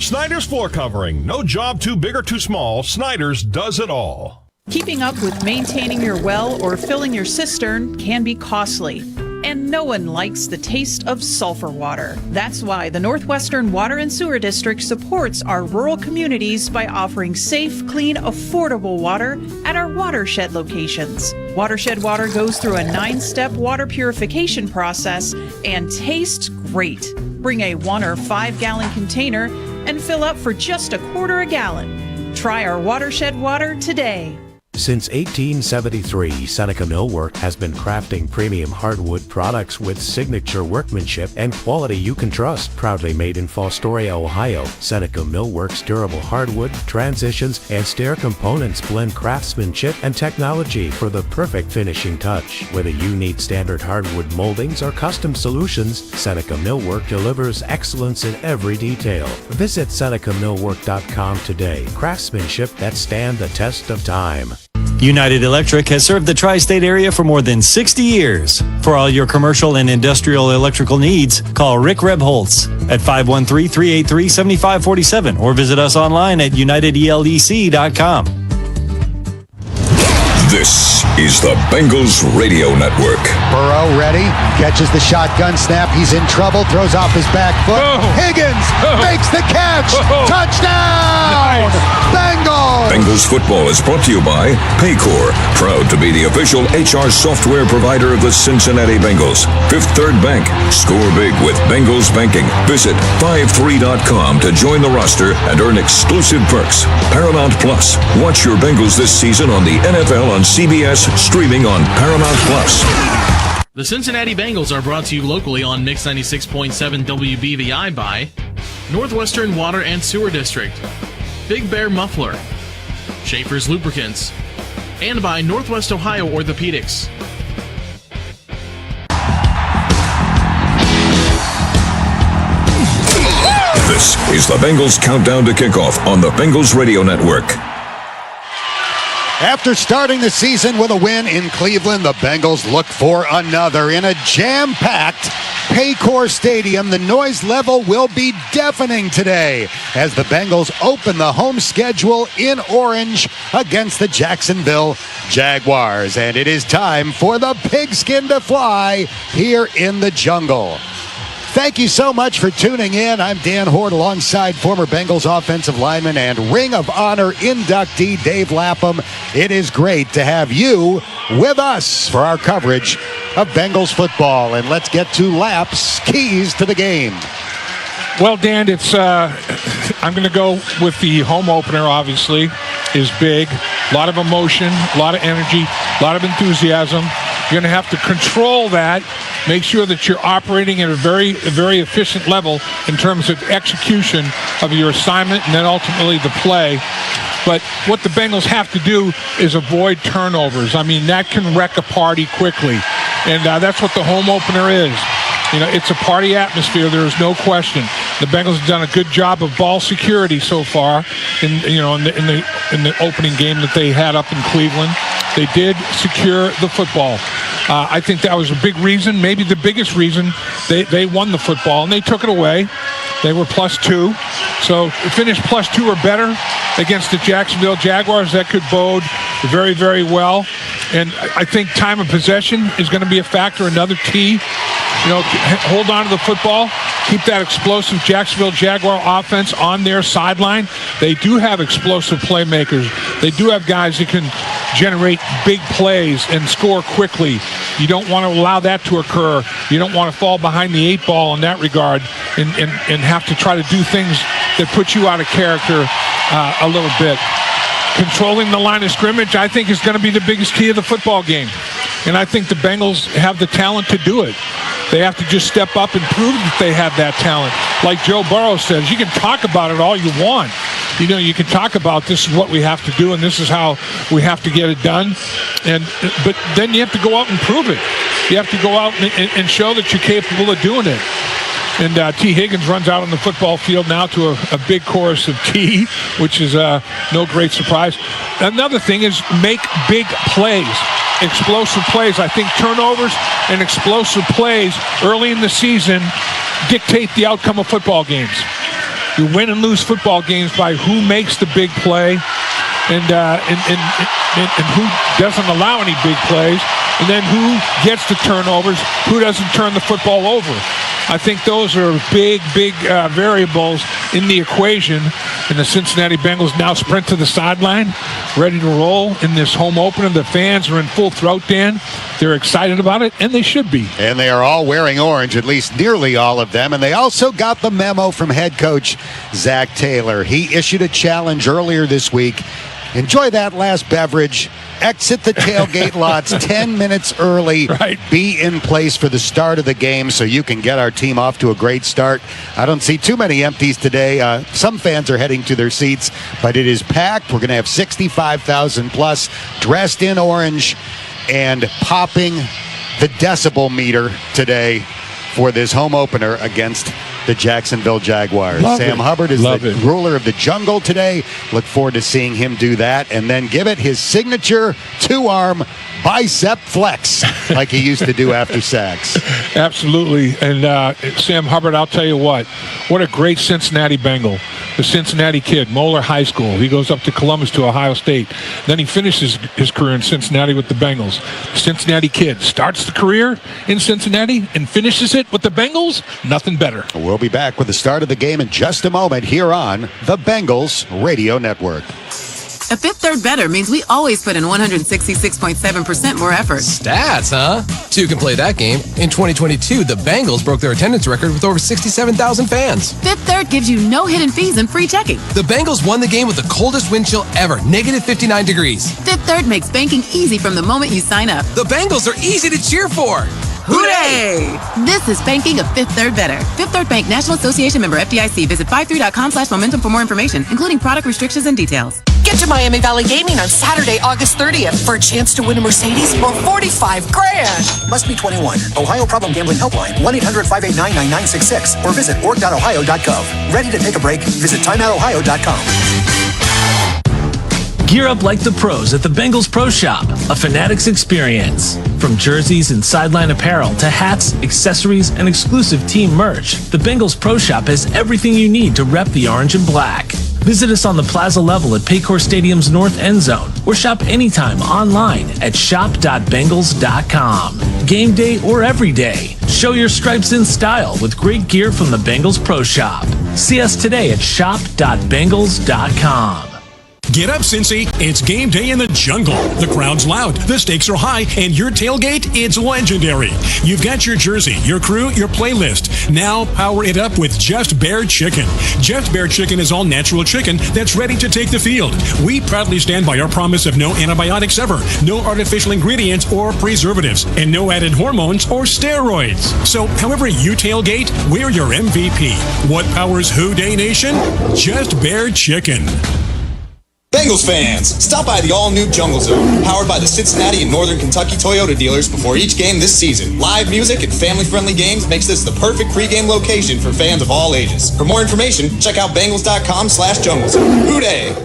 Snyder's Floor Covering. No job too big or too small. Snyder's does it all. Keeping up with maintaining your well or filling your cistern can be costly. And no one likes the taste of sulfur water. That's why the Northwestern Water and Sewer District supports our rural communities by offering safe, clean, affordable water at our watershed locations. Watershed water goes through a 9-step water purification process and tastes great. Bring a 1 or 5 gallon container and fill up for just a quarter a gallon. Try our watershed water today. Since 1873, Seneca Millwork has been crafting premium hardwood products with signature workmanship and quality you can trust. Proudly made in Fostoria, Ohio, Seneca Millwork's durable hardwood, transitions, and stair components blend craftsmanship and technology for the perfect finishing touch. Whether you need standard hardwood moldings or custom solutions, Seneca Millwork delivers excellence in every detail. Visit SenecaMillwork.com today. Craftsmanship that stand the test of time. United Electric has served the tri-state area for more than 60 years. For all your commercial and industrial electrical needs, call Rick Rebholz at 513-383-7547 or visit us online at unitedeldc.com. This is the Bengals Radio Network. Burrow ready, catches the shotgun snap. He's in trouble, throws off his back foot. Higgins makes the catch. Touchdown! Nice. Bengals! Bengals football is brought to you by Paycor, proud to be the official HR software provider of the Cincinnati Bengals. Fifth Third Bank. Score big with Bengals Banking. Visit 53.com to join the roster and earn exclusive perks. Paramount Plus. Watch your Bengals this season on the NFL on CBS, streaming on Paramount Plus. The Cincinnati Bengals are brought to you locally on Mix 96.7 WBVI by Northwestern Water and Sewer District, Big Bear Muffler, Schaefer's Lubricants, and by Northwest Ohio Orthopedics. This is the Bengals Countdown to Kickoff on the Bengals Radio Network. After starting the season with a win in Cleveland, the Bengals look for another. In a jam-packed Paycor Stadium, the noise level will be deafening today as the Bengals open the home schedule in orange against the Jacksonville Jaguars. And it is time for the pigskin to fly here in the jungle. Thank you so much for tuning in. I'm Dan Hort alongside former Bengals offensive lineman and Ring of Honor inductee Dave Lapham. It is great to have you with us for our coverage of Bengals football. And let's get to Lap's keys to the game. Well, Dan, it's I'm going to go with the home opener, obviously, is big. A lot of emotion, a lot of energy, a lot of enthusiasm. You're going to have to control that, make sure that you're operating at a very efficient level in terms of execution of your assignment and then ultimately the play. But what the Bengals have to do is avoid turnovers. I mean, that can wreck a party quickly. And that's what the home opener is. You know, it's a party atmosphere. There is no question. The Bengals have done a good job of ball security so far in the opening game that they had up in Cleveland. They did secure the football. I think that was a big reason, maybe the biggest reason they won the football, and they took it away. They were +2. So finish +2 or better against the Jacksonville Jaguars. That could bode very, very well. And I think time of possession is going to be a factor, another key. You know, hold on to the football. Keep that explosive Jacksonville Jaguar offense on their sideline. They do have explosive playmakers. They do have guys that can generate big plays and score quickly. You don't want to allow that to occur. You don't want to fall behind the 8 ball in that regard and have to try to do things that put you out of character a little bit. Controlling the line of scrimmage, I think, is going to be the biggest key of the football game. And I think the Bengals have the talent to do it. They have to just step up and prove that they have that talent. Like Joe Burrow says, you can talk about it all you want. You know, you can talk about this is what we have to do and this is how we have to get it done. But then you have to go out and prove it. You have to go out and show that you're capable of doing it. And T. Higgins runs out on the football field now to a big chorus of T, which is no great surprise. Another thing is make big plays, explosive plays. I think turnovers and explosive plays early in the season dictate the outcome of football games. You win and lose football games by who makes the big play and who doesn't allow any big plays, and then who gets the turnovers, who doesn't turn the football over. I think those are big variables in the equation. And the Cincinnati Bengals now sprint to the sideline, ready to roll in this home opener. The fans are in full throat, Dan. They're excited about it, and they should be. And they are all wearing orange, at least nearly all of them. And they also got the memo from head coach Zach Taylor. He issued a challenge earlier this week. Enjoy that last beverage. Exit the tailgate lots 10 minutes early. Right. Be in place for the start of the game so you can get our team off to a great start. I don't see too many empties today. Some fans are heading to their seats, but it is packed. We're going to have 65,000 plus dressed in orange and popping the decibel meter today for this home opener against the Jacksonville Jaguars. Sam Hubbard is the ruler of the jungle today. Look forward to seeing him do that and then give it his signature two-arm bicep flex like he used to do after sacks. Absolutely. And Sam Hubbard, I'll tell you what a great Cincinnati Bengal. The Cincinnati kid, Moeller High School. He goes up to Columbus to Ohio State. Then he finishes his career in Cincinnati with the Bengals. The Cincinnati kid starts the career in Cincinnati and finishes it with the Bengals. Nothing better. We'll be back with the start of the game in just a moment here on the Bengals Radio Network. A Fifth Third better means we always put in 166.7% more effort. Stats, huh? Two can play that game. In 2022, the Bengals broke their attendance record with over 67,000 fans. Fifth Third gives you no hidden fees and free checking. The Bengals won the game with the coldest wind chill ever, negative 59 degrees. Fifth Third makes banking easy from the moment you sign up. The Bengals are easy to cheer for. Hooray! This is banking a Fifth Third better. Fifth Third Bank, National Association member FDIC. Visit 53.com/momentum for more information, including product restrictions and details. Get to Miami Valley Gaming on Saturday, August 30th for a chance to win a Mercedes or $45 grand. Must be 21. Ohio Problem Gambling Helpline, 1-800-589-9966 or visit org.ohio.gov. Ready to take a break? Visit timeoutohio.com. Gear up like the pros at the Bengals Pro Shop, a Fanatics experience. From jerseys and sideline apparel to hats, accessories, and exclusive team merch, the Bengals Pro Shop has everything you need to rep the orange and black. Visit us on the plaza level at Paycor Stadium's north end zone or shop anytime online at shop.bengals.com. Game day or every day, show your stripes in style with great gear from the Bengals Pro Shop. See us today at shop.bengals.com. Get up, Cincy. It's game day in the jungle. The crowd's loud, the stakes are high, and your tailgate, it's legendary. You've got your jersey, your crew, your playlist. Now power it up with Just Bear Chicken. Just Bear Chicken is all natural chicken that's ready to take the field. We proudly stand by our promise of no antibiotics ever, no artificial ingredients or preservatives, and no added hormones or steroids. So however you tailgate, we're your MVP. What powers Who Day Nation? Just Bear Chicken. Bengals fans, stop by the all-new Jungle Zone, powered by the Cincinnati and Northern Kentucky Toyota dealers before each game this season. Live music and family-friendly games makes this the perfect pregame location for fans of all ages. For more information, check out Bengals.com/junglezone. Hooday!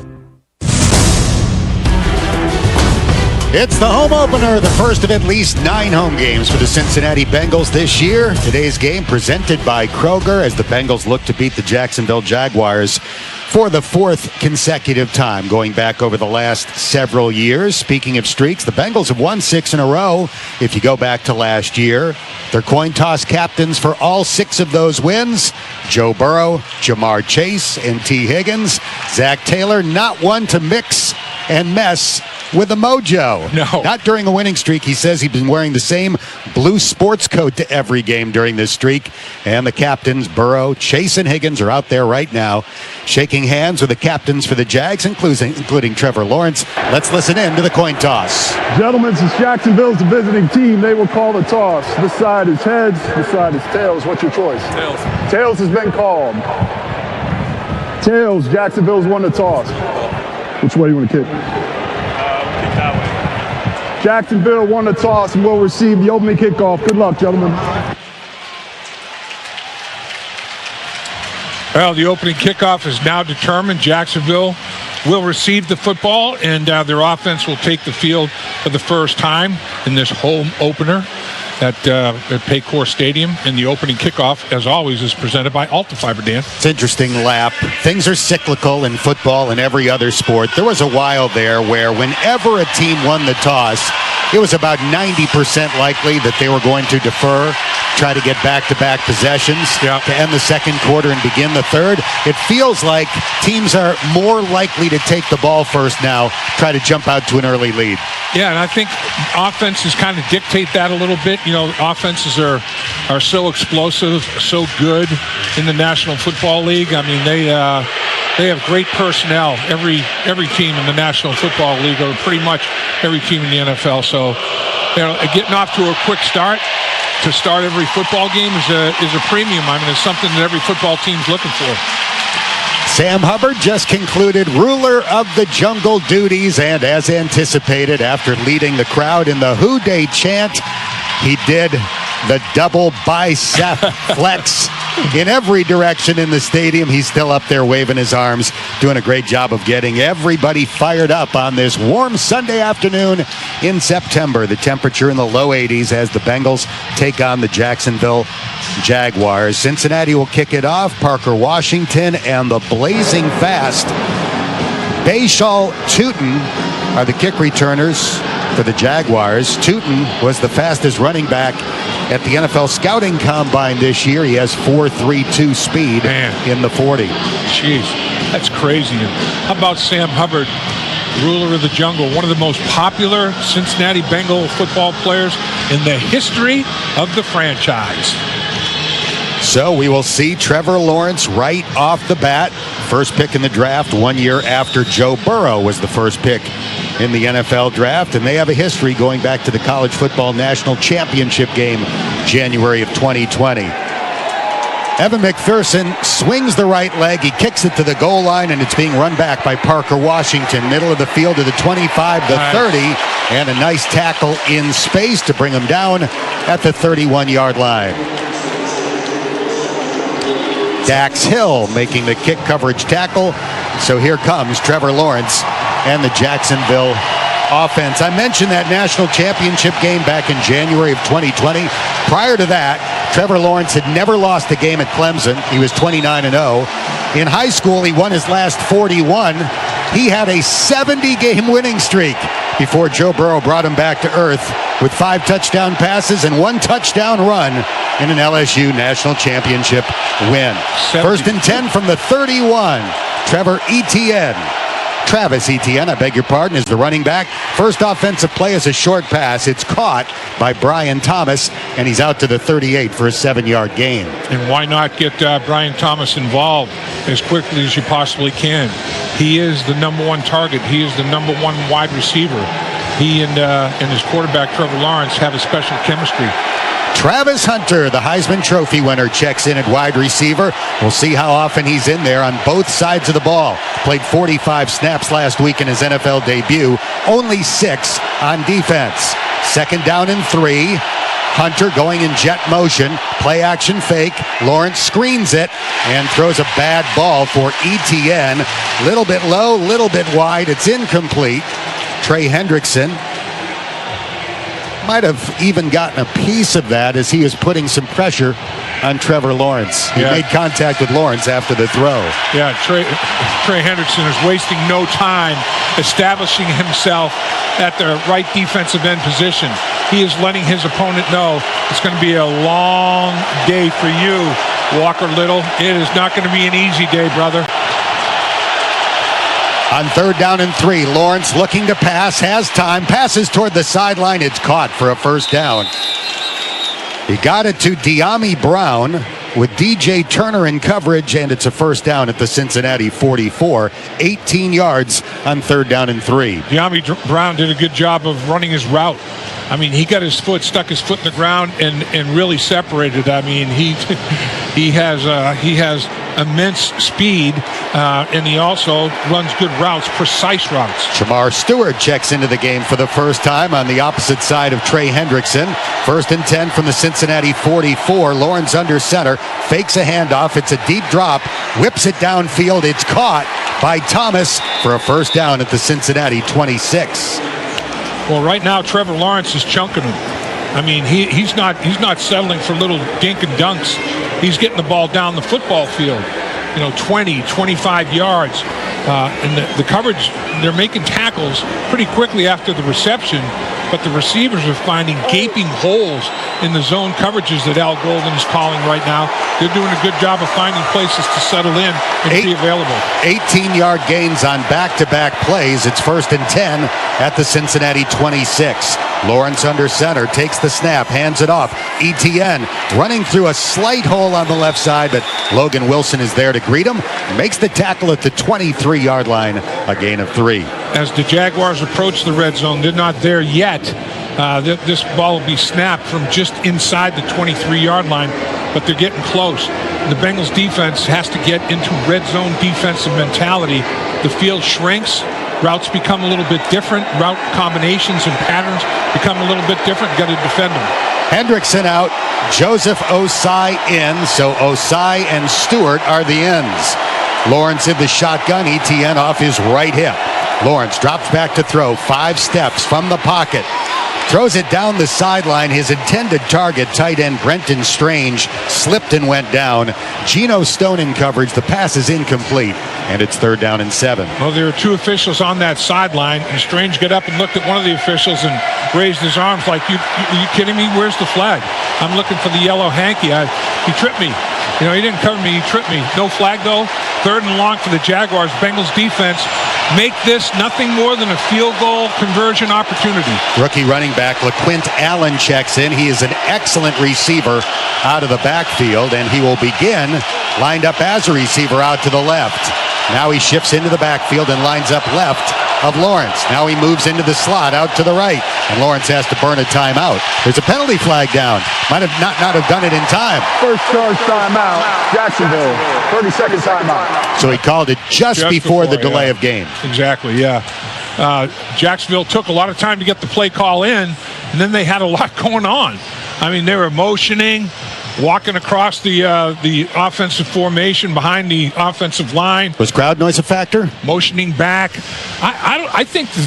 It's the home opener, the first of at least 9 home games for the Cincinnati Bengals this year. Today's game presented by Kroger as the Bengals look to beat the Jacksonville Jaguars for the 4th consecutive time, going back over the last several years. Speaking of streaks, the Bengals have won 6 in a row. If you go back to last year, their coin toss captains for all 6 of those wins, Joe Burrow, Jamar Chase, and T. Higgins. Zach Taylor, not one to mix and mess with the mojo. No. Not during a winning streak. He says he's been wearing the same blue sports coat to every game during this streak. And the captains, Burrow, Chase, and Higgins, are out there right now shaking hands with the captains for the Jags, including Trevor Lawrence. Let's listen in to the coin toss. Gentlemen, since Jacksonville's the visiting team, they will call the toss. This side is heads, this side is tails. What's your choice? Tails. Tails has been called. Tails, Jacksonville's won the toss. Which way do you want to kick? Kick that way. Jacksonville won the toss and will receive the opening kickoff. Good luck, gentlemen. Well, the opening kickoff is now determined. Jacksonville will receive the football, and their offense will take the field for the first time in this home opener. at Paycor Stadium, and the opening kickoff, as always, is presented by Altafiber, Dan. It's interesting, Lap. Things are cyclical in football and every other sport. There was a while there where whenever a team won the toss, it was about 90% likely that they were going to defer, try to get back-to-back possessions to end the second quarter and begin the third. It feels like teams are more likely to take the ball first now, try to jump out to an early lead. Yeah, and I think offenses kind of dictate that a little bit. You know, offenses are so explosive, so good in the National Football League. I mean, they have great personnel. Every team in the National Football League, or pretty much every team in the NFL. So, you know, getting off to a quick start to start every football game is a premium. I mean, it's something that every football team's looking for. Sam Hubbard just concluded ruler of the jungle duties, and as anticipated, after leading the crowd in the Who Day chant, he did the double bicep flex in every direction in the stadium. He's still up there waving his arms, doing a great job of getting everybody fired up on this warm Sunday afternoon in September. The temperature in the low 80s as the Bengals take on the Jacksonville Jaguars. Cincinnati will kick it off. Parker Washington and the blazing fast Bayshal Tootin are the kick returners for the Jaguars. Tootin was the fastest running back at the NFL Scouting Combine this year. He has 4.32 speed in the 40. Jeez, that's crazy. And how about Sam Hubbard, ruler of the jungle, one of the most popular Cincinnati Bengal football players in the history of the franchise. So we will see Trevor Lawrence right off the bat. First pick in the draft 1 year after Joe Burrow was the first pick in the NFL draft. And they have a history going back to the College Football National Championship game, January of 2020. Evan McPherson swings the right leg. He kicks it to the goal line, and it's being run back by Parker Washington. Middle of the field to the 25, the 30, and a nice tackle in space to bring him down at the 31-yard line. Dax Hill making the kick coverage tackle. So here comes Trevor Lawrence and the Jacksonville offense. I mentioned that national championship game back in January of 2020. Prior to that, Trevor Lawrence had never lost a game at Clemson. He was 29-0. In high school, he won his last 41. He had a 70-game winning streak before Joe Burrow brought him back to earth with 5 touchdown passes and 1 touchdown run in an LSU national championship win. 1st and 10 from the 31. Travis Etienne, I beg your pardon, is the running back. First offensive play is a short pass. It's caught by Brian Thomas, and he's out to the 38 for a 7-yard gain. And why not get Brian Thomas involved as quickly as you possibly can? He is the number 1 target. He is the number 1 wide receiver. He and his quarterback, Trevor Lawrence, have a special chemistry. Travis Hunter, the Heisman Trophy winner, checks in at wide receiver. We'll see how often he's in there on both sides of the ball. Played 45 snaps last week in his NFL debut, only 6 on defense. 2nd down and 3. Hunter going in jet motion, play action fake. Lawrence screens it and throws a bad ball for Etienne. Little bit low, little bit wide. It's incomplete. Trey Hendrickson might have even gotten a piece of that as he is putting some pressure on Trevor Lawrence. He made contact with Lawrence after the throw. Yeah, Trey Hendrickson is wasting no time establishing himself at the right defensive end position. He is letting his opponent know it's going to be a long day for you, Walker Little. It is not going to be an easy day, brother. On 3rd down and 3, Lawrence looking to pass, has time, passes toward the sideline. It's caught for a 1st down. He got it to De'Ami Brown with DJ Turner in coverage, and it's a 1st down at the Cincinnati 44. 18 yards on 3rd down and 3. De'Ami Brown did a good job of running his route. I mean, he got his foot, stuck his foot in the ground and really separated. I mean, he has immense speed, and he also runs good routes, precise routes. Jamar Stewart checks into the game for the first time on the opposite side of Trey Hendrickson. 1st and 10 from the Cincinnati 44. Lawrence under center, fakes a handoff. It's a deep drop, whips it downfield. It's caught by Thomas for a 1st down at the Cincinnati 26. Well, right now, Trevor Lawrence is chunking him. I mean, he's not settling for little dink and dunks. He's getting the ball down the football field, 20, 25 yards. And the coverage, they're making tackles pretty quickly after the reception, but the receivers are finding gaping holes in the zone coverages that Al Golden is calling right now. They're doing a good job of finding places to settle in and be available. 18-yard gains on back-to-back plays. It's 1st and 10 at the Cincinnati 26. Lawrence under center, takes the snap, hands it off. Etienne running through a slight hole on the left side, but Logan Wilson is there to greet him. Makes the tackle at the 23-yard line, a gain of 3. As the Jaguars approach the red zone, they're not there yet. This ball will be snapped from just inside the 23-yard line, but they're getting close. The Bengals defense has to get into red zone defensive mentality. The field shrinks. Routes become a little bit different. Route combinations and patterns become a little bit different. Got to defend them. Hendrickson out. Joseph Osai in. So Osai and Stewart are the ends. Lawrence in the shotgun. Etienne off his right hip. Lawrence drops back to throw. 5 steps from the pocket. Throws it down the sideline. His intended target, tight end Brenton Strange, slipped and went down. Geno Stone in coverage. The pass is incomplete, and it's 3rd down and 7. Well, there were 2 officials on that sideline, and Strange got up and looked at one of the officials and raised his arms like, you kidding me? Where's the flag? I'm looking for the yellow hanky. He tripped me. He didn't cover me. He tripped me. No flag, though. 3rd and long for the Jaguars. Bengals defense make this nothing more than a field goal conversion opportunity. Rookie running back LaQuint Allen checks in. He is an excellent receiver out of the backfield, and he will begin lined up as a receiver out to the left. Now he shifts into the backfield and lines up left of Lawrence. Now he moves into the slot out to the right, and Lawrence has to burn a timeout. There's a penalty flag down. Might have not have done it in time. First charge timeout, Jacksonville. 30-second timeout. So he called it just before the delay of game. Exactly, yeah. Jacksonville took a lot of time to get the play call in, and then they had a lot going on. I mean, they were motioning, walking across the offensive formation behind the offensive line. Was crowd noise a factor? Motioning back. I think the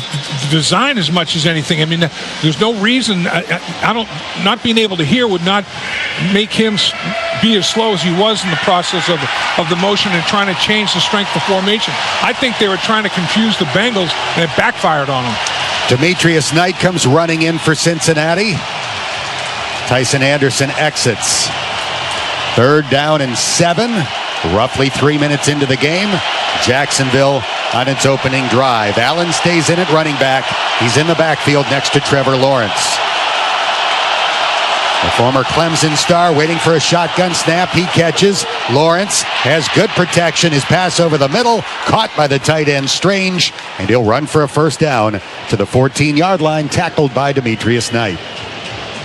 design as much as anything. I mean, there's no reason. Not being able to hear would not make him be as slow as he was in the process of the motion and trying to change the strength of formation. I think they were trying to confuse the Bengals, and it backfired on them. Demetrius Knight comes running in for Cincinnati. Tyson Anderson exits. 3rd down and 7. Roughly 3 minutes into the game. Jacksonville on its opening drive. Allen stays in at running back. He's in the backfield next to Trevor Lawrence. The former Clemson star waiting for a shotgun snap. He catches. Lawrence has good protection. His pass over the middle, caught by the tight end Strange, and he'll run for a 1st down to the 14-yard line, tackled by Demetrius Knight.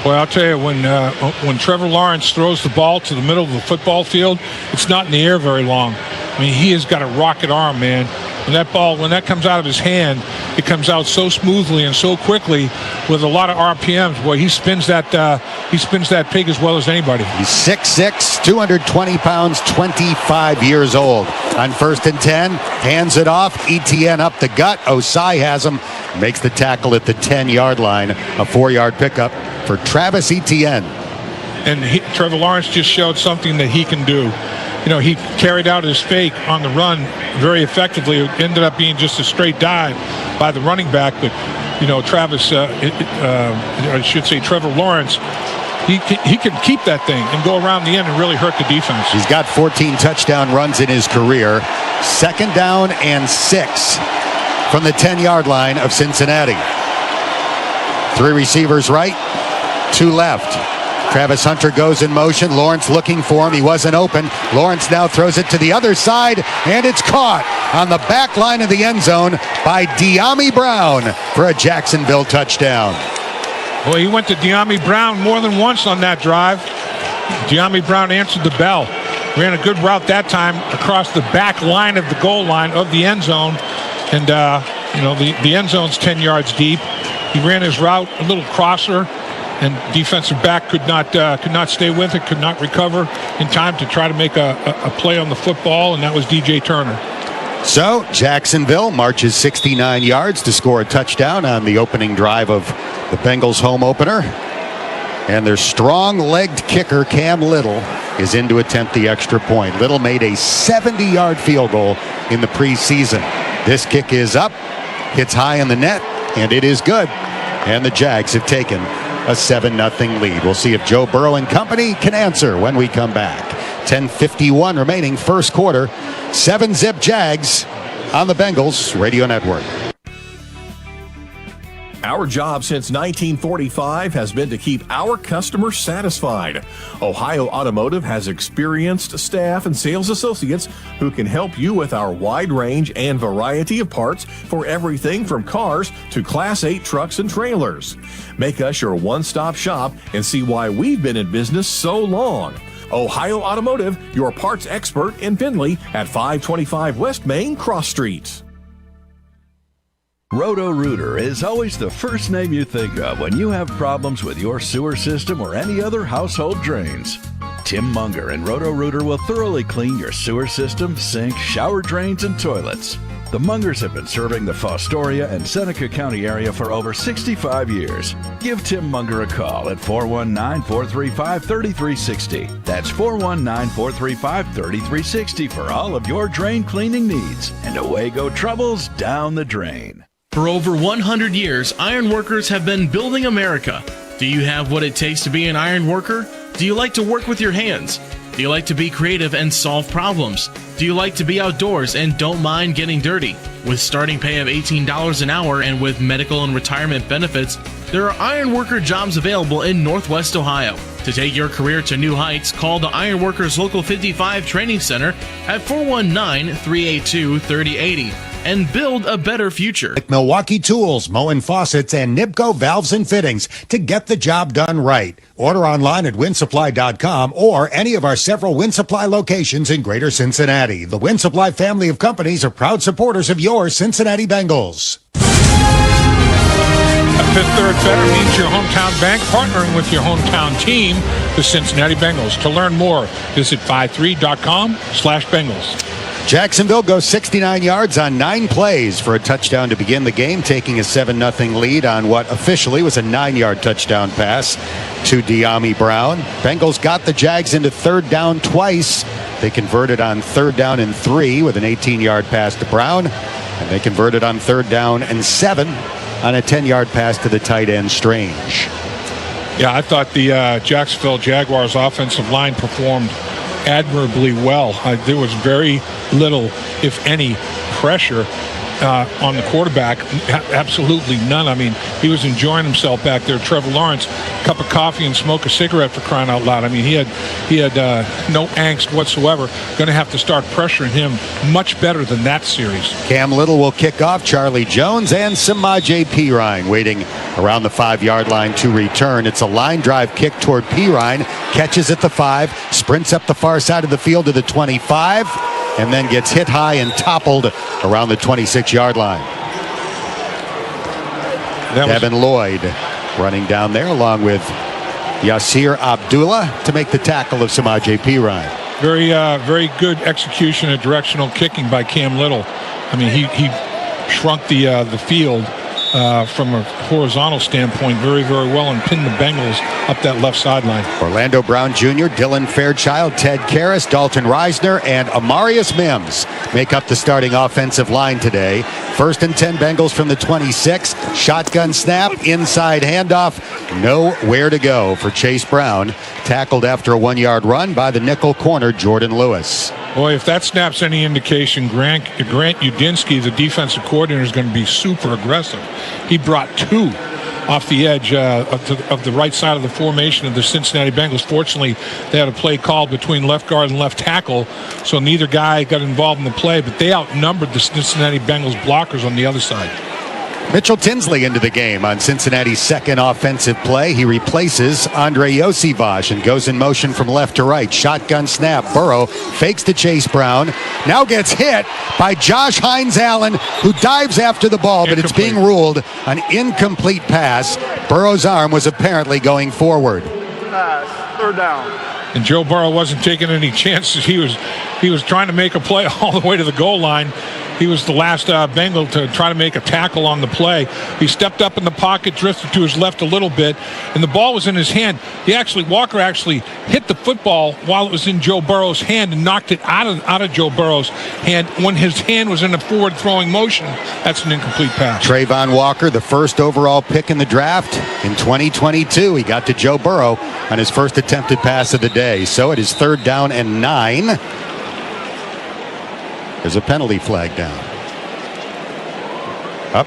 Well, I'll tell you, when Trevor Lawrence throws the ball to the middle of the football field, it's not in the air very long. I mean, he has got a rocket arm, man. When that comes out of his hand, it comes out so smoothly and so quickly with a lot of RPMs. Boy, he spins that pig as well as anybody. He's 6'6", 220 pounds, 25 years old. On 1st and 10, hands it off. Etienne up the gut. Osai has him. Makes the tackle at the 10-yard line. A 4-yard pickup for Travis Etienne. And Trevor Lawrence just showed something that he can do. He carried out his fake on the run very effectively. It ended up being just a straight dive by the running back. But, Trevor Lawrence, he can keep that thing and go around the end and really hurt the defense. He's got 14 touchdown runs in his career. 2nd down and 6 from the 10-yard line of Cincinnati. 3 receivers right, 2 left. Travis Hunter goes in motion. Lawrence looking for him. He wasn't open. Lawrence now throws it to the other side, and it's caught on the back line of the end zone by De'Ami Brown for a Jacksonville touchdown. Well, he went to De'Ami Brown more than once on that drive. De'Ami Brown answered the bell. Ran a good route that time across the back line of the goal line of the end zone. And, the end zone's 10 yards deep. He ran his route, a little crosser, and defensive back could not stay with it, could not recover in time to try to make a play on the football, and that was DJ Turner. So Jacksonville marches 69 yards to score a touchdown on the opening drive of the Bengals home opener. And their strong-legged kicker, Cam Little, is in to attempt the extra point. Little made a 70-yard field goal in the preseason. This kick is up, hits high in the net, and it is good. And the Jags have taken a 7-0 lead. We'll see if Joe Burrow and company can answer when we come back. 10:51 remaining first quarter. 7-zip Jags on the Bengals Radio Network. Our job since 1945 has been to keep our customers satisfied. Ohio Automotive has experienced staff and sales associates who can help you with our wide range and variety of parts for everything from cars to Class 8 trucks and trailers. Make us your one-stop shop and see why we've been in business so long. Ohio Automotive, your parts expert in Findlay at 525 West Main Cross Street. Roto-Rooter is always the first name you think of when you have problems with your sewer system or any other household drains. Tim Munger and Roto-Rooter will thoroughly clean your sewer system, sink, shower drains, and toilets. The Mungers have been serving the Fostoria and Seneca County area for over 65 years. Give Tim Munger a call at 419-435-3360. That's 419-435-3360 for all of your drain cleaning needs. And away go troubles down the drain. For over 100 years, iron workers have been building America. Do you have what it takes to be an iron worker? Do you like to work with your hands? Do you like to be creative and solve problems? Do you like to be outdoors and don't mind getting dirty? With starting pay of $18 an hour and with medical and retirement benefits, there are iron worker jobs available in Northwest Ohio. To take your career to new heights, call the Iron Workers Local 55 Training Center at 419-382-3080 and build a better future. Like Milwaukee Tools, Moen Faucets, and Nibco Valves and Fittings to get the job done right. Order online at winsupply.com or any of our several Win Supply locations in Greater Cincinnati. The Win Supply family of companies are proud supporters of your Cincinnati Bengals. A Fifth Third Better means your hometown bank partnering with your hometown team, the Cincinnati Bengals. To learn more, visit 53.com/Bengals. Jacksonville goes 69 yards on 9 plays for a touchdown to begin the game, taking a 7-0 lead on what officially was a 9-yard touchdown pass to De'Ami Brown. Bengals got the Jags into third down twice. They converted on third down and 3 with an 18-yard pass to Brown, and they converted on third down and 7 on a 10-yard pass to the tight end Strange. Yeah, I thought the Jacksonville Jaguars offensive line performed admirably well. There was very little, if any, pressure on the quarterback. Absolutely none. I mean, he was enjoying himself back there. Trevor Lawrence, cup of coffee and smoke a cigarette, for crying out loud. I mean, he had no angst whatsoever. Going to have to start pressuring him much better than that series. Cam Little will kick off. Charlie Jones and Samaje Perine waiting around the 5-yard line to return. It's a line drive kick toward Perine. Catches at the 5, sprints up the far side of the field to the 25, and then gets hit high and toppled around the 26-yard line. Devin Lloyd running down there along with Yasir Abdullah to make the tackle of Samaje Perine. Very good execution of directional kicking by Cam Little. I mean, he shrunk the field from a horizontal standpoint very, very well and pinned the Bengals up that left sideline. Orlando Brown Jr., Dylan Fairchild, Ted Karras, Dalton Reisner, and Amarius Mims make up the starting offensive line today. 1st and 10 Bengals from the 26. Shotgun snap, inside handoff, nowhere to go for Chase Brown. Tackled after a 1-yard run by the nickel corner, Jordan Lewis. Boy, if that snap's any indication, Grant Udinski, the defensive coordinator, is going to be super aggressive. He brought 2 off the edge of the right side of the formation of the Cincinnati Bengals. Fortunately, they had a play called between left guard and left tackle, so neither guy got involved in the play, but they outnumbered the Cincinnati Bengals blockers on the other side. Mitchell Tinsley into the game on Cincinnati's second offensive play. He replaces Andre Yosivas and goes in motion from left to right. Shotgun snap. Burrow fakes to Chase Brown. Now gets hit by Josh Hines-Allen, who dives after the ball, but it's being ruled an incomplete pass. Burrow's arm was apparently going forward. Third down. And Joe Burrow wasn't taking any chances. He was trying to make a play all the way to the goal line. He was the last Bengal to try to make a tackle on the play. He stepped up in the pocket, drifted to his left a little bit, and the ball was in his hand. Walker actually hit the football while it was in Joe Burrow's hand and knocked it out of Joe Burrow's hand. When his hand was in a forward throwing motion, that's an incomplete pass. Trayvon Walker, the first overall pick in the draft in 2022. He got to Joe Burrow on his first attempted pass of the day. So it is 3rd down and 9. There's a penalty flag down. Up.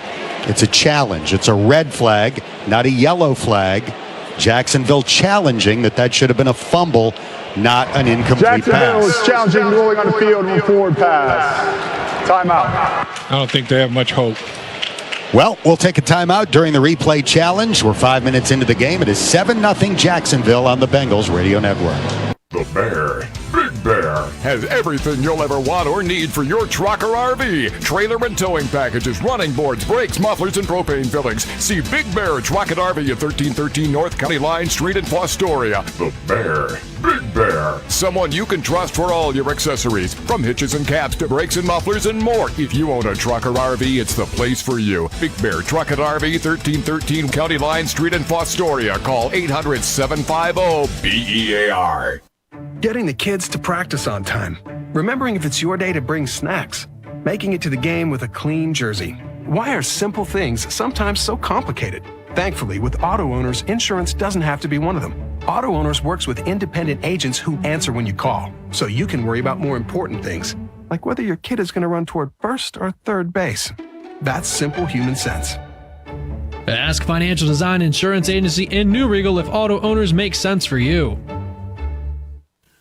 It's a challenge. It's a red flag, not a yellow flag. Jacksonville challenging that should have been a fumble, not an incomplete Jacksonville pass. is challenging ruling on the field with a forward pass. Timeout. I don't think they have much hope. Well, we'll take a timeout during the replay challenge. We're 5 minutes into the game. It is 7-0 Jacksonville on the Bengals Radio Network. The Bear, Big Bear, has everything you'll ever want or need for your truck or RV. Trailer and towing packages, running boards, brakes, mufflers, and propane fillings. See Big Bear Truck and RV at 1313 North County Line Street in Fostoria. The Bear, Big Bear, someone you can trust for all your accessories, from hitches and caps to brakes and mufflers and more. If you own a truck or RV, it's the place for you. Big Bear Truck and RV, 1313 County Line Street in Fostoria. Call 800-750-BEAR. Getting the kids to practice on time. Remembering if it's your day to bring snacks. Making it to the game with a clean jersey. Why are simple things sometimes so complicated? Thankfully, with Auto Owners, insurance doesn't have to be one of them. Auto Owners works with independent agents who answer when you call, so you can worry about more important things, like whether your kid is going to run toward first or third base. That's simple human sense. Ask Financial Design Insurance Agency in New Regal if Auto Owners make sense for you.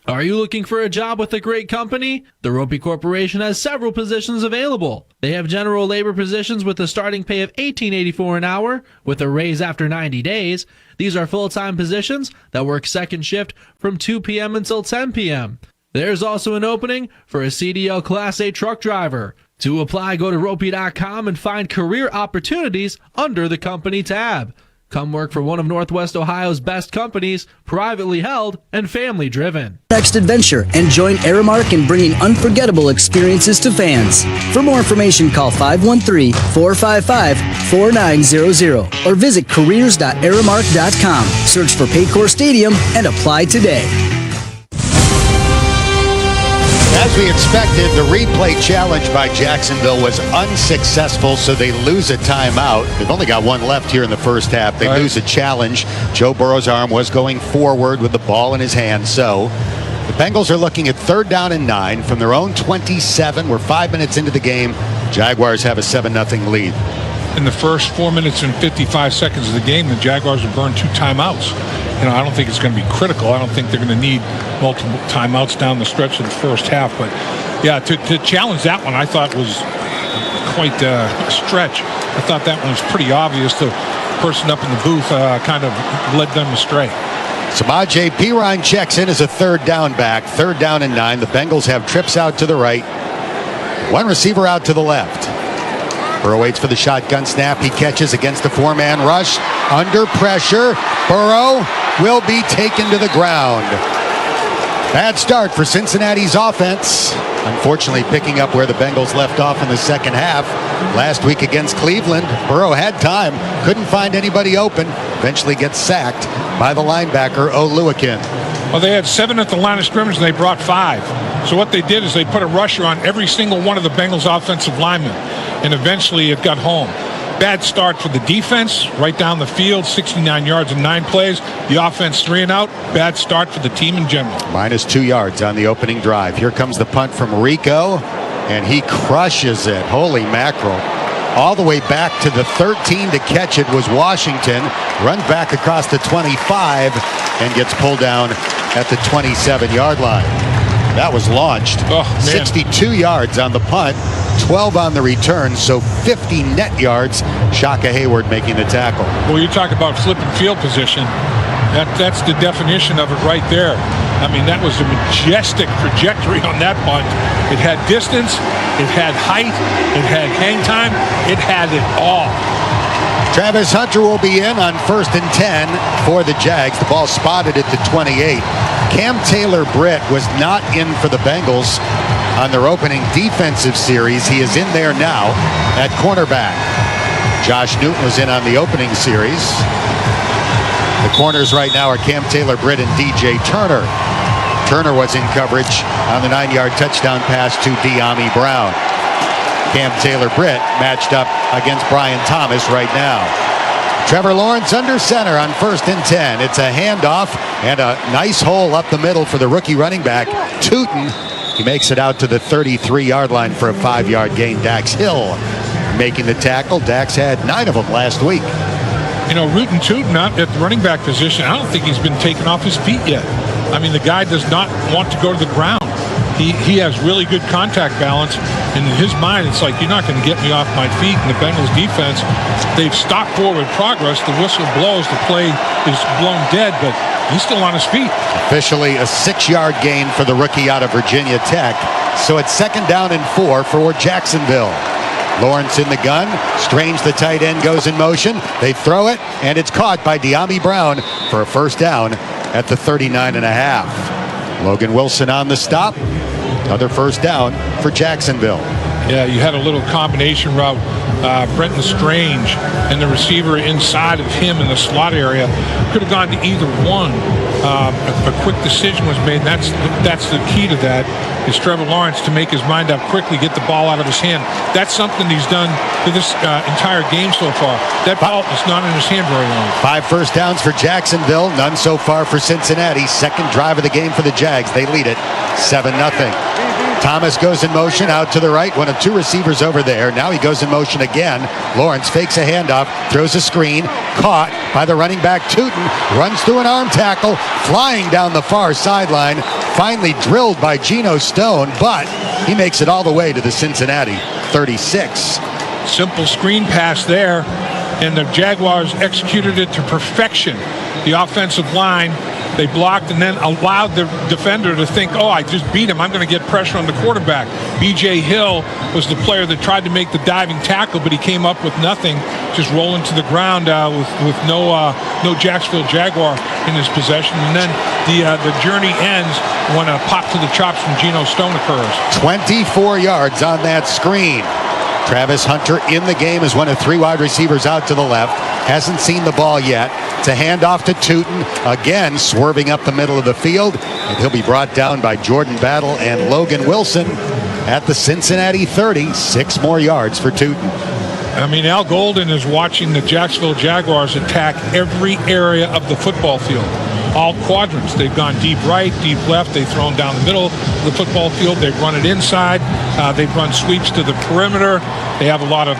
Are you looking for a job with a great company? The Ropey Corporation has several positions available. They have general labor positions with a starting pay of $18.84 an hour with a raise after 90 days. These are full-time positions that work second shift from 2 p.m. until 10 p.m. There's also an opening for a CDL Class A truck driver. To apply, go to ropey.com and find career opportunities under the company tab. Come work for one of Northwest Ohio's best companies, privately held and family-driven. Next adventure and join Aramark in bringing unforgettable experiences to fans. For more information, call 513-455-4900 or visit careers.aramark.com. Search for Paycor Stadium and apply today. As we expected, the replay challenge by Jacksonville was unsuccessful, so they lose a timeout. They've only got one left here in the first half. They lose a challenge. Joe Burrow's arm was going forward with the ball in his hand, so the Bengals are looking at 3rd down and 9 from their own 27. We're 5 minutes into the game. Jaguars have a 7-0 lead. In the first 4 minutes and 55 seconds of the game, the Jaguars have burned 2 timeouts. I don't think it's going to be critical. I don't think they're going to need multiple timeouts down the stretch of the first half. But, yeah, to challenge that one, I thought was quite a stretch. I thought that one was pretty obvious. The person up in the booth kind of led them astray. Samaje Perine checks in as a 3rd down back. 3rd down and 9. The Bengals have trips out to the right. One receiver out to the left. Burrow waits for the shotgun snap. He catches against a 4-man rush. Under pressure. Burrow will be taken to the ground. Bad start for Cincinnati's offense. Unfortunately, picking up where the Bengals left off in the second half. Last week against Cleveland, Burrow had time. Couldn't find anybody open. Eventually gets sacked by the linebacker, Oluwakin. Well, they had 7 at the line of scrimmage, and they brought 5. So what they did is they put a rusher on every single one of the Bengals' offensive linemen, and eventually it got home. Bad start for the defense, right down the field, 69 yards in 9 plays. The offense 3 and out. Bad start for the team in general. Minus 2 yards on the opening drive. Here comes the punt from Rico, and he crushes it. Holy mackerel. All the way back to the 13 to catch it was Washington. Runs back across the 25 and gets pulled down at the 27-yard line. That was launched. 62 yards on the punt, 12 on the return, so 50 net yards. Shaka Hayward making the tackle. Well, you talk about flipping field position. That's the definition of it right there. I mean, that was a majestic trajectory on that punt. It had distance, it had height, it had hang time, it had it all. Travis Hunter will be in on 1st and 10 for the Jags. The ball spotted at the 28. Cam Taylor-Britt was not in for the Bengals on their opening defensive series. He is in there now at cornerback. Josh Newton was in on the opening series. The corners right now are Cam Taylor-Britt and DJ Turner. Turner was in coverage on the 9-yard touchdown pass to De'Ami Brown. Cam Taylor-Britt matched up against Brian Thomas right now. Trevor Lawrence under center on 1st and 10. It's a handoff and a nice hole up the middle for the rookie running back, Tootin. He makes it out to the 33-yard line for a 5-yard gain. Dax Hill making the tackle. Dax had 9 of them last week. You know, Rootin' Tootin out at the running back position, I don't think he's been taken off his feet yet. I mean, the guy does not want to go to the ground. He has really good contact balance, and in his mind, it's like, you're not going to get me off my feet. And the Bengals defense, they've stopped forward progress. The whistle blows, the play is blown dead, but he's still on his feet. Officially a 6-yard gain for the rookie out of Virginia Tech. So it's 2nd down and 4 for Jacksonville. Lawrence in the gun. Strange, the tight end, goes in motion. They throw it, and it's caught by De'Ami Brown for a 1st down at the 39.5. Logan Wilson on the stop. Another 1st down for Jacksonville. Yeah, you had a little combination route. Brenton Strange and the receiver inside of him in the slot area could have gone to either one. A quick decision was made. That's the key to that, is Trevor Lawrence to make his mind up quickly, get the ball out of his hand. That's something he's done for this entire game so far. That ball is not in his hand very long. 5 1st downs for Jacksonville, none so far for Cincinnati. 2nd drive of the game for the Jags. They lead it 7-0. Thomas goes in motion out to the right, one of 2 receivers over there. Now he goes in motion again. Lawrence fakes a handoff, throws a screen, caught by the running back Tootin, runs through an arm tackle, flying down the far sideline, finally drilled by Geno Stone, but he makes it all the way to the Cincinnati 36. Simple screen pass there, and the Jaguars executed it to perfection. The offensive line, they blocked and then allowed the defender to think, oh, I just beat him, I'm going to get pressure on the quarterback. B.J. Hill was the player that tried to make the diving tackle, but he came up with nothing, just rolling to the ground with no Jacksonville Jaguar in his possession. And then the journey ends when a pop to the chops from Geno Stone occurs. 24 yards on that screen. Travis Hunter in the game as one of 3 wide receivers out to the left. Hasn't seen the ball yet. It's a handoff to Tootin, again swerving up the middle of the field, and he'll be brought down by Jordan Battle and Logan Wilson at the Cincinnati 30. 6 more yards for Tootin. I mean, Al Golden is watching the Jacksonville Jaguars attack every area of the football field. All quadrants. They've gone deep right, deep left. They've thrown down the middle of the football field. They've run it inside. They've run sweeps to the perimeter. They have a lot of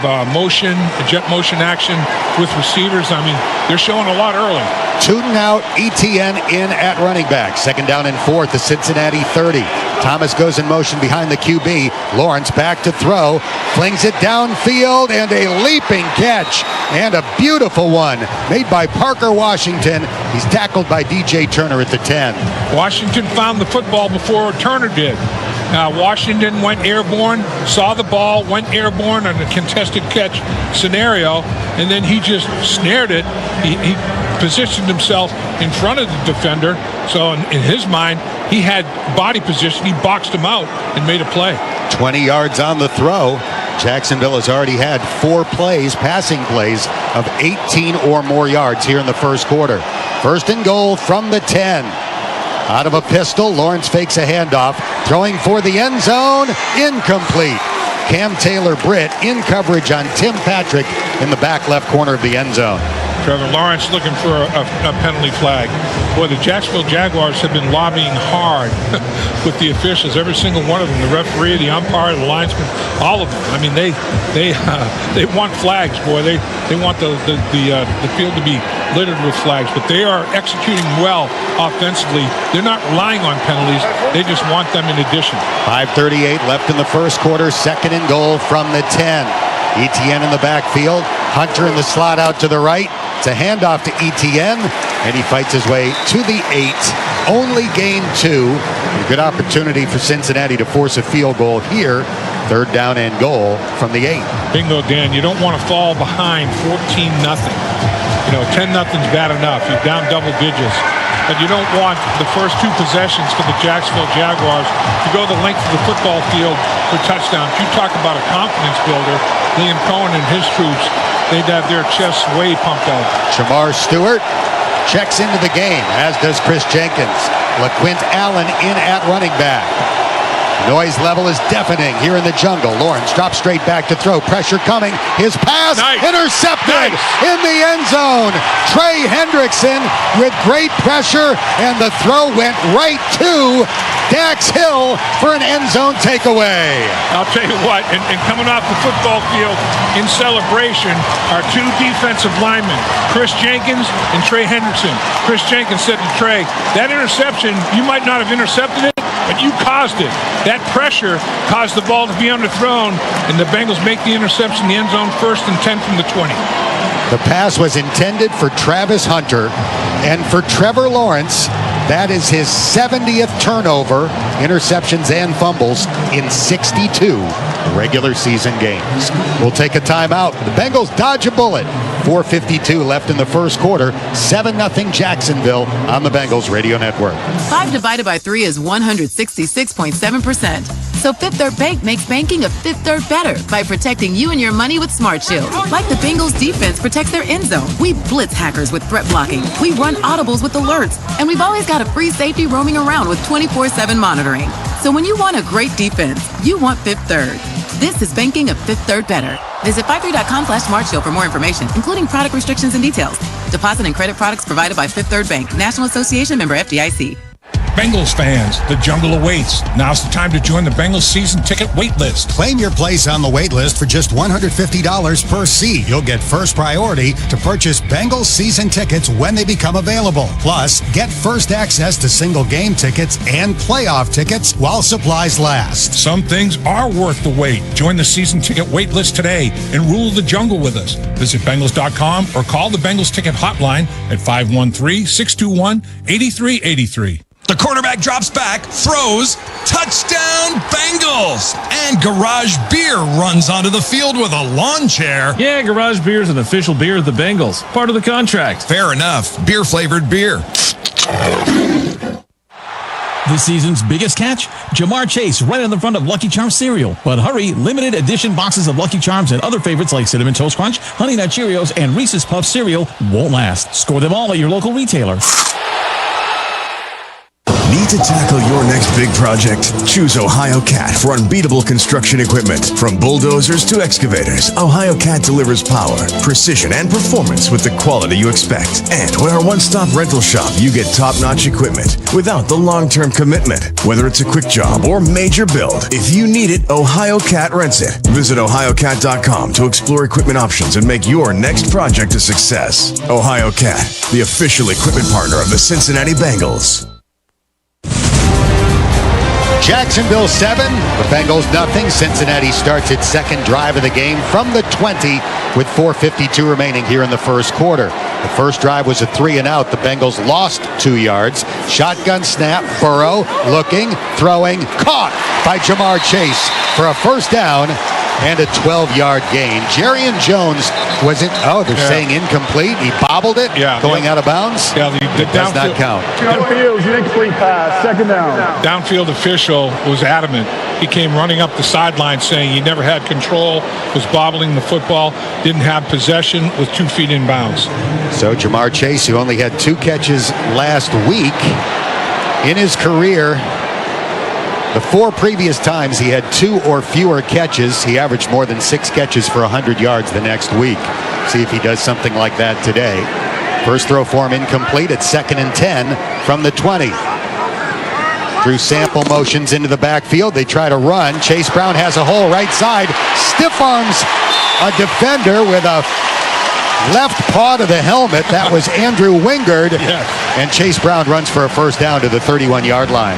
jet motion action with receivers. I mean, they're showing a lot early. Tootin out, ETN in at running back. 2nd down and 4 at the Cincinnati 30. Thomas goes in motion behind the QB. Lawrence back to throw. Flings it downfield, and a leaping catch. And a beautiful one made by Parker Washington. He's tackled by DJ Turner at the 10. Washington found the football before Turner did. Washington went airborne, saw the ball, went airborne on a contested catch scenario, and then he just snared it. He positioned himself in front of the defender, so in his mind, he had body position. He boxed him out and made a play. 20 yards on the throw. Jacksonville has already had 4 plays, passing plays, of 18 or more yards here in the first quarter. 1st and goal from the 10. Out of a pistol, Lawrence fakes a handoff, throwing for the end zone, incomplete. Cam Taylor-Britt in coverage on Tim Patrick in the back left corner of the end zone. Trevor Lawrence looking for a penalty flag. Boy, the Jacksonville Jaguars have been lobbying hard with the officials, every single one of them, the referee, the umpire, the linesman, all of them. I mean, they want flags, boy. They want the field to be littered with flags, but they are executing well offensively. They're not relying on penalties. They just want them in addition. 5:38 left in the first quarter. 2nd and goal from the 10. ETN in the backfield. Hunter in the slot out to the right. It's a handoff to ETN, and he fights his way to the 8. Only gain 2. A good opportunity for Cincinnati to force a field goal here. 3rd down and goal from the 8. Bingo, Dan. You don't want to fall behind 14-0. 10-0's bad enough. You're down double digits. But you don't want the first two possessions for the Jacksonville Jaguars to go the length of the football field for touchdowns. You talk about a confidence builder. Liam Cohen and his troops, they'd have their chests way pumped out. Jamar Stewart checks into the game, as does Chris Jenkins. LaQuint Allen in at running back. Noise level is deafening here in the jungle. Lawrence drops straight back to throw. Pressure coming. His pass intercepted in the end zone. Trey Hendrickson with great pressure, and the throw went right to Dax Hill for an end zone takeaway. I'll tell you what, and coming off the football field in celebration are two defensive linemen, Chris Jenkins and Trey Hendrickson. Chris Jenkins said to Trey, that interception, you might not have intercepted it, but you caused it. That pressure caused the ball to be underthrown, and the Bengals make the interception in the end zone, 1st and 10 from the 20. The pass was intended for Travis Hunter, and for Trevor Lawrence, that is his 70th turnover, interceptions and fumbles in 62 regular season games. We'll take a timeout. The Bengals dodge a bullet. 4:52 left in the first quarter. 7-0 Jacksonville on the Bengals Radio Network. 5 divided by 3 is 166.7%. So Fifth Third Bank makes banking a Fifth Third better by protecting you and your money with Smart Shield. Like the Bengals defense protects their end zone. We blitz hackers with threat blocking. We run audibles with alerts. And we've always got a free safety roaming around with 24/7 monitoring. So when you want a great defense, you want Fifth Third. This is banking a Fifth Third better. Visit 53.com/SmartShield for more information, including product restrictions and details. Deposit and credit products provided by Fifth Third Bank, National Association member FDIC. Bengals fans, the jungle awaits. Now's the time to join the Bengals season ticket wait list. Claim your place on the wait list for just $150 per seat. You'll get first priority to purchase Bengals season tickets when they become available. Plus, get first access to single game tickets and playoff tickets while supplies last. Some things are worth the wait. Join the season ticket wait list today and rule the jungle with us. Visit Bengals.com or call the Bengals ticket hotline at 513-621-8383. The quarterback drops back, throws, touchdown Bengals! And Garage Beer runs onto the field with a lawn chair. Yeah, Garage Beer is an official beer of the Bengals, part of the contract. Fair enough. Beer-flavored beer. This season's biggest catch? Jamar Chase right on the front of Lucky Charms cereal. But hurry, limited edition boxes of Lucky Charms and other favorites like Cinnamon Toast Crunch, Honey Nut Cheerios, and Reese's Puffs cereal won't last. Score them all at your local retailer. Need to tackle your next big project? Choose Ohio Cat for unbeatable construction equipment. From bulldozers to excavators, Ohio Cat delivers power, precision, and performance with the quality you expect. And we're a one-stop rental shop. You get top-notch equipment without the long-term commitment. Whether it's a quick job or major build, if you need it, Ohio Cat rents it. Visit ohiocat.com to explore equipment options and make your next project a success. Ohio Cat, the official equipment partner of the Cincinnati Bengals. Jacksonville 7, the Bengals nothing. Cincinnati starts its second drive of the game from the 20 with 4:52 remaining here in the first quarter. The first drive was a 3-and-out. The Bengals lost 2 yards. Shotgun snap, Burrow looking, throwing, caught by Jamar Chase for a first down and a 12-yard gain. Jerrion Jones was it? Oh, they're saying incomplete. He bobbled it, going out of bounds. Yeah, it does not count. Downfield was an incomplete pass, second down. Downfield official was adamant. He came running up the sideline saying he never had control, was bobbling the football, didn't have possession, was 2 feet in bounds. So Jamar Chase, who only had 2 catches last week in his career, the 4 previous times he had 2 or fewer catches, he averaged more than 6 catches for 100 yards the next week. See if he does something like that today. First throw for him incomplete at 2nd and 10 from the 20. Drew Sample motions into the backfield. They try to run. Chase Brown has a hole right side. Stiff arms a defender with a left paw to the helmet. That was Andrew Wingard. Yes. And Chase Brown runs for a first down to the 31-yard line.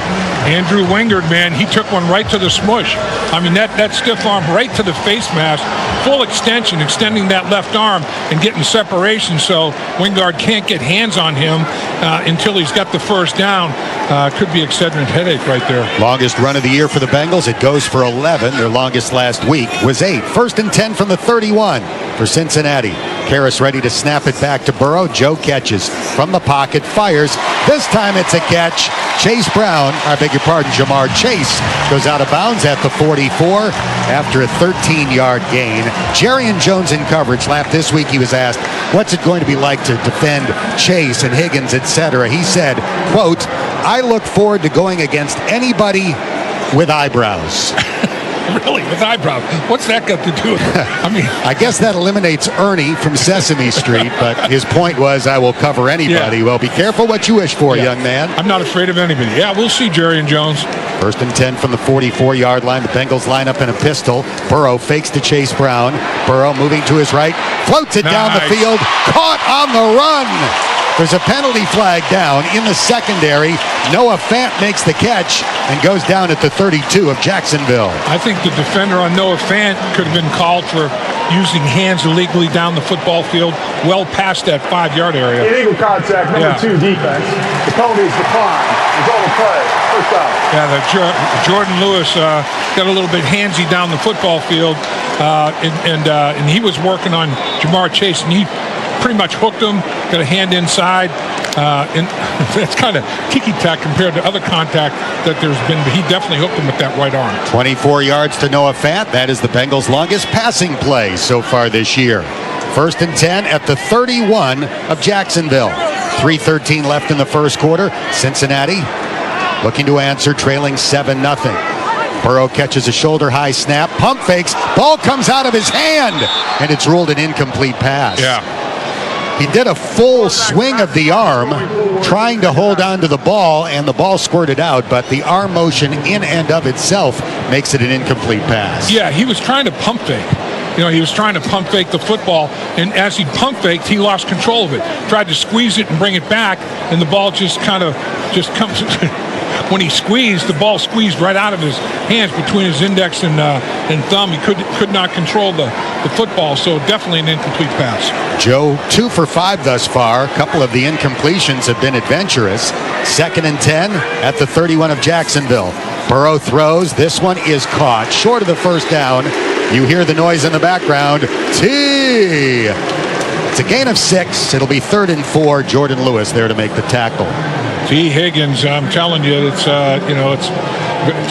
Andrew Wingard, man, he took one right to the smush. I mean, that stiff arm right to the face mask, full extension, extending that left arm and getting separation so Wingard can't get hands on him until he's got the first down. Could be Excedrin headache right there. Longest run of the year for the Bengals. It goes for 11. Their longest last week was 8. First and 10 from the 31 for Cincinnati. Karras ready to snap it back to Burrow. Joe catches from the pocket, fires. This time it's a catch. Jamar Chase goes out of bounds at the 44 after a 13-yard gain. Jerrion Jones in coverage. This week he was asked, what's it going to be like to defend Chase and Higgins, etc. He said, quote, I look forward to going against anybody with eyebrows. Really? With eyebrows? What's that got to do with it? I guess that eliminates Ernie from Sesame Street, but his point was, I will cover anybody. Yeah. Well, be careful what you wish for, young man. I'm not afraid of anybody. Yeah, we'll see Jerrion Jones. 1st and 10 from the 44-yard line. The Bengals line up in a pistol. Burrow fakes to Chase Brown. Burrow moving to his right, floats it down the field, caught on the run. There's a penalty flag down in the secondary. Noah Fant makes the catch and goes down at the 32 of Jacksonville. I think the defender on Noah Fant could have been called for using hands illegally down the football field, well past that 5-yard area. Illegal contact, number 2 defense. The penalty is declined. Result of play, first down. Yeah, Jordan Lewis got a little bit handsy down the football field, and he was working on Jamar Chase, and he pretty much hooked him, got a hand inside, and that's kind of ticky-tack compared to other contact that there's been, but he definitely hooked him with that right arm. 24 yards to Noah Fant. That is the Bengals' longest passing play so far this year. 1st and 10 at the 31 of Jacksonville. 3:13 left in the first quarter. Cincinnati looking to answer, trailing 7-0. Burrow catches a shoulder-high snap, pump fakes, ball comes out of his hand, and it's ruled an incomplete pass. Yeah. He did a full swing of the arm trying to hold on to the ball, and the ball squirted out, but the arm motion in and of itself makes it an incomplete pass. Yeah, he was trying to pump fake. He was trying to pump fake the football, and as he pump faked, he lost control of it. Tried to squeeze it and bring it back, and the ball just comes. When he squeezed, the ball squeezed right out of his hands between his index and thumb. He could not control the football, so definitely an incomplete pass. Joe, 2 for 5 thus far. A couple of the incompletions have been adventurous. 2nd and 10 at the 31 of Jacksonville. Burrow throws. This one is caught short of the first down. You hear the noise in the background. It's a gain of 6. It'll be 3rd and 4. Jordan Lewis there to make the tackle. T. Higgins, I'm telling you, it's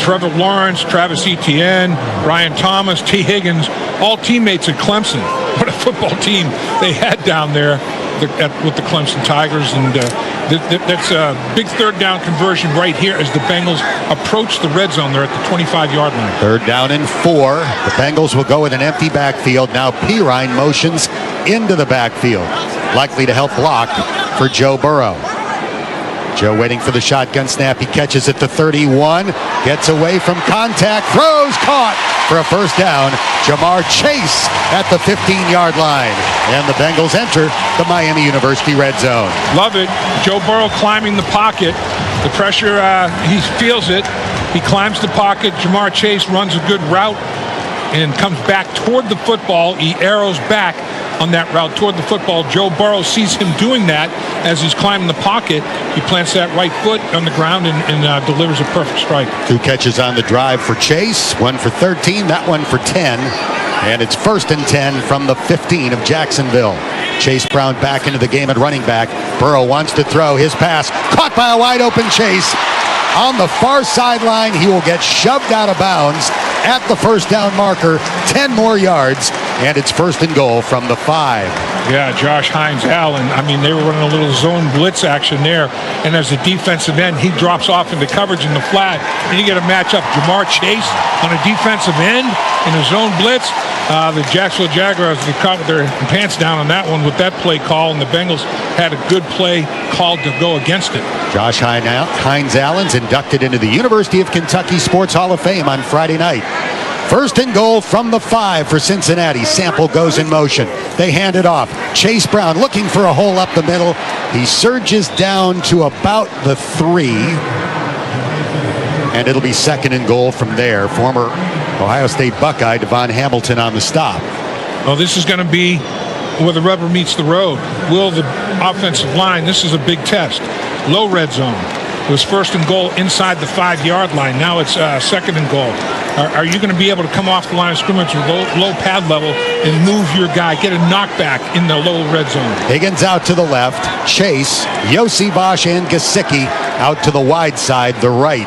Trevor Lawrence, Travis Etienne, Brian Thomas, T. Higgins, all teammates at Clemson. What a football team they had down there with the Clemson Tigers, and that's a big 3rd down conversion right here as the Bengals approach the red zone. They're at the 25-yard line. 3rd down and 4. The Bengals will go with an empty backfield. Now Pirine motions into the backfield, likely to help block for Joe Burrow. Joe waiting for the shotgun snap. He catches at the 31, gets away from contact, throws, caught for a first down. Jamar Chase at the 15-yard line. And the Bengals enter the Miami University red zone. Love it. Joe Burrow climbing the pocket. The pressure, he feels it. He climbs the pocket. Jamar Chase runs a good route and comes back toward the football. He arrows back on that route toward the football. Joe Burrow sees him doing that as he's climbing the pocket. He plants that right foot on the ground and delivers a perfect strike. 2 catches on the drive for Chase, 1 for 13, that one for 10. And it's 1st and 10 from the 15 of Jacksonville. Chase Brown back into the game at running back. Burrow wants to throw his pass, caught by a wide open Chase. On the far sideline, he will get shoved out of bounds at the first down marker, 10 more yards, and it's 1st and goal from the 5. Yeah, Josh Hines-Allen. They were running a little zone blitz action there, and as a defensive end, he drops off into coverage in the flat, and you get a matchup. Jamar Chase on a defensive end in a zone blitz. The Jacksonville Jaguars caught with their pants down on that one with that play call, and the Bengals had a good play called to go against it. Josh Hines-Allen's inducted into the University of Kentucky Sports Hall of Fame on Friday night. 1st and goal from the 5 for Cincinnati. Sample goes in motion. They hand it off. Chase Brown looking for a hole up the middle. He surges down to about the 3. And it'll be 2nd and goal from there. Former Ohio State Buckeye Devon Hamilton on the stop. Well, this is going to be where the rubber meets the road. Will the offensive line, this is a big test. Low red zone. It was 1st and goal inside the 5-yard line. Now it's 2nd and goal. Are you going to be able to come off the line of scrimmage with low pad level and move your guy, get a knockback in the low red zone? Higgins out to the left. Chase, Yossi Bosch, and Gesicki out to the wide side, the right.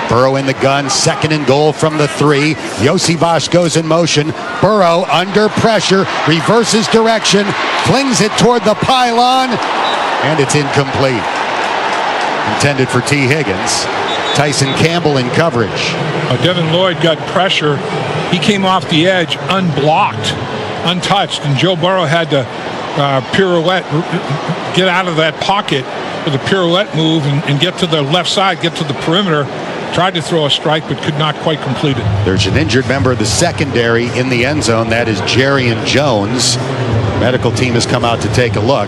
Burrow in the gun, 2nd and goal from the 3. Yossi Bosch goes in motion. Burrow under pressure, reverses direction, flings it toward the pylon, and it's incomplete. Intended for T. Higgins. Tyson Campbell in coverage. Devin Lloyd got pressure. He came off the edge unblocked, untouched, and Joe Burrow had to pirouette, get out of that pocket with a pirouette move and get to the left side, get to the perimeter. Tried to throw a strike, but could not quite complete it. There's an injured member of the secondary in the end zone. That is Jarian Jones. Medical team has come out to take a look,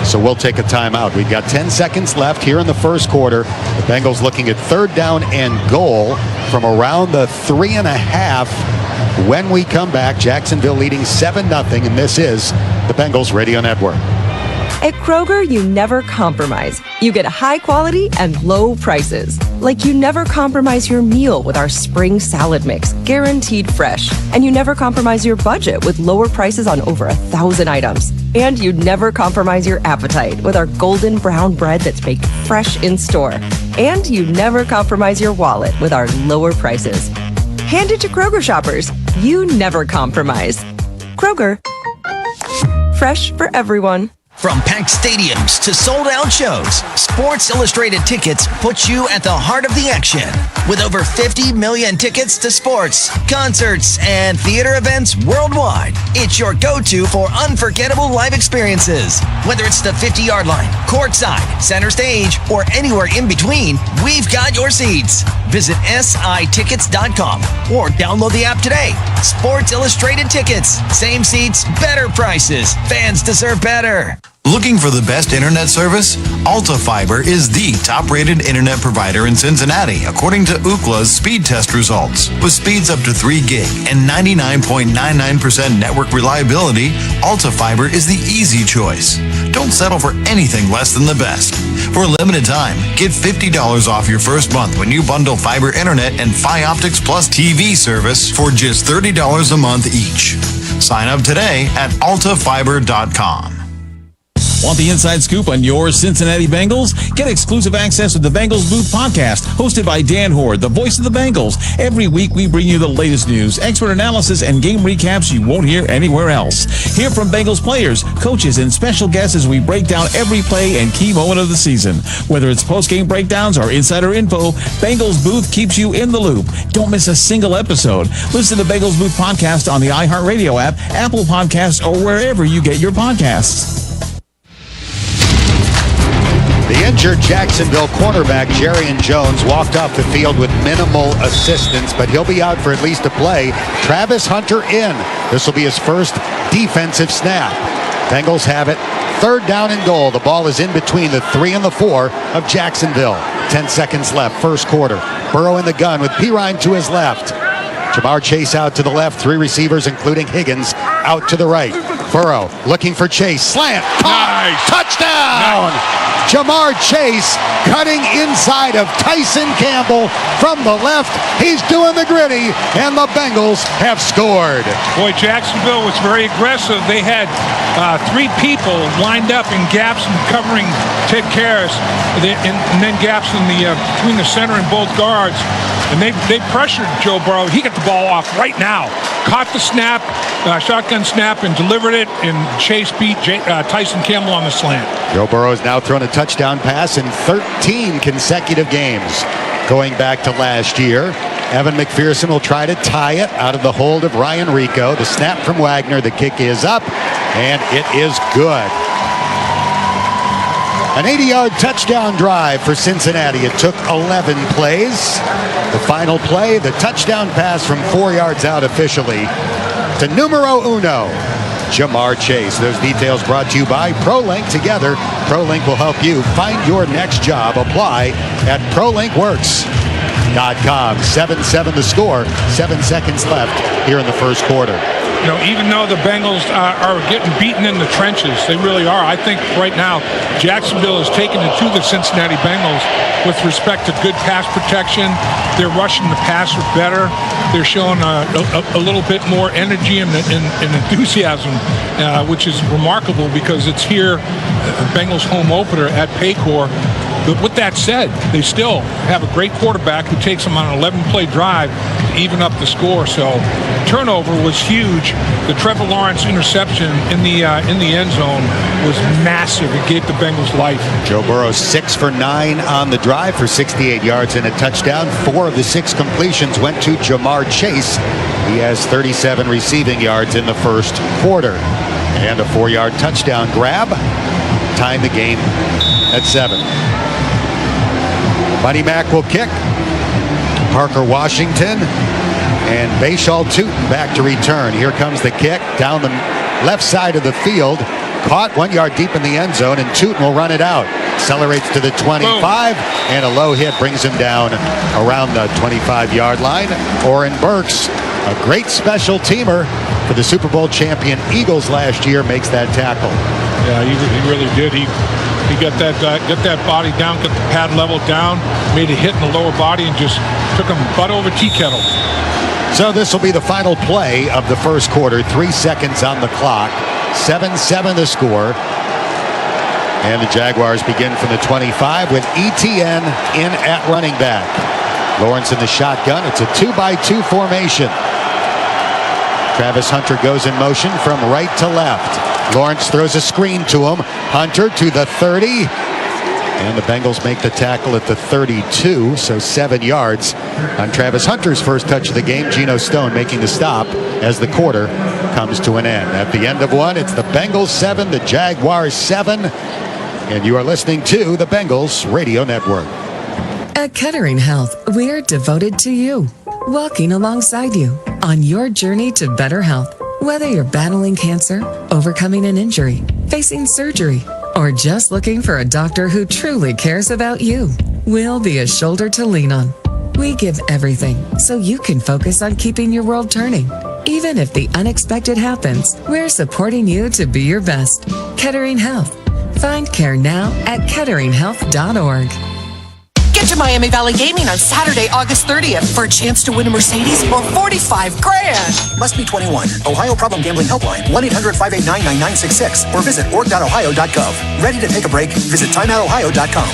so we'll take a timeout. We've got 10 seconds left here in the first quarter. The Bengals looking at 3rd down and goal from around the 3.5. When we come back, Jacksonville leading 7-0, and this is the Bengals Radio Network. At Kroger, you never compromise. You get high quality and low prices. Like you never compromise your meal with our spring salad mix, guaranteed fresh. And you never compromise your budget with lower prices on over 1,000 items. And you never compromise your appetite with our golden brown bread that's baked fresh in store. And you never compromise your wallet with our lower prices. Hand it to Kroger shoppers. You never compromise. Kroger. Fresh for everyone. From packed stadiums to sold-out shows, Sports Illustrated Tickets puts you at the heart of the action. With over 50 million tickets to sports, concerts, and theater events worldwide, it's your go-to for unforgettable live experiences. Whether it's the 50-yard line, courtside, center stage, or anywhere in between, we've got your seats. Visit SITickets.com or download the app today. Sports Illustrated Tickets. Same seats, better prices. Fans deserve better. Looking for the best internet service? Alta Fiber is the top-rated internet provider in Cincinnati, according to Ookla's speed test results. With speeds up to 3 gig and 99.99% network reliability, Alta Fiber is the easy choice. Don't settle for anything less than the best. For a limited time, get $50 off your first month when you bundle fiber internet and Fioptics Plus TV service for just $30 a month each. Sign up today at altafiber.com. Want the inside scoop on your Cincinnati Bengals? Get exclusive access to the Bengals Booth podcast, hosted by Dan Horde, the voice of the Bengals. Every week we bring you the latest news, expert analysis, and game recaps you won't hear anywhere else. Hear from Bengals players, coaches, and special guests as we break down every play and key moment of the season. Whether it's post-game breakdowns or insider info, Bengals Booth keeps you in the loop. Don't miss a single episode. Listen to Bengals Booth podcast on the iHeartRadio app, Apple Podcasts, or wherever you get your podcasts. The injured Jacksonville cornerback, Jarian Jones, walked off the field with minimal assistance, but he'll be out for at least a play. Travis Hunter in. This will be his first defensive snap. Bengals have it. 3rd down and goal. The ball is in between the 3 and the 4 of Jacksonville. 10 seconds left, first quarter. Burrow in the gun with Pirine to his left. Jamar Chase out to the left. 3 receivers, including Higgins, out to the right. Burrow looking for Chase. Slant. Nice. Touchdown. Nice. Jamar Chase cutting inside of Tyson Campbell from the left. He's doing the gritty, and the Bengals have scored. Boy, Jacksonville was very aggressive. They had 3 people lined up in gaps and covering Ted Karras, and then gaps in between the center and both guards. And they pressured Joe Burrow. He got the ball off right now. Caught the snap, shotgun snap, and delivered it, and Chase beat Tyson Campbell on the slant. Joe Burrow has now thrown a touchdown pass in 13 consecutive games. Going back to last year, Evan McPherson will try to tie it out of the hold of Ryan Rico. The snap from Wagner, the kick is up, and it is good. An 80-yard touchdown drive for Cincinnati. It took 11 plays. The final play, the touchdown pass from 4 yards out officially to numero uno, Jamar Chase. Those details brought to you by ProLink. Together, ProLink will help you find your next job. Apply at ProLinkWorks.com. 7-7 the score. 7 seconds left here in the first quarter. even though the Bengals are getting beaten in the trenches, they really are. I think right now Jacksonville is taking it to the Cincinnati Bengals with respect to good pass protection. They're rushing the passer better. They're showing a little bit more energy and enthusiasm, which is remarkable because it's here, Bengals home opener at Paycor. But with that said, they still have a great quarterback who takes them on an 11-play drive to even up the score. So turnover was huge. The Trevor Lawrence interception in the end zone was massive. It gave the Bengals life. Joe Burrow 6 for 9 on the drive for 68 yards and a touchdown. 4 of the 6 completions went to Jamar Chase. He has 37 receiving yards in the first quarter. And a 4-yard touchdown grab. Time the game at 7. Buddy Mack will kick. Parker Washington and Bashal Tootin back to return. Here comes the kick down the left side of the field. Caught 1 yard deep in the end zone, and Tootin will run it out. Accelerates to the 25, and a low hit brings him down around the 25-yard line. Oren Burks, a great special teamer for the Super Bowl champion Eagles last year, makes that tackle. Yeah, he really did. He got that body down, got the pad level down, made a hit in the lower body, and just took him butt over tea kettle. So this will be the final play of the first quarter. 3 seconds on the clock. 7-7 the score. And the Jaguars begin from the 25 with ETN in at running back. Lawrence in the shotgun. It's a 2-by-2 formation. Travis Hunter goes in motion from right to left. Lawrence throws a screen to him. Hunter to the 30. And the Bengals make the tackle at the 32, so 7 yards on Travis Hunter's first touch of the game. Geno Stone making the stop as the quarter comes to an end. At the end of one, it's the Bengals 7, the Jaguars 7. And you are listening to the Bengals Radio Network. At Kettering Health, we're devoted to you, walking alongside you on your journey to better health. Whether you're battling cancer, overcoming an injury, facing surgery, or just looking for a doctor who truly cares about you, we'll be a shoulder to lean on. We give everything so you can focus on keeping your world turning. Even if the unexpected happens, we're supporting you to be your best. Kettering Health. Find care now at ketteringhealth.org. Get to Miami Valley Gaming on Saturday, August 30th for a chance to win a Mercedes or $45 grand. Must be 21. Ohio Problem Gambling Helpline, 1-800-589-9966 or visit org.ohio.gov. Ready to take a break? Visit timeoutohio.com.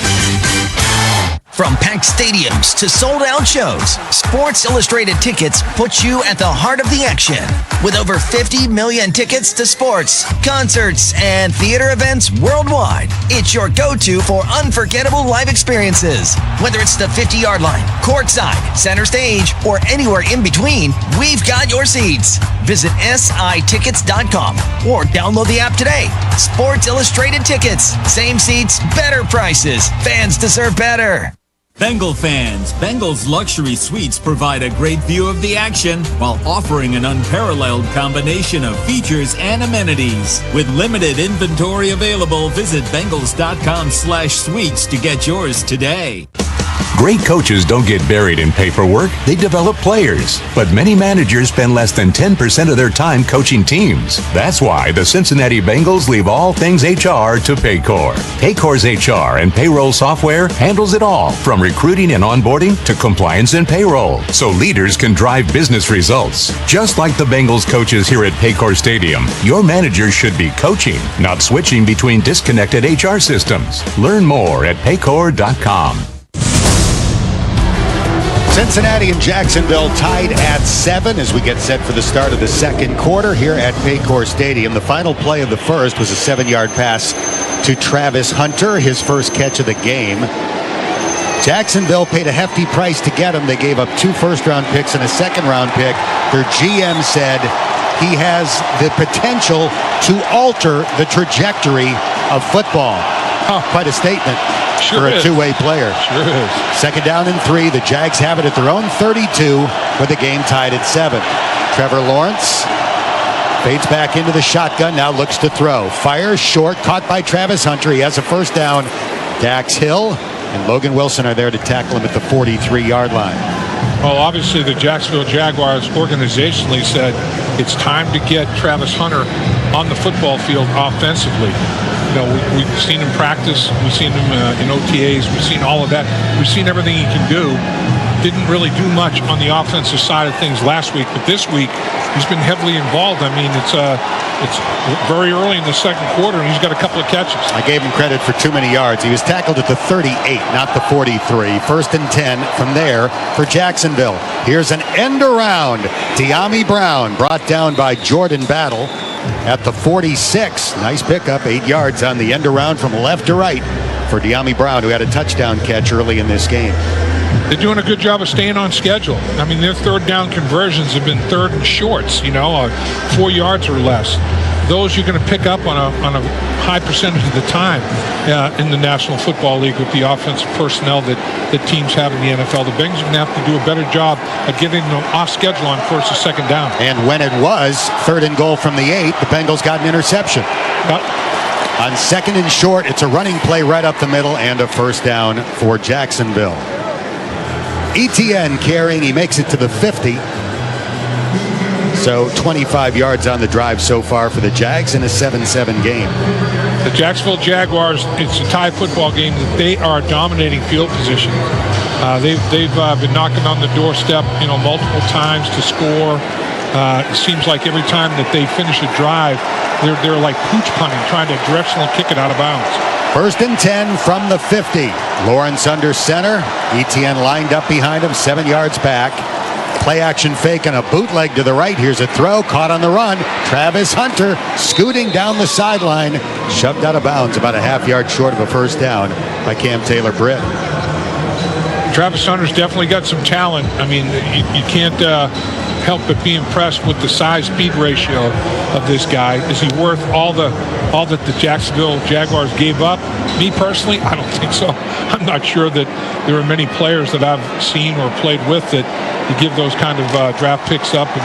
From packed stadiums to sold-out shows, Sports Illustrated Tickets puts you at the heart of the action. With over 50 million tickets to sports, concerts, and theater events worldwide, it's your go-to for unforgettable live experiences. Whether it's the 50-yard line, courtside, center stage, or anywhere in between, we've got your seats. Visit sitickets.com or download the app today. Sports Illustrated Tickets. Same seats, better prices. Fans deserve better. Bengal fans, Bengals Luxury Suites provide a great view of the action while offering an unparalleled combination of features and amenities. With limited inventory available, visit Bengals.com/suites to get yours today. Great coaches don't get buried in paperwork, they develop players. But many managers spend less than 10% of their time coaching teams. That's why the Cincinnati Bengals leave all things HR to Paycor. Paycor's HR and payroll software handles it all, from recruiting and onboarding to compliance and payroll, so leaders can drive business results. Just like the Bengals coaches here at Paycor Stadium, your manager should be coaching, not switching between disconnected HR systems. Learn more at paycor.com. Cincinnati and Jacksonville tied at 7 as we get set for the start of the second quarter here at Paycor Stadium. The final play of the first was a 7-yard pass to Travis Hunter, his first catch of the game. Jacksonville paid a hefty price to get him. They gave up 2 first-round picks and a second-round pick. Their GM said he has the potential to alter the trajectory of football. Quite a statement. Sure for a is. two-way player. Sure is. Second down and 3. The Jags have it at their own 32 with the game tied at 7. Trevor Lawrence fades back into the shotgun, now looks to throw. Fires short, caught by Travis Hunter. He has a first down. Dax Hill and Logan Wilson are there to tackle him at the 43-yard line. Well, obviously the Jacksonville Jaguars organizationally said It's time to get Travis Hunter on the football field offensively. We've seen him practice. We've seen him in OTAs. We've seen all of that. We've seen everything he can do. Didn't really do much on the offensive side of things last week, but this week he's been heavily involved. I mean, it's very early in the second quarter, and he's got a couple of catches. I gave him credit for too many yards. He was tackled at the 38, not the 43. 1st and 10 from there for Jacksonville. Here's an end around. De'Ami Brown brought down by Jordan Battle at the 46. Nice pickup, 8 yards on the end around from left to right for De'Ami Brown, who had a touchdown catch early in this game. They're doing a good job of staying on schedule. I mean, their third down conversions have been third and shorts, 4 yards or less. Those you're going to pick up on a high percentage of the time in the National Football League with the offensive personnel that teams have in the NFL. The Bengals are going to have to do a better job of getting them off schedule on first or second down. And when it was 3rd and goal from the 8, the Bengals got an interception. On 2nd and short, it's a running play right up the middle and a first down for Jacksonville. Etienne carrying, he makes it to the 50. So 25 yards on the drive so far for the Jags in a 7-7 game. The Jacksonville Jaguars, it's a tie football game that they are dominating field position. They've been knocking on the doorstep, multiple times to score. It seems like every time that they finish a drive, they're like pooch punting, trying to directionally kick it out of bounds. 1st and 10 from the 50. Lawrence under center. Etienne lined up behind him, 7 yards back. Play action fake and a bootleg to the right. Here's a throw, caught on the run. Travis Hunter scooting down the sideline, shoved out of bounds about a half-yard short of a first down by Cam Taylor-Britt. Travis Hunter's definitely got some talent. I mean, you can't help but be impressed with the size-speed ratio of this guy. Is he worth all that the Jacksonville Jaguars gave up? Me personally, I don't think so. I'm not sure that there are many players that I've seen or played with that you give those kind of draft picks up and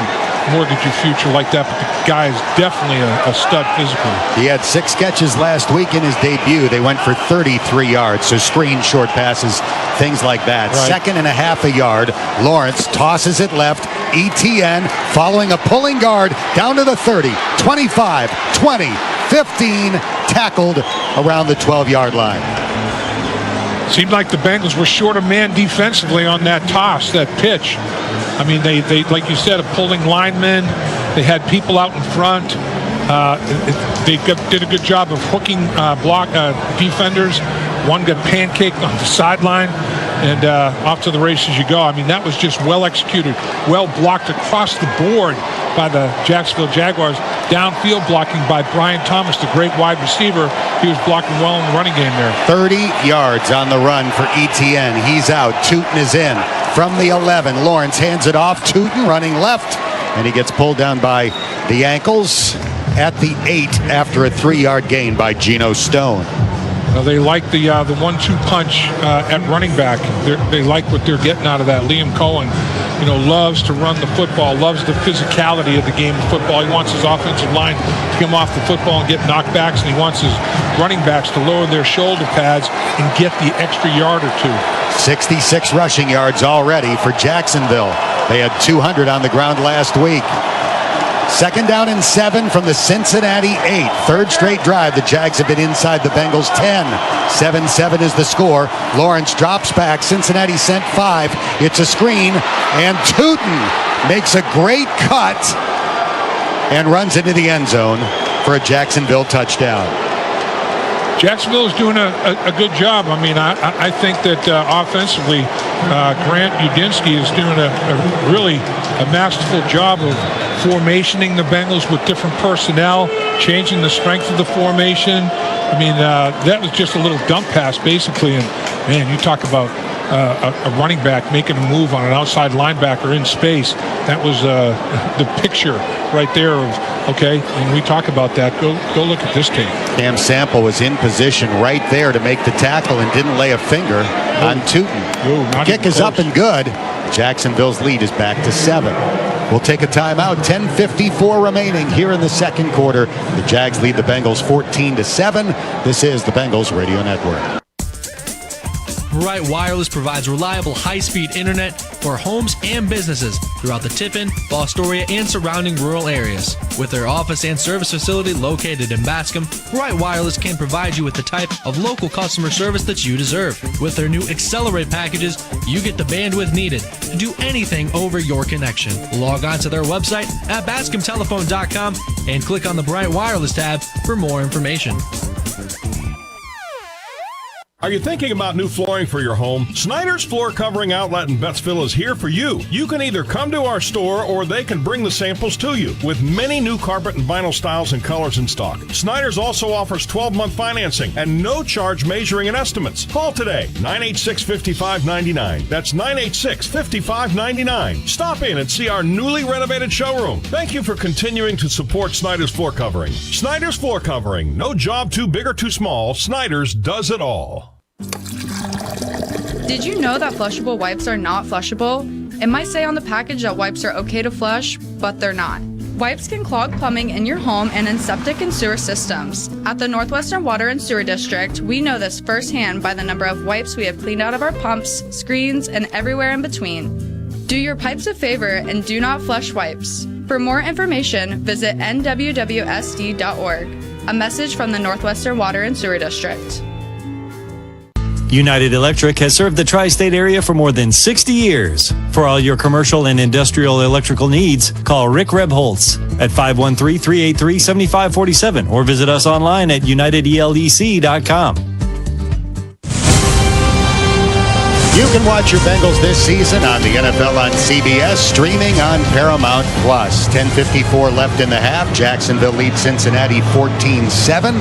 mortgage your future like that, but the guy is definitely a stud physically. He had 6 catches last week in his debut. They went for 33 yards, so screen, short passes, things like that. Right. 2nd and a half a yard. Lawrence tosses it left. Etienne following a pulling guard down to the 30, 25, 20, 15, tackled around the 12-yard line. Seemed like the Bengals were short of man defensively on that toss, that pitch. I mean, they like you said, a pulling lineman. They had people out in front. They did a good job of hooking block defenders. One got pancaked on the sideline, and off to the races you go. I mean, that was just well executed, well blocked across the board by the Jacksonville Jaguars. Downfield blocking by Brian Thomas, the great wide receiver. He was blocking well in the running game there. 30 yards on the run for Etienne. He's out. Tootin is in from the 11. Lawrence hands it off. Tootin running left, and he gets pulled down by the ankles at the 8 after a 3-yard gain by Geno Stone. They like the 1-2 punch at running back. They like what they're getting out of that. Liam Cohen, loves to run the football, loves the physicality of the game of football. He wants his offensive line to come off the football and get knockbacks, and he wants his running backs to lower their shoulder pads and get the extra yard or two. 66 rushing yards already for Jacksonville. They had 200 on the ground last week. 2nd down and 7 from the Cincinnati 8. 3rd straight drive. The Jags have been inside the Bengals 10. 7-7 is the score. Lawrence drops back. Cincinnati sent 5. It's a screen, and Tootin makes a great cut and runs into the end zone for a Jacksonville touchdown. Jacksonville is doing a good job. I mean, I think that offensively, Grant Udinski is doing a really masterful job of formationing the Bengals with different personnel, changing the strength of the formation. I mean, that was just a little dump pass, basically. And, man, you talk about a running back making a move on an outside linebacker in space. That was the picture right there of, okay, when we talk about that, go look at this tape. Cam Sample was in position right there to make the tackle and didn't lay a finger on Tootin. The kick is up and good. Jacksonville's lead is back to 7. We'll take a timeout. 10:54 remaining here in the second quarter. The Jags lead the Bengals 14-7. This is the Bengals Radio Network. Bright Wireless provides reliable high-speed internet for homes and businesses throughout the Tiffin, Fostoria, and surrounding rural areas. With their office and service facility located in Bascom, Bright Wireless can provide you with the type of local customer service that you deserve. With their new Accelerate packages, you get the bandwidth needed to do anything over your connection. Log on to their website at bascomtelephone.com and click on the Bright Wireless tab for more information. Are you thinking about new flooring for your home? Snyder's Floor Covering Outlet in Bettsville is here for you. You can either come to our store or they can bring the samples to you with many new carpet and vinyl styles and colors in stock. Snyder's also offers 12-month financing and no charge measuring and estimates. Call today, 986-5599. That's 986-5599. Stop in and see our newly renovated showroom. Thank you for continuing to support Snyder's Floor Covering. Snyder's Floor Covering. No job too big or too small. Snyder's does it all. Did you know that flushable wipes are not flushable? It might say on the package that wipes are okay to flush, but they're not. Wipes can clog plumbing in your home and in septic and sewer systems. At the Northwestern Water and Sewer District, we know this firsthand by the number of wipes we have cleaned out of our pumps, screens, and everywhere in between. Do your pipes a favor and do not flush wipes. For more information, visit nwwsd.org. A message from the Northwestern Water and Sewer District. United Electric has served the tri-state area for more than 60 years. For all your commercial and industrial electrical needs, call Rick Rebholz at 513-383-7547 or visit us online at unitedeldc.com. You can watch your Bengals this season on the NFL on CBS, streaming on Paramount+. 10:54 left in the half. Jacksonville leads Cincinnati 14-7.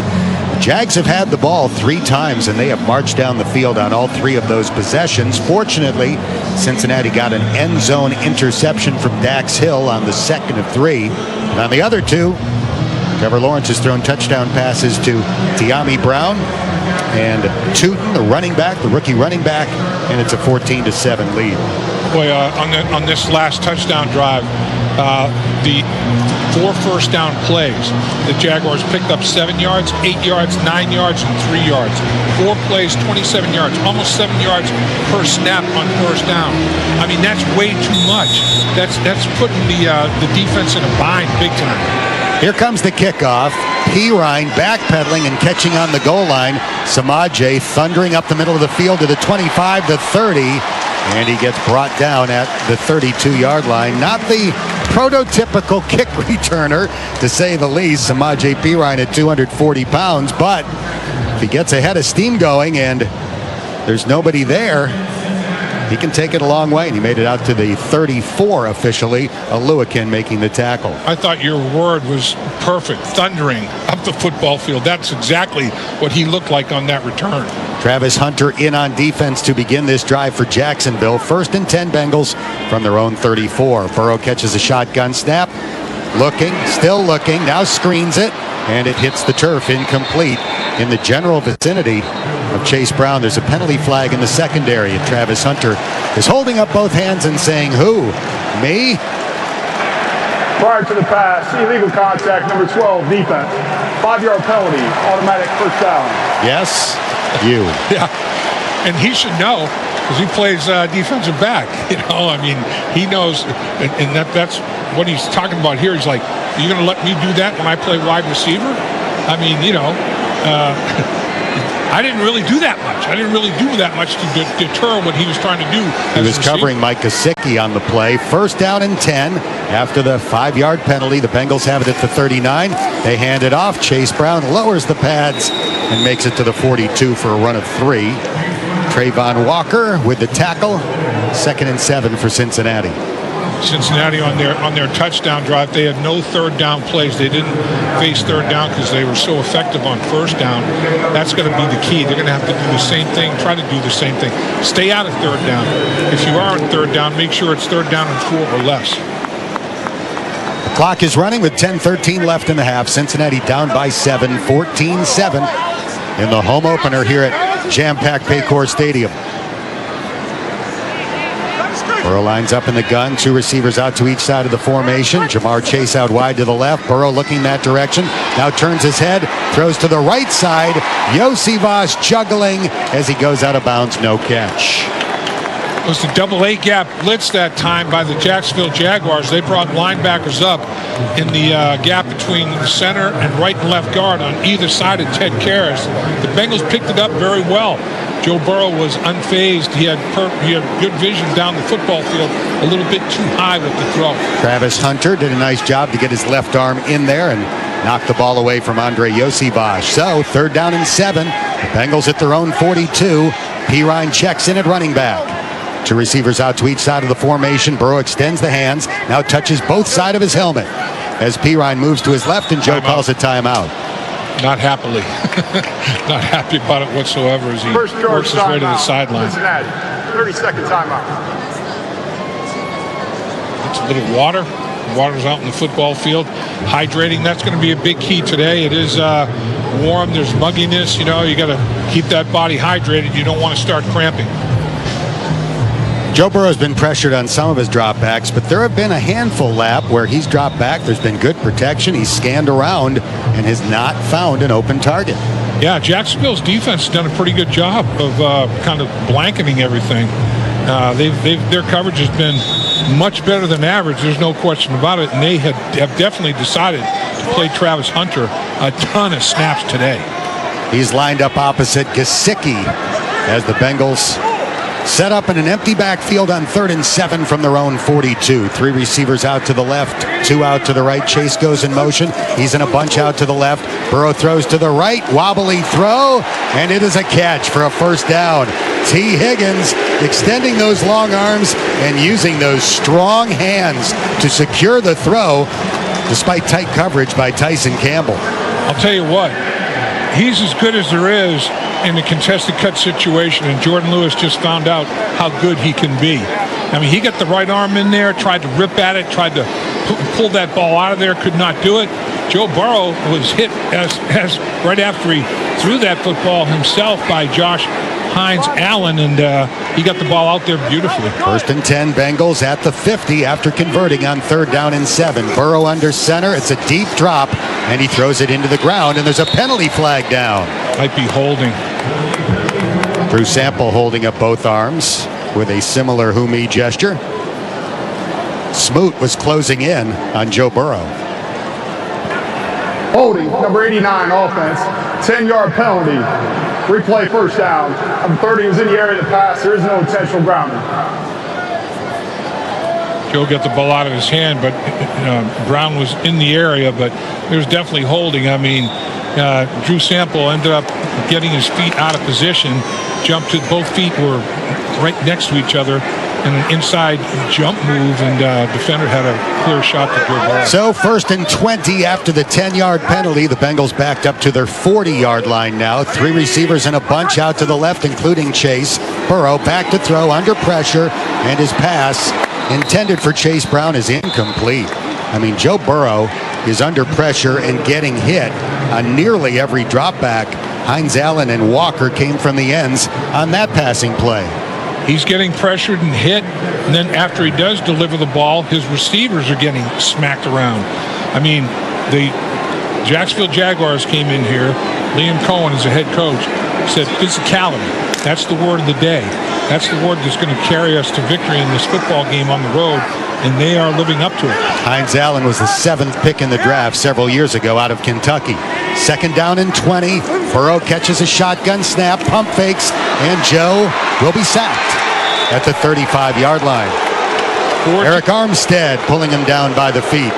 Jags have had the ball 3 times, and they have marched down the field on all 3 of those possessions. Fortunately, Cincinnati got an end zone interception from Dax Hill on the second of 3. And on the other 2, Trevor Lawrence has thrown touchdown passes to Tiami Brown and Tootin, the rookie running back, and it's a 14-7 lead. Boy, on this last touchdown drive, the 4 first down plays, the Jaguars picked up 7 yards, 8 yards, 9 yards, and 3 yards. 4 plays, 27 yards, almost 7 yards per snap on first down. I mean, that's way too much. That's putting the defense in a bind big time. Here comes the kickoff. Pirine backpedaling and catching on the goal line. Samaje thundering up the middle of the field to the 25, the 30, and he gets brought down at the 32-yard line. Not the prototypical kick returner, to say the least. Samaje Pirine at 240 pounds, but if he gets a head of steam going and there's nobody there, he can take it a long way, and he made it out to the 34 officially. Aluakin making the tackle. I thought your word was perfect. Thundering up the football field. That's exactly what he looked like on that return. Travis Hunter in on defense to begin this drive for Jacksonville. 1st and 10 Bengals from their own 34. Burrow catches a shotgun snap. Looking, still looking, now screens it, and it hits the turf, incomplete. In the general vicinity of Chase Brown, there's a penalty flag in the secondary, and Travis Hunter is holding up both hands and saying, who? Me? Prior to the pass, illegal contact, number 12, defense. 5-yard penalty, automatic first down. Yes, you. Yeah, and he should know, because he plays defensive back. You know, I mean, he knows, and that's what he's talking about here. He's like, are you going to let me do that when I play wide receiver? I mean, you know, I didn't really do that much. I didn't really do that much to deter what he was trying to do. He was covering Mike Gesicki on the play. 1st down and 10 after the 5-yard penalty. The Bengals have it at the 39. They hand it off. Chase Brown lowers the pads and makes it to the 42 for a run of 3. Trayvon Walker with the tackle. 2nd and 7 for Cincinnati. Cincinnati on their touchdown drive, they had no 3rd down plays. They didn't face 3rd down because they were so effective on 1st down. That's going to be the key. They're going to have to do the same thing, try to do the same thing. Stay out of 3rd down. If you are on 3rd down, make sure it's 3rd down and 4 or less. The clock is running with 10:13 left in the half. Cincinnati down by 7, 14-7 in the home opener here at jam-packed Paycor Stadium. Burrow lines up in the gun. 2 receivers out to each side of the formation. Jamar Chase out wide to the left. Burrow looking that direction. Now turns his head. Throws to the right side. Yosivas juggling as he goes out of bounds. No catch. It was the double A gap blitz that time by the Jacksonville Jaguars. They brought linebackers up in the gap between the center and right and left guard on either side of Ted Karras. The Bengals picked it up very well. Joe Burrow was unfazed. He had good vision down the football field, a little bit too high with the throw. Travis Hunter did a nice job to get his left arm in there and knock the ball away from Andre Yosivas. So 3rd down and 7. The Bengals at their own 42. Pirine checks in at running back. 2 receivers out to each side of the formation. Burrow extends the hands. Now touches both sides of his helmet as Pirine moves to his left and Joe calls a timeout. Not happily. Not happy about it whatsoever as he works his way to the sideline. 30-second timeout. It's a little water. Water's out in the football field. Hydrating, that's going to be a big key today. It is warm. There's mugginess. You got to keep that body hydrated. You don't want to start cramping. Joe Burrow's been pressured on some of his dropbacks, but there have been a handful lap where he's dropped back. There's been good protection. He's scanned around and has not found an open target. Yeah, Jacksonville's defense has done a pretty good job of kind of blanketing everything. Their coverage has been much better than average. There's no question about it, and they have definitely decided to play Travis Hunter a ton of snaps today. He's lined up opposite Gesicki as the Bengals set up in an empty backfield on 3rd and 7 from their own 42. 3 receivers out to the left, 2 out to the right. Chase goes in motion. He's in a bunch out to the left. Burrow throws to the right. Wobbly throw, and it is a catch for a 1st down. T. Higgins extending those long arms and using those strong hands to secure the throw despite tight coverage by Tyson Campbell. I'll tell you what, he's as good as there is in the contested cut situation, and Jordan Lewis just found out how good he can be. I mean, he got the right arm in there, tried to rip at it, tried to pull that ball out of there, could not do it. Joe Burrow was hit as right after he threw that football himself by Josh Allen, and he got the ball out there beautifully. 1st and 10, Bengals at the 50 after converting on 3rd down and 7. Burrow under center. It's a deep drop, and he throws it into the ground, and there's a penalty flag down. Might be holding. Drew Sample holding up both arms with a similar who me gesture. Smoot was closing in on Joe Burrow. Holding, number 89, offense. 10-yard penalty. Replay 1st down. Number 30 was in the area of the pass. There is no intentional grounding. Joe got the ball out of his hand, but Brown was in the area, but there's definitely holding. I mean, Drew Sample ended up getting his feet out of position, jumped to both feet were right next to each other in an inside jump move, and defender had a clear shot to Joe Burrow. So 1st and 20 after the 10-yard penalty. The Bengals backed up to their 40-yard line now. 3 receivers in a bunch out to the left, including Chase. Burrow back to throw under pressure, and his pass intended for Chase Brown is incomplete. I mean, Joe Burrow is under pressure and getting hit on nearly every drop back. Hines Allen and Walker came from the ends on that passing play. He's getting pressured and hit, and then after he does deliver the ball, his receivers are getting smacked around. I mean, the Jacksonville Jaguars came in here. Liam Cohen is the head coach. Said physicality. That's the word of the day. That's the word that's going to carry us to victory in this football game on the road, and they are living up to it. Hines Allen was the 7th pick in the draft several years ago out of Kentucky. 2nd down and 20. Burrow catches a shotgun snap, pump fakes, and Joe will be sacked at the 35-yard line. Eric Armstead pulling him down by the feet.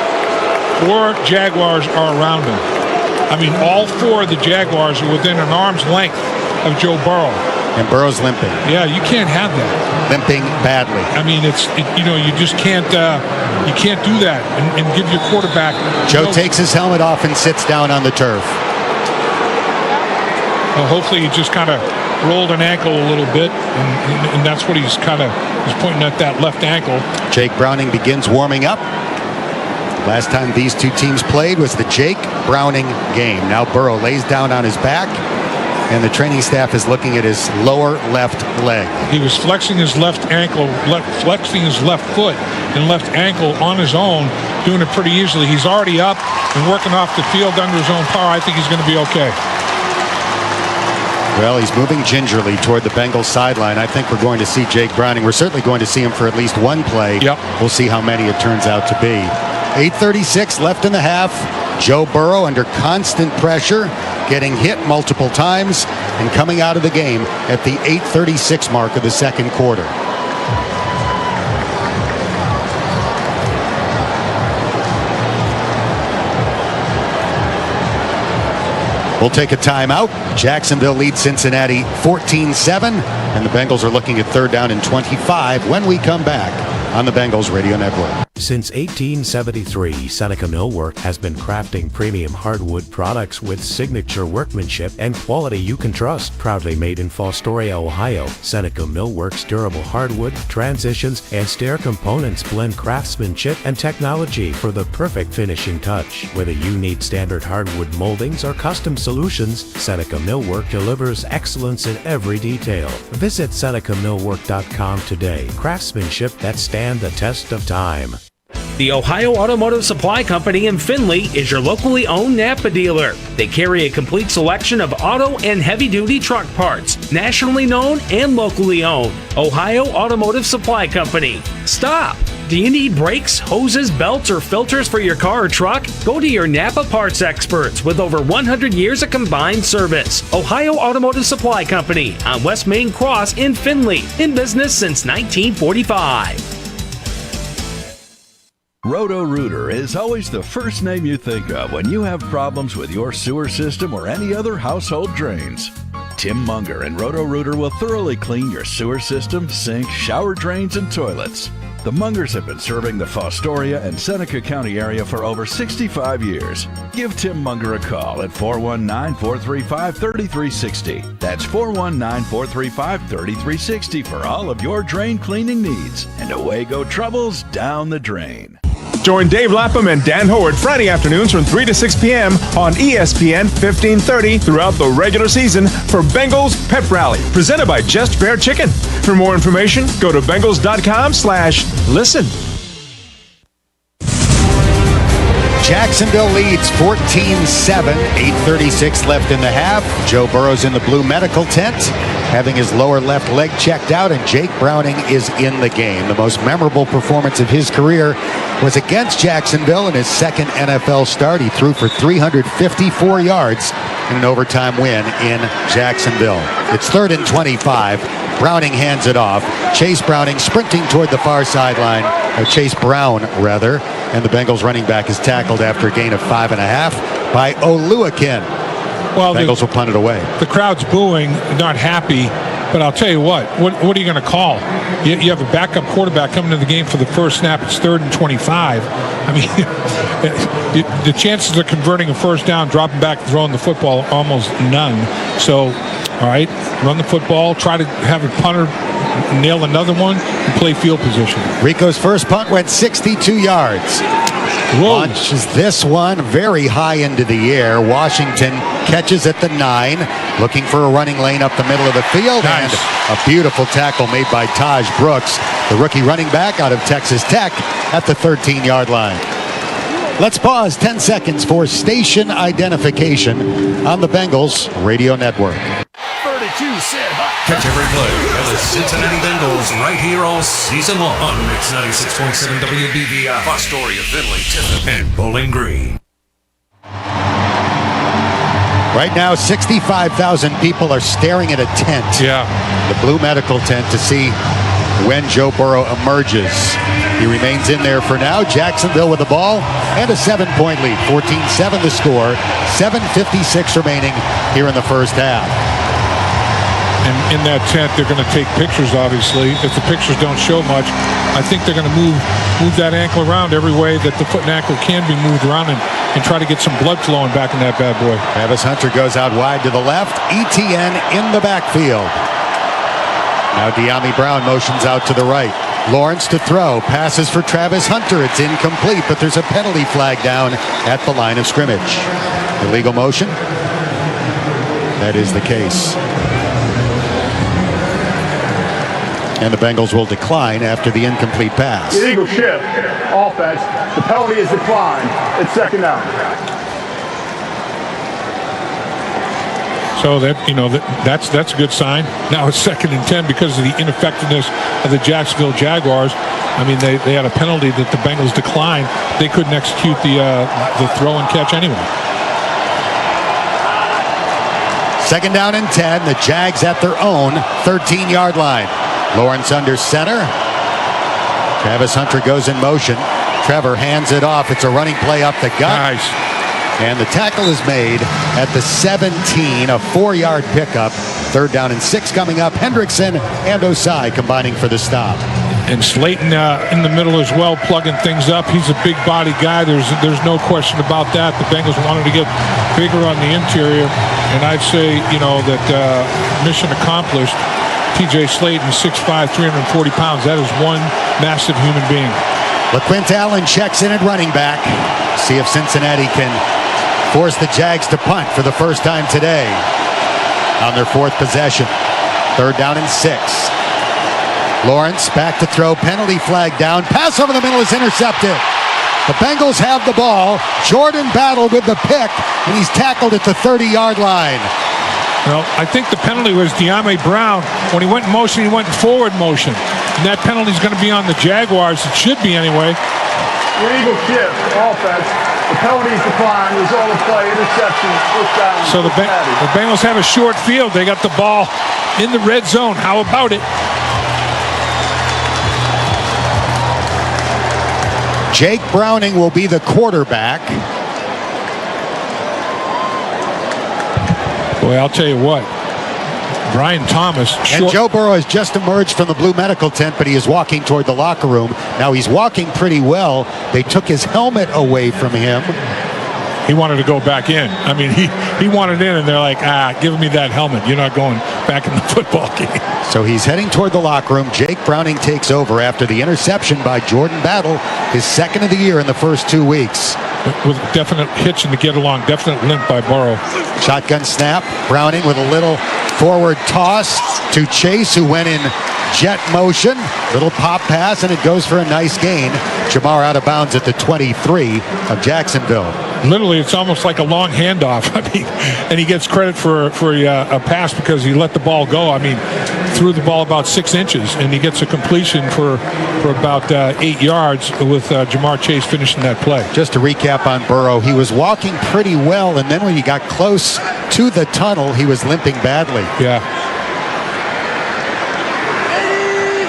4 Jaguars are around him. I mean, all 4 of the Jaguars are within an arm's length of Joe Burrow. And Burrow's limping. Yeah, you can't have that. Limping badly. I mean, you just can't. You can't do that and give your quarterback. Joe takes his helmet off and sits down on the turf. Well, hopefully he just kind of rolled an ankle a little bit, and that's what he's pointing at, that left ankle. Jake Browning begins warming up. Last time these two teams played was the Jake Browning game. Now Burrow lays down on his back. and the training staff is looking at his lower left leg. He was flexing his left ankle, flexing his left foot and left ankle on his own, doing it pretty easily. He's already up and working off the field under his own power. I think he's going to be okay. Well, he's moving gingerly toward the Bengals sideline. I think we're going to see Jake Browning. We're certainly going to see him for at least one play. Yep. We'll see how many it turns out to be. 8:36 left in the half. Joe Burrow under constant pressure, getting hit multiple times, and coming out of the game at the 8:36 mark of the second quarter. We'll take a timeout. Jacksonville leads Cincinnati 14-7, and the Bengals are looking at 3rd down and 25 when we come back on the Bengals Radio Network. Since 1873, Seneca Millwork has been crafting premium hardwood products with signature workmanship and quality you can trust. Proudly made in Fostoria, Ohio, Seneca Millwork's durable hardwood, transitions, and stair components blend craftsmanship and technology for the perfect finishing touch. Whether you need standard hardwood moldings or custom solutions, Seneca Millwork delivers excellence in every detail. Visit SenecaMillwork.com today. Craftsmanship that stand the test of time. The Ohio Automotive Supply Company in Findlay is your locally owned Napa dealer. They carry a complete selection of auto and heavy-duty truck parts, nationally known and locally owned. Ohio Automotive Supply Company. Stop! Do you need brakes, hoses, belts, or filters for your car or truck? Go to your Napa parts experts with over 100 years of combined service. Ohio Automotive Supply Company on West Main Cross in Findlay. In business since 1945. Roto-Rooter is always the first name you think of when you have problems with your sewer system or any other household drains. Tim Munger and Roto-Rooter will thoroughly clean your sewer system, sink, shower drains, and toilets. The Mungers have been serving the Fostoria and Seneca County area for over 65 years. Give Tim Munger a call at 419-435-3360. That's 419-435-3360 for all of your drain cleaning needs. And away go troubles down the drain. Join Dave Lapham and Dan Howard Friday afternoons from 3 to 6 p.m. on ESPN 1530 throughout the regular season for Bengals Pep Rally, presented by Just Fair Chicken. For more information, go to Bengals.com/listen. Jacksonville leads 14-7, 8:36 left in the half. Joe Burrow's in the blue medical tent, having his lower left leg checked out, and Jake Browning is in the game. The most memorable performance of his career was against Jacksonville in his second NFL start. He threw for 354 yards in an overtime win in Jacksonville. It's 3rd and 25. Browning hands it off. Chase Browning sprinting toward the far sideline, or Chase Brown, rather, and the Bengals running back is tackled after a gain of 5.5 by Oluwakin. Well, Bengals will punt it away. The crowd's booing, not happy, but I'll tell you what are you going to call? You have a backup quarterback coming to the game for the first snap. It's 3rd and 25. I mean, the chances of converting a first down, dropping back, throwing the football, almost none. So, all right, run the football, try to have a punter nail another one, and play field position. Rico's first punt went 62 yards. Launches this one very high into the air. Washington catches at the 9, looking for a running lane up the middle of the field. Nice. And a beautiful tackle made by Taj Brooks, the rookie running back out of Texas Tech, at the 13-yard line. Let's pause 10 seconds for station identification on the Bengals Radio Network. 32 set high. Catch every play of the Cincinnati Bengals right here all season long on Mix 96.7 WBVI, Fostoria, Findlay, Tiffin, and Bowling Green. Right now, 65,000 people are staring at a tent. Yeah. The blue medical tent to see when Joe Burrow emerges. He remains in there for now. Jacksonville with the ball and a 7-point lead. 14-7 the score. 7:56 remaining here in the first half. And in that tent, they're going to take pictures, obviously. If the pictures don't show much, I think they're going to move that ankle around every way that the foot and ankle can be moved around and try to get some blood flowing back in that bad boy. Travis Hunter goes out wide to the left. ETN in the backfield. Now De'Ami Brown motions out to the right. Lawrence to throw. Passes for Travis Hunter. It's incomplete, but there's a penalty flag down at the line of scrimmage. Illegal motion. that is the case. And the Bengals will decline after the incomplete pass. The Eagles shift offense. The penalty is declined. It's second down. So that's a good sign. Now it's 2nd and 10 because of the ineffectiveness of the Jacksonville Jaguars. I mean, they had a penalty that the Bengals declined. They couldn't execute the throw and catch anyway. 2nd down and 10. The Jags at their own 13-yard line. Lawrence under center. Travis Hunter goes in motion. Trevor hands it off. It's a running play up the gut. Nice. And the tackle is made at the 17, a 4-yard pickup. 3rd down and 6 coming up. Hendrickson and Osai combining for the stop. And Slayton in the middle as well, plugging things up. He's a big body guy. There's no question about that. The Bengals wanted to get bigger on the interior. And I'd say, that mission accomplished. TJ Slayton, 6'5", 340 pounds. That is one massive human being. LaQuint Allen checks in at running back. See if Cincinnati can force the Jags to punt for the first time today on their 4th possession. 3rd down and 6. Lawrence back to throw. Penalty flag down. Pass over the middle is intercepted. The Bengals have the ball. Jordan Battle with the pick, and he's tackled at the 30-yard line. Well, I think the penalty was De'Ami Brown. When he went in motion, he went in forward motion. And that penalty is going to be on the Jaguars. It should be anyway. The Eagles shift offense. The penalty is declined. Result of play, interception, first down. So the Bengals have a short field. They got the ball in the red zone. How about it? Jake Browning will be the quarterback. Boy, I'll tell you what. Brian Thomas. And Joe Burrow has just emerged from the blue medical tent, but he is walking toward the locker room. Now he's walking pretty well. They took his helmet away from him. He wanted to go back in. I mean, he wanted in, and they're like, give me that helmet. You're not going back in the football game. So he's heading toward the locker room. Jake Browning takes over after the interception by Jordan Battle, his 2nd of the year in the first 2 weeks. With definite hitching to get along, definite limp by Burrow. Shotgun snap. Browning with a little forward toss to Chase, who went in jet motion. Little pop pass, and it goes for a nice gain. Jamar out of bounds at the 23 of Jacksonville. Literally, it's almost like a long handoff. I mean, and he gets credit for a pass because he let the ball go. I mean, threw the ball about 6 inches, and he gets a completion for about 8 yards with Jamar Chase finishing that play. Just to recap on Burrow, he was walking pretty well, and then when he got close to the tunnel, he was limping badly. Yeah.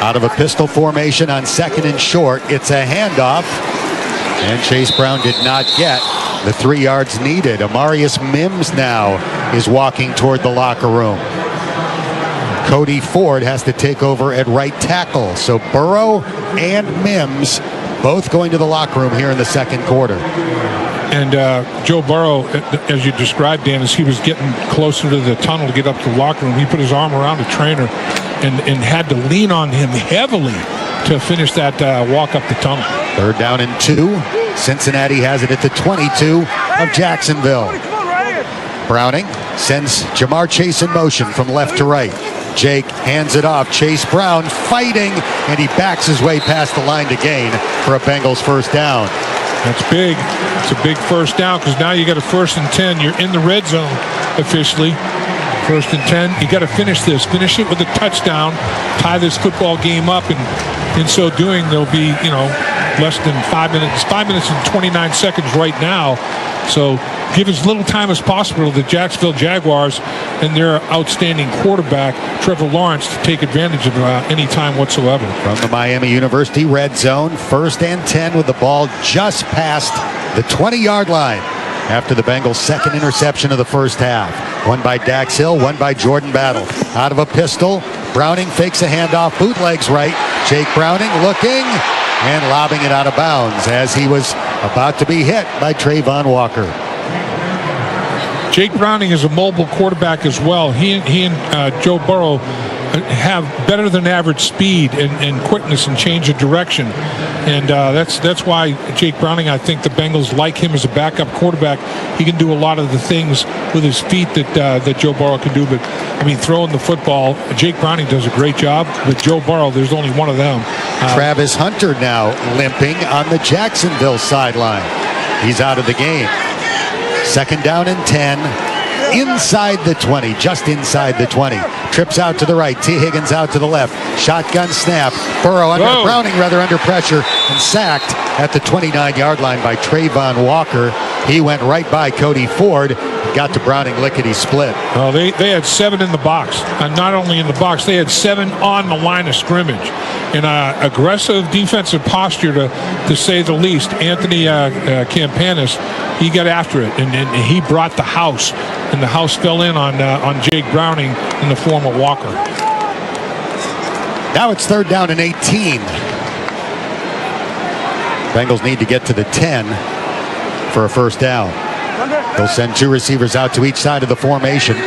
Out of a pistol formation on 2nd and short, it's a handoff, and Chase Brown did not get the 3 yards needed. Amarius Mims now is walking toward the locker room. Cody Ford has to take over at right tackle. So Burrow and Mims both going to the locker room here in the 2nd quarter. And Joe Burrow, as you described, Dan, as he was getting closer to the tunnel to get up to the locker room, he put his arm around the trainer and had to lean on him heavily to finish that walk up the tunnel. 3rd down and 2. Cincinnati has it at the 22 of Jacksonville. Browning sends Jamar Chase in motion from left to right. Jake hands it off. Chase Brown fighting, and he backs his way past the line to gain for a Bengals first down. That's big. It's a big first down because now you got a 1st and 10. You're in the red zone officially. 1st and 10. You got to finish this. Finish it with a touchdown. Tie this football game up, and in so doing, there'll be less than 5 minutes. 5 minutes and 29 seconds right now. So give as little time as possible to the Jacksonville Jaguars and their outstanding quarterback, Trevor Lawrence, to take advantage of any time whatsoever. From the Miami University red zone, 1st and 10 with the ball just past the 20-yard line after the Bengals' 2nd interception of the first half. One by Dax Hill, one by Jordan Battle. Out of a pistol, Browning fakes a handoff, bootlegs right. Jake Browning looking and lobbing it out of bounds as he was about to be hit by Trayvon Walker. Jake Browning is a mobile quarterback as well. He and Joe Burrow have better than average speed and quickness and change of direction. And that's why Jake Browning, I think the Bengals like him as a backup quarterback. He can do a lot of the things with his feet that Joe Burrow can do. But, I mean, throwing the football, Jake Browning does a great job. With Joe Burrow, there's only one of them. Travis Hunter now limping on the Jacksonville sideline. He's out of the game. 2nd down and 10. Inside the 20, just inside the 20. Trips out to the right. T. Higgins out to the left. Shotgun snap. Burrow Browning under pressure and sacked at the 29-yard line by Trayvon Walker. He went right by Cody Ford. Got to Browning lickety-split. Well, they had 7 in the box. And not only in the box, they had 7 on the line of scrimmage. In aggressive defensive posture, to say the least. Anthony Campanis, he got after it, and he brought the house. And the house fell in on Jake Browning in the form of Walker. Now it's 3rd down and 18. Bengals need to get to the 10 for a 1st down. They'll send 2 receivers out to each side of the formation.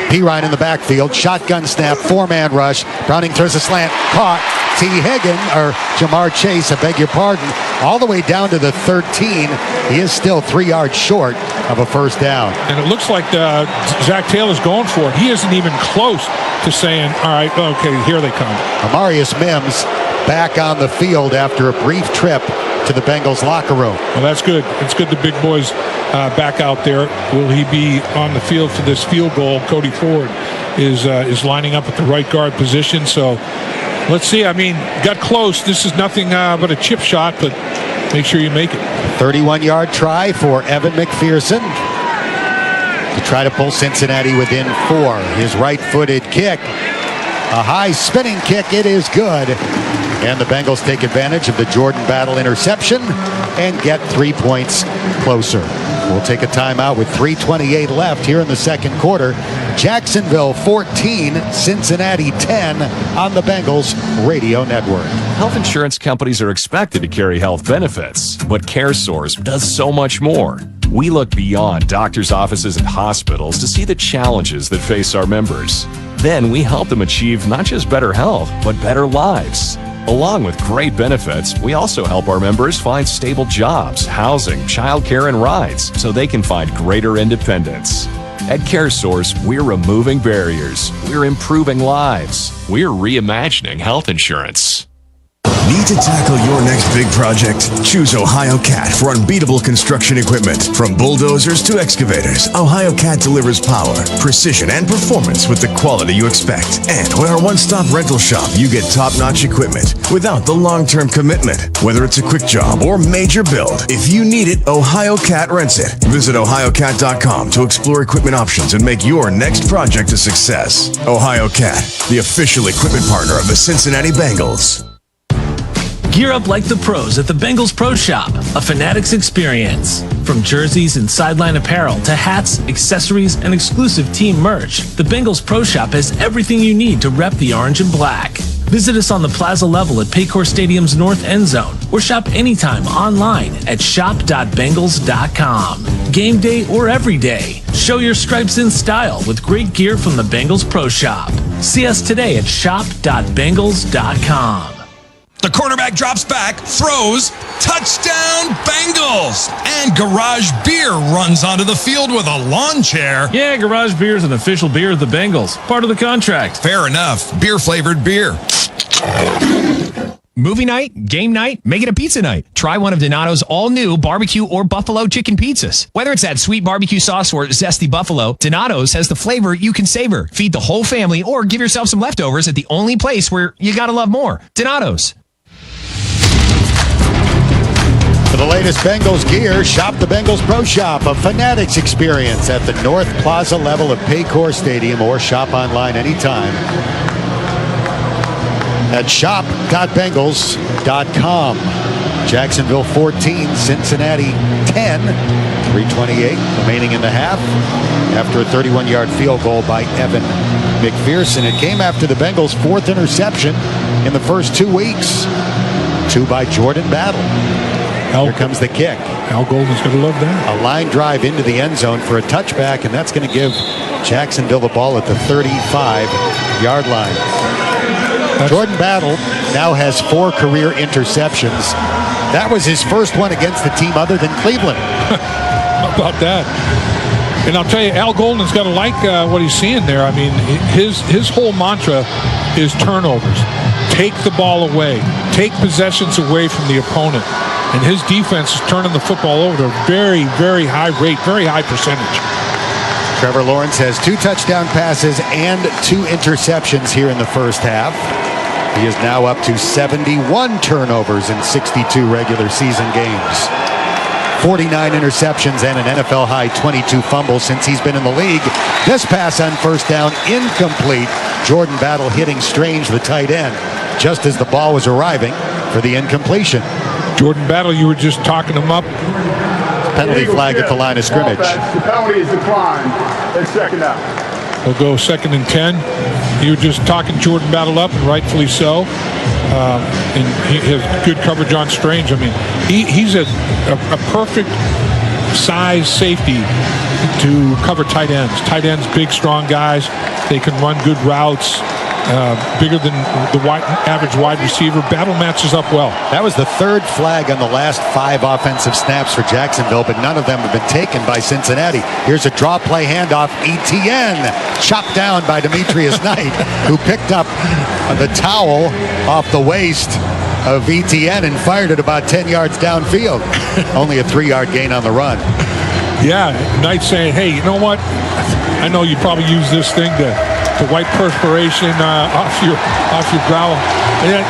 Pirine in the backfield. Shotgun snap. 4-man rush. Browning throws a slant. Caught. T. Higgins, or Jamar Chase, I beg your pardon, all the way down to the 13. He is still 3 yards short of a 1st down. And it looks like Zach Taylor's going for it. He isn't even close to saying, all right, okay, here they come. Amarius Mims back on the field after a brief trip to the Bengals locker room. Well, that's good. It's good the big boys back out there. Will he be on the field for this field goal? Cody Ford is lining up at the right guard position. So let's see. I mean, got close. This is nothing but a chip shot, but make sure you make it. 31-yard try for Evan McPherson to try to pull Cincinnati within 4. His right-footed kick, a high spinning kick. It is good. And the Bengals take advantage of the Jordan Battle interception and get 3 points closer. We'll take a timeout with 3:28 left here in the 2nd quarter. Jacksonville 14, Cincinnati 10 on the Bengals Radio Network. Health insurance companies are expected to carry health benefits, but CareSource does so much more. We look beyond doctors' offices and hospitals to see the challenges that face our members. Then we help them achieve not just better health, but better lives. Along with great benefits, we also help our members find stable jobs, housing, childcare, and rides so they can find greater independence. At CareSource, we're removing barriers. We're improving lives. We're reimagining health insurance. Need to tackle your next big project? Choose Ohio Cat for unbeatable construction equipment. From bulldozers to excavators, Ohio Cat delivers power, precision, and performance with the quality you expect. And with our one-stop rental shop, you get top-notch equipment without the long-term commitment. Whether it's a quick job or major build, if you need it, Ohio Cat rents it. Visit ohiocat.com to explore equipment options and make your next project a success. Ohio Cat, the official equipment partner of the Cincinnati Bengals. Gear up like the pros at the Bengals Pro Shop, a Fanatics experience. From jerseys and sideline apparel to hats, accessories, and exclusive team merch, the Bengals Pro Shop has everything you need to rep the orange and black. Visit us on the plaza level at Paycor Stadium's north end zone, or shop anytime online at shop.bengals.com. Game day or every day, show your stripes in style with great gear from the Bengals Pro Shop. See us today at shop.bengals.com. The quarterback drops back, throws, touchdown Bengals! And Garage Beer runs onto the field with a lawn chair. Yeah, Garage Beer is an official beer of the Bengals, part of the contract. Fair enough. Beer-flavored beer. Movie night, game night, make it a pizza night. Try one of Donato's all-new barbecue or buffalo chicken pizzas. Whether it's that sweet barbecue sauce or zesty buffalo, Donato's has the flavor you can savor. Feed the whole family or give yourself some leftovers at the only place where you gotta love more. Donato's. For the latest Bengals gear, shop the Bengals Pro Shop, a Fanatics experience at the North Plaza level of Paycor Stadium, or shop online anytime at shop.bengals.com. Jacksonville 14, Cincinnati 10, 3:28 remaining in the half after a 31-yard field goal by Evan McPherson. It came after the Bengals' 4th interception in the first 2 weeks. 2 by Jordan Battle. Here comes the kick. Al Golden's going to love that. A line drive into the end zone for a touchback, and that's going to give Jacksonville the ball at the 35. yard line. Jordan Battle now has 4 career interceptions. That was his first one against the team other than Cleveland. How about that? And I'll tell you, Al Golden's got to like what he's seeing there. I mean, his whole mantra is turnovers. Take the ball away. Take possessions away from the opponent. And his defense is turning the football over at a very, very high rate, very high percentage. Trevor Lawrence has 2 touchdown passes and 2 interceptions here in the first half. He is now up to 71 turnovers in 62 regular season games. 49 interceptions and an NFL high 22 fumbles since he's been in the league. This pass on first down incomplete. Jordan Battle hitting Strange, the tight end, just as the ball was arriving for the incompletion. Jordan Battle, you were just talking him up. Penalty flag at the line of scrimmage. The penalty is declined. It's second down. We'll go 2nd and 10. You were just talking Jordan Battle up, and rightfully so. And he has good coverage on Strange. I mean, he's a perfect size safety to cover tight ends. Tight ends, big, strong guys. They can run good routes. Bigger than the average wide receiver. Battle matches up well. That was the 3rd flag on the last 5 offensive snaps for Jacksonville, but none of them have been taken by Cincinnati. Here's a draw play handoff. Etienne chopped down by Demetrius Knight, who picked up the towel off the waist of Etienne and fired it about 10 yards downfield. Only a 3-yard gain on the run. Yeah, Knight saying, hey, you know what? I know you probably use this thing to wipe perspiration off your brow. Yeah,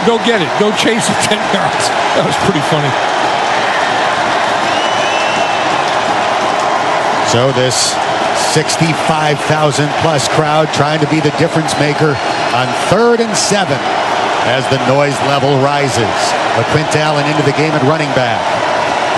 go get it. Go chase it 10 yards. That was pretty funny. So this 65,000 plus crowd trying to be the difference maker on 3rd and 7 as the noise level rises. LaQuint Allen into the game at running back.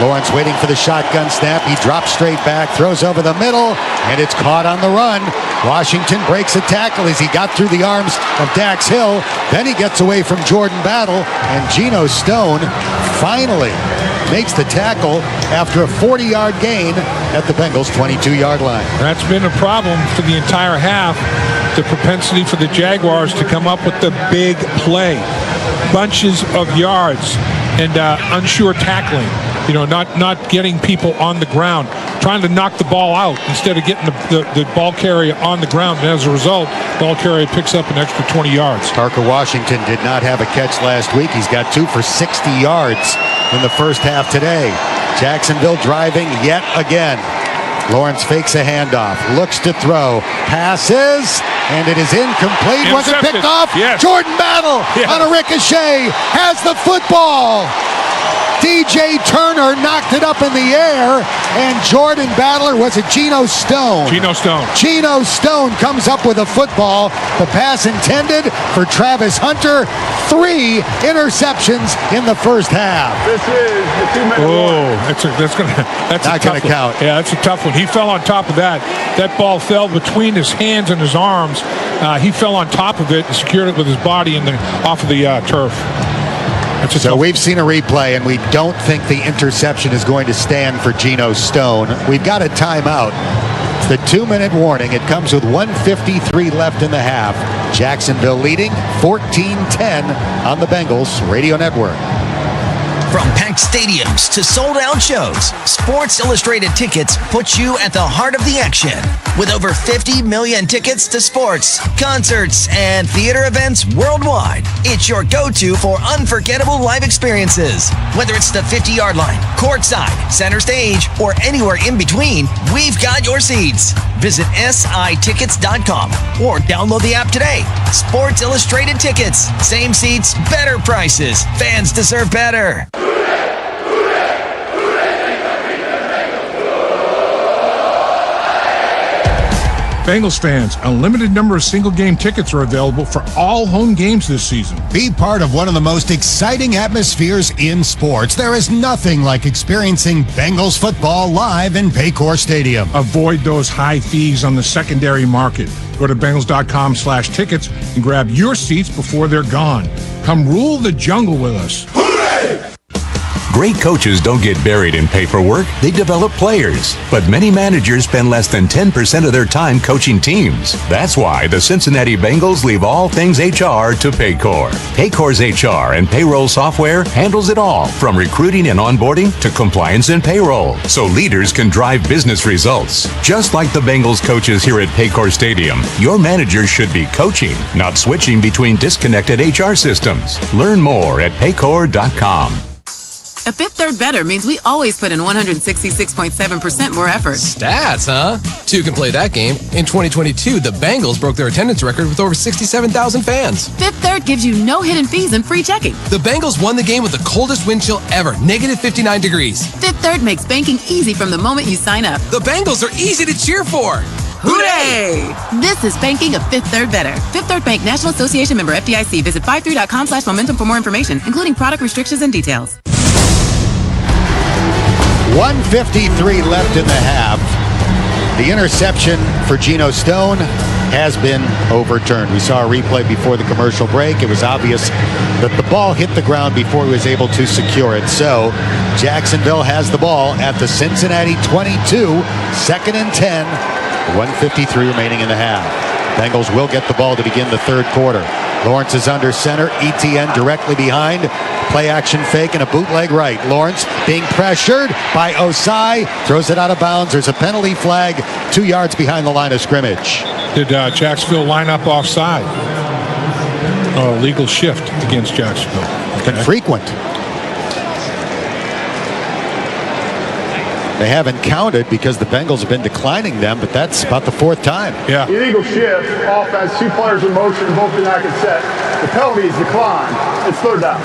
Lawrence waiting for the shotgun snap. He drops straight back, throws over the middle, and it's caught on the run. Washington breaks a tackle as he got through the arms of Dax Hill. Then he gets away from Jordan Battle, and Geno Stone finally makes the tackle after a 40-yard gain at the Bengals' 22-yard line. That's been a problem for the entire half. The propensity for the Jaguars to come up with the big play. Bunches of yards and unsure tackling. You know, not getting people on the ground, trying to knock the ball out instead of getting the ball carrier on the ground. And as a result, ball carrier picks up an extra 20 yards. Parker Washington did not have a catch last week. He's got 2 for 60 yards in the first half today. Jacksonville driving yet again. Lawrence fakes a handoff, looks to throw, passes, and it is incomplete. Was it picked off? Yes. Jordan Battle on a ricochet has the football. DJ Turner knocked it up in the air, and Jordan Battle, was it Geno Stone? Geno Stone. Geno Stone comes up with a football. The pass intended for Travis Hunter. 3 interceptions in the first half. This is the 2-minute warning. That's not going to count. Yeah, that's a tough one. He fell on top of that. That ball fell between his hands and his arms. He fell on top of it and secured it with his body off of the turf. So we've seen a replay, and we don't think the interception is going to stand for Geno Stone. We've got a timeout. It's the 2-minute warning. It comes with 1:53 left in the half. Jacksonville leading 14-10 on the Bengals Radio Network. From packed stadiums to sold-out shows, Sports Illustrated Tickets puts you at the heart of the action. With over 50 million tickets to sports, concerts, and theater events worldwide, it's your go-to for unforgettable live experiences. Whether it's the 50-yard line, courtside, center stage, or anywhere in between, we've got your seats. Visit SITickets.com or download the app today. Sports Illustrated Tickets. Same seats, better prices. Fans deserve better. Bengals fans, a limited number of single-game tickets are available for all home games this season. Be part of one of the most exciting atmospheres in sports. There is nothing like experiencing Bengals football live in Paycor Stadium. Avoid those high fees on the secondary market. Go to Bengals.com/tickets and grab your seats before they're gone. Come rule the jungle with us. Great coaches don't get buried in paperwork, they develop players. But many managers spend less than 10% of their time coaching teams. That's why the Cincinnati Bengals leave all things HR to Paycor. Paycor's HR and payroll software handles it all, from recruiting and onboarding to compliance and payroll, so leaders can drive business results. Just like the Bengals coaches here at Paycor Stadium, your manager should be coaching, not switching between disconnected HR systems. Learn more at paycor.com. A Fifth Third better means we always put in 166.7% more effort. Stats, huh? Two can play that game. In 2022, the Bengals broke their attendance record with over 67,000 fans. Fifth Third gives you no hidden fees and free checking. The Bengals won the game with the coldest wind chill ever, negative 59 degrees. Fifth Third makes banking easy from the moment you sign up. The Bengals are easy to cheer for. Hooray! This is banking a Fifth Third better. Fifth Third Bank, National Association member FDIC. Visit 53.com/momentum for more information, including product restrictions and details. 1:53 left in the half. The interception for Geno Stone has been overturned. We saw a replay before the commercial break. It was obvious that the ball hit the ground before he was able to secure it. So Jacksonville has the ball at the Cincinnati 22, 2nd and 10, 1:53 remaining in the half. Bengals will get the ball to begin the third quarter. Lawrence is under center. ETN directly behind. Play action fake and a bootleg right. Lawrence being pressured by Osai. Throws it out of bounds. There's a penalty flag 2 yards behind the line of scrimmage. Did Jacksonville line up offside? Legal shift against Jacksonville. Been frequent. They haven't counted because the Bengals have been declining them, but that's about the fourth time. Yeah. Illegal shift, offense, 2 players in motion, both did not get set. The penalty is declined. It's third down.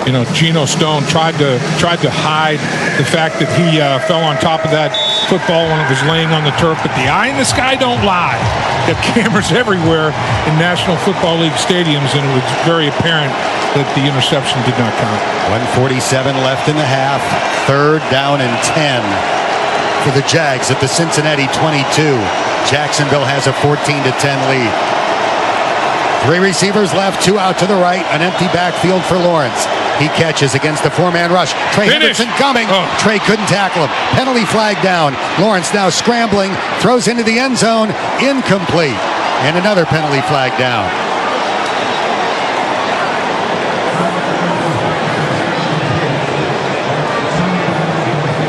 You know, Geno Stone tried to hide the fact that he fell on top of that football when it was laying on the turf, but the eye in the sky don't lie. They have cameras everywhere in National Football League stadiums, and it was very apparent that the interception did not count. 1:47 left in the half. 3rd down and 10 for the Jags at the Cincinnati 22. Jacksonville has a 14-10 lead. 3 receivers left, 2 out to the right. An empty backfield for Lawrence. He catches against the 4-man rush. Trey Hendrickson coming. Trey couldn't tackle him. Penalty flag down. Lawrence now scrambling. Throws into the end zone. Incomplete. And another penalty flag down.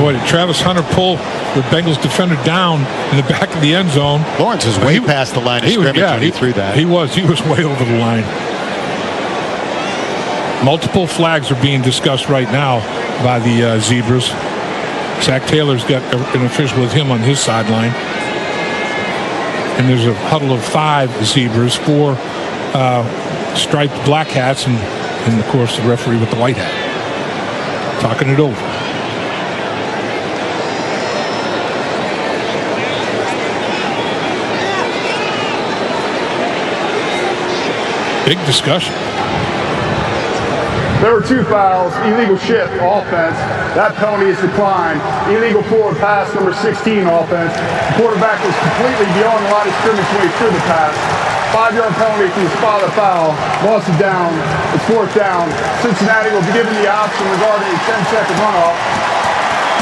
Boy, did Travis Hunter pull the Bengals defender down in the back of the end zone. Lawrence was way past the line of scrimmage when he threw that. He was way over the line. Multiple flags are being discussed right now by the Zebras. Zach Taylor's got an official with him on his sideline. And there's a huddle of 5 Zebras, 4 striped black hats, and of course the referee with the white hat. Talking it over. Big discussion. There were 2 fouls, illegal shift, offense. That penalty is declined. Illegal forward pass, number 16, offense. The quarterback was completely beyond the line of scrimmage when he threw the pass. 5-yard penalty if he spotted a foul. Loss is down. It's 4th down. Cincinnati will be given the option regarding a 10-second runoff.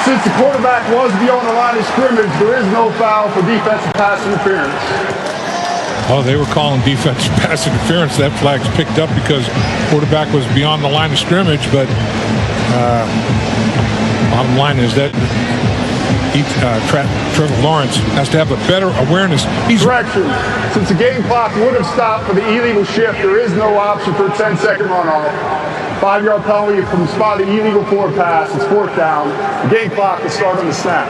Since the quarterback was beyond the line of scrimmage, there is no foul for defensive pass interference. Oh, they were calling defensive pass interference. That flag's picked up because quarterback was beyond the line of scrimmage, but bottom line is that Trevor Lawrence has to have a better awareness. Correction. Since the game clock would have stopped for the illegal shift, there is no option for a 10-second runoff. 5-yard penalty from the spot of the illegal forward pass. It's 4th down. The game clock will start on the snap.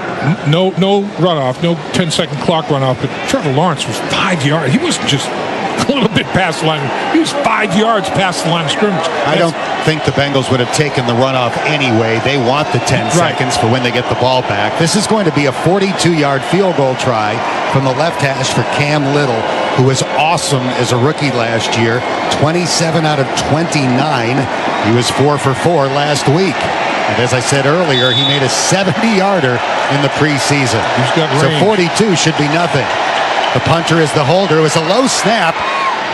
No runoff, no 10-second clock runoff, but Trevor Lawrence was 5 yards. He wasn't just a little bit past the line. He was 5 yards past the line of scrimmage. I don't think the Bengals would have taken the runoff anyway. They want the 10 seconds for when they get the ball back. This is going to be a 42-yard field goal try from the left hash for Cam Little, who was awesome as a rookie last year. 27 out of 29. He was 4 for 4 last week. And as I said earlier, he made a 70-yarder in the preseason. He's got range. So 42 should be nothing. The punter is the holder. It was a low snap.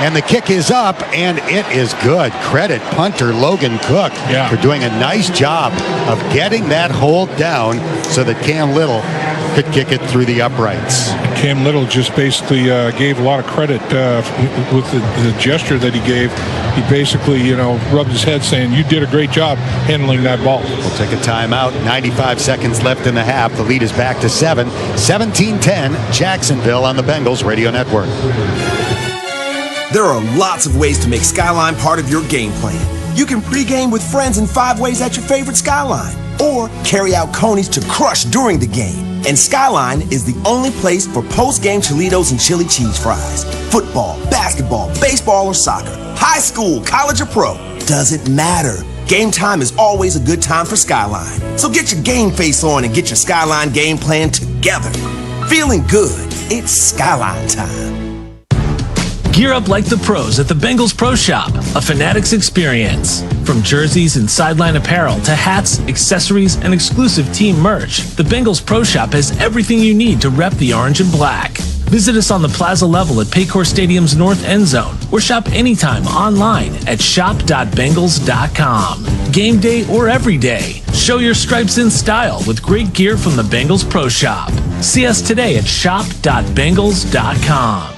and the kick is up, and it is good. Credit punter Logan Cook for doing a nice job of getting that hold down so that Cam Little could kick it through the uprights. Cam Little just basically gave a lot of credit with the gesture that he gave. He basically, rubbed his head saying, you did a great job handling that ball. We'll take a timeout. 95 seconds left in the half. The lead is back to 7. 17-10, Jacksonville on the Bengals Radio Network. There are lots of ways to make Skyline part of your game plan. You can pregame with friends in 5 ways at your favorite Skyline, or carry out conies to crush during the game. And Skyline is the only place for post-game Cholitos and chili cheese fries. Football, basketball, baseball, or soccer. High school, college, or pro. Doesn't matter. Game time is always a good time for Skyline. So get your game face on and get your Skyline game plan together. Feeling good? It's Skyline time. Gear up like the pros at the Bengals Pro Shop, a Fanatics experience. From jerseys and sideline apparel to hats, accessories, and exclusive team merch, the Bengals Pro Shop has everything you need to rep the orange and black. Visit us on the plaza level at Paycor Stadium's north end zone, or shop anytime online at shop.bengals.com. Game day or every day, show your stripes in style with great gear from the Bengals Pro Shop. See us today at shop.bengals.com.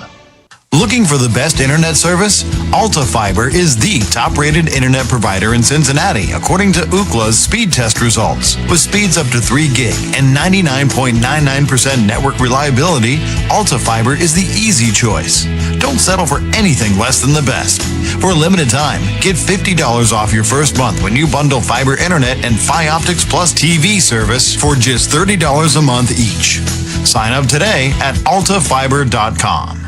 Looking for the best internet service? Alta Fiber is the top-rated internet provider in Cincinnati, according to Ookla's speed test results. With speeds up to 3 gig and 99.99% network reliability, Alta Fiber is the easy choice. Don't settle for anything less than the best. For a limited time, get $50 off your first month when you bundle fiber internet and Fioptics Plus TV service for just $30 a month each. Sign up today at altafiber.com.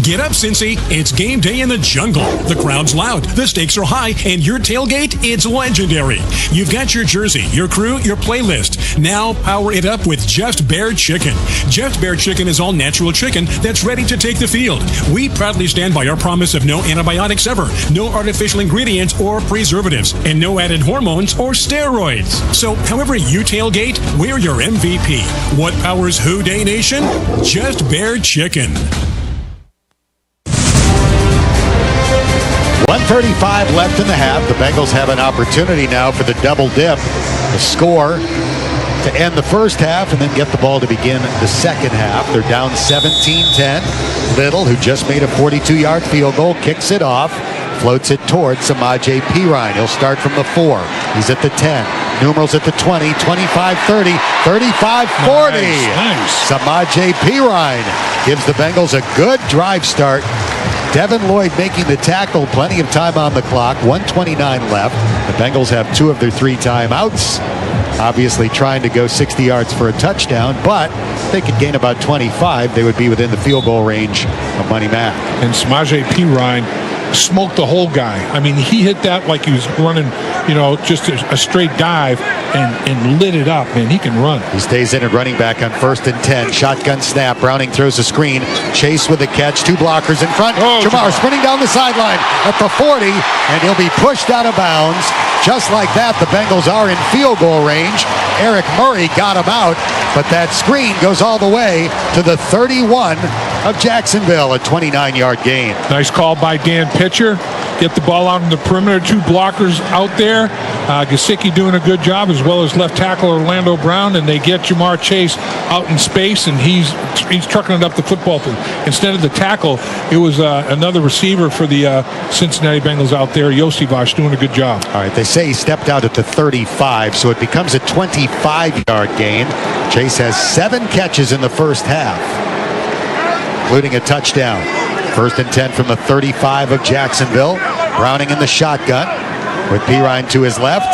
Get up, Cincy. It's game day in the jungle. The crowd's loud, the stakes are high, and your tailgate, it's legendary. You've got your jersey, your crew, your playlist. Now power it up with Just Bear Chicken. Just Bear Chicken is all natural chicken that's ready to take the field. We proudly stand by our promise of no antibiotics ever, no artificial ingredients or preservatives, and no added hormones or steroids. So however you tailgate, we're your MVP. What powers Who Day Nation? Just Bear Chicken. 1:35 left in the half. The Bengals have an opportunity now for the double dip, the score to end the first half and then get the ball to begin the second half. They're down 17-10. Little, who just made a 42-yard field goal, kicks it off, floats it towards Samaje Perine. He'll start from the 4. He's at the 10. Numerals at the 20, 25, 30, 35, 40. Nice. Samaje Perine gives the Bengals a good drive start. Devin Lloyd making the tackle. Plenty of time on the clock. 1:29 left. The Bengals have 2 of their 3 timeouts. Obviously trying to go 60 yards for a touchdown, but if they could gain about 25, they would be within the field goal range of Money Mac. And Samaje Perine smoked the whole guy. I mean, he hit that like he was running, just a straight dive and lit it up, man. He can run. He stays in at running back on 1st and 10. Shotgun snap. Browning throws a screen. Chase with a catch. 2 blockers in front. Jamar sprinting down the sideline at the 40, and he'll be pushed out of bounds. Just like that, the Bengals are in field goal range. Eric Murray got him out, but that screen goes all the way to the 31 of Jacksonville, a 29-yard gain. Nice call by Dan Pitcher. Get the ball out on the perimeter. 2 blockers out there. Gesicki doing a good job, as well as left tackle Orlando Brown, and they get Jamar Chase out in space, and he's trucking it up the football field. Instead of the tackle, it was another receiver for the Cincinnati Bengals out there. Josivas doing a good job. All right, they say he stepped out at the 35, so it becomes a 25-yard gain. Chase has 7 catches in the first half, including a touchdown. 1st and 10 from the 35 of Jacksonville. Browning in the shotgun with Perine to his left.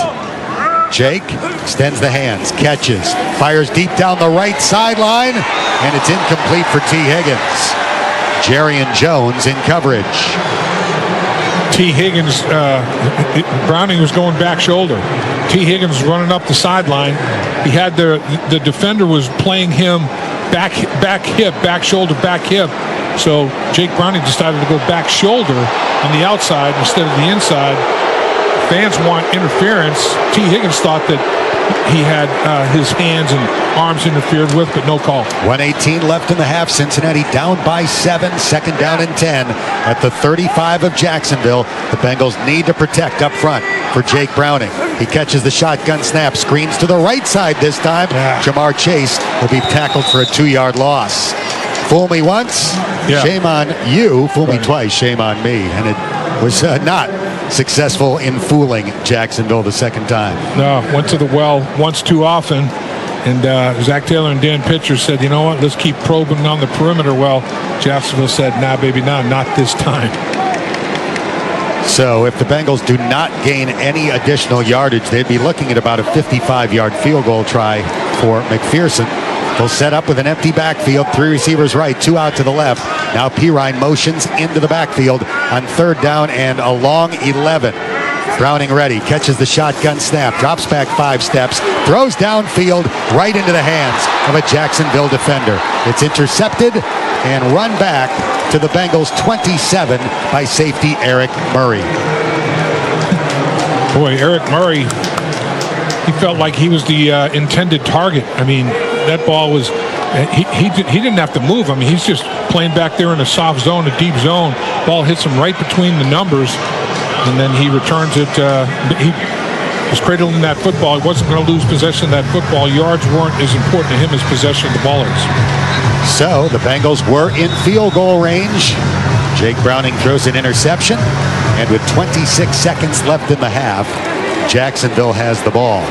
Jake extends the hands, catches, fires deep down the right sideline, and it's incomplete for T. Higgins. Jarian Jones in coverage. T. Higgins, Browning was going back shoulder. T. Higgins running up the sideline. He had the defender was playing him back hip, back shoulder, back hip. So Jake Browning decided to go back shoulder on the outside instead of the inside. Fans want interference. T. Higgins thought that he had his hands and arms interfered with, but no call. 1:18 left in the half. Cincinnati down by 7. Second down and 10 at the 35 of Jacksonville. The Bengals need to protect up front for Jake Browning. He catches the shotgun snap, screens to the right side this time. Jamar Chase will be tackled for a 2-yard loss. Fool me once, shame on you. Fool me twice, shame on me. And it was not successful in fooling Jacksonville the second time. No, went to the well once too often. And Zach Taylor and Dan Pitcher said, you know what, let's keep probing on the perimeter. Well, Jacksonville said, nah, baby, nah, not this time. So if the Bengals do not gain any additional yardage, they'd be looking at about a 55-yard field goal try for McPherson. They'll set up with an empty backfield, 3 receivers right, 2 out to the left. Now Pirine motions into the backfield on 3rd down and a long 11. Browning ready, catches the shotgun snap, drops back 5 steps, throws downfield right into the hands of a Jacksonville defender. It's intercepted and run back to the Bengals 27 by safety Eric Murray. Boy, Eric Murray, he felt like he was the intended target. I mean, that ball was, he didn't have to move. I mean, he's just playing back there in a soft zone, a deep zone. Ball hits him right between the numbers, and then he returns it. He was cradling that football. He wasn't going to lose possession of that football. Yards weren't as important to him as possession of the ball is. So the Bengals were in field goal range. Jake Browning throws an interception, and with 26 seconds left in the half, Jacksonville has the ball.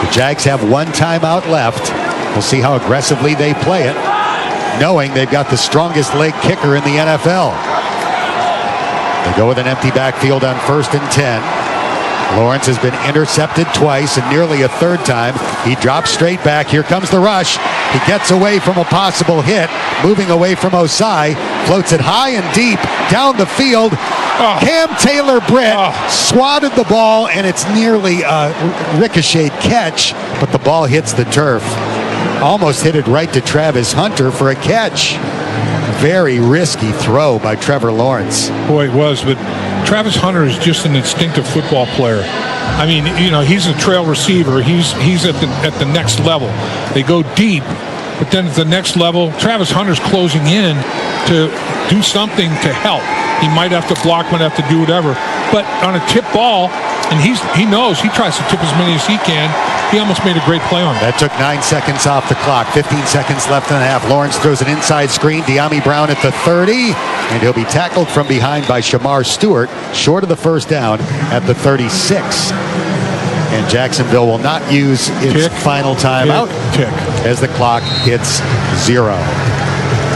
The Jags have 1 timeout left. We'll see how aggressively they play it, knowing they've got the strongest leg kicker in the NFL. They go with an empty backfield on 1st and 10. Lawrence has been intercepted twice and nearly a 3rd time. He drops straight back. Here comes the rush. He gets away from a possible hit, moving away from Osai, floats it high and deep down the field. Cam Taylor-Britt swatted the ball, and it's nearly a ricocheted catch, but the ball hits the turf. Almost hit it right to Travis Hunter for a catch. Very risky throw by Trevor Lawrence. Boy, it was, but Travis Hunter is just an instinctive football player. I mean, you know, he's a trail receiver. He's at the next level. They go deep, but then at the next level, Travis Hunter's closing in to do something to help. He might have to block, might have to do whatever. But on a tip ball, and he knows, he tries to tip as many as he can. He almost made a great play on it. That took 9 seconds off the clock. 15 seconds left in the half. Lawrence throws an inside screen. De'Ami Brown at the 30, and he'll be tackled from behind by Shamar Stewart, short of the 1st down at the 36. And Jacksonville will not use its final timeout as the clock hits 0.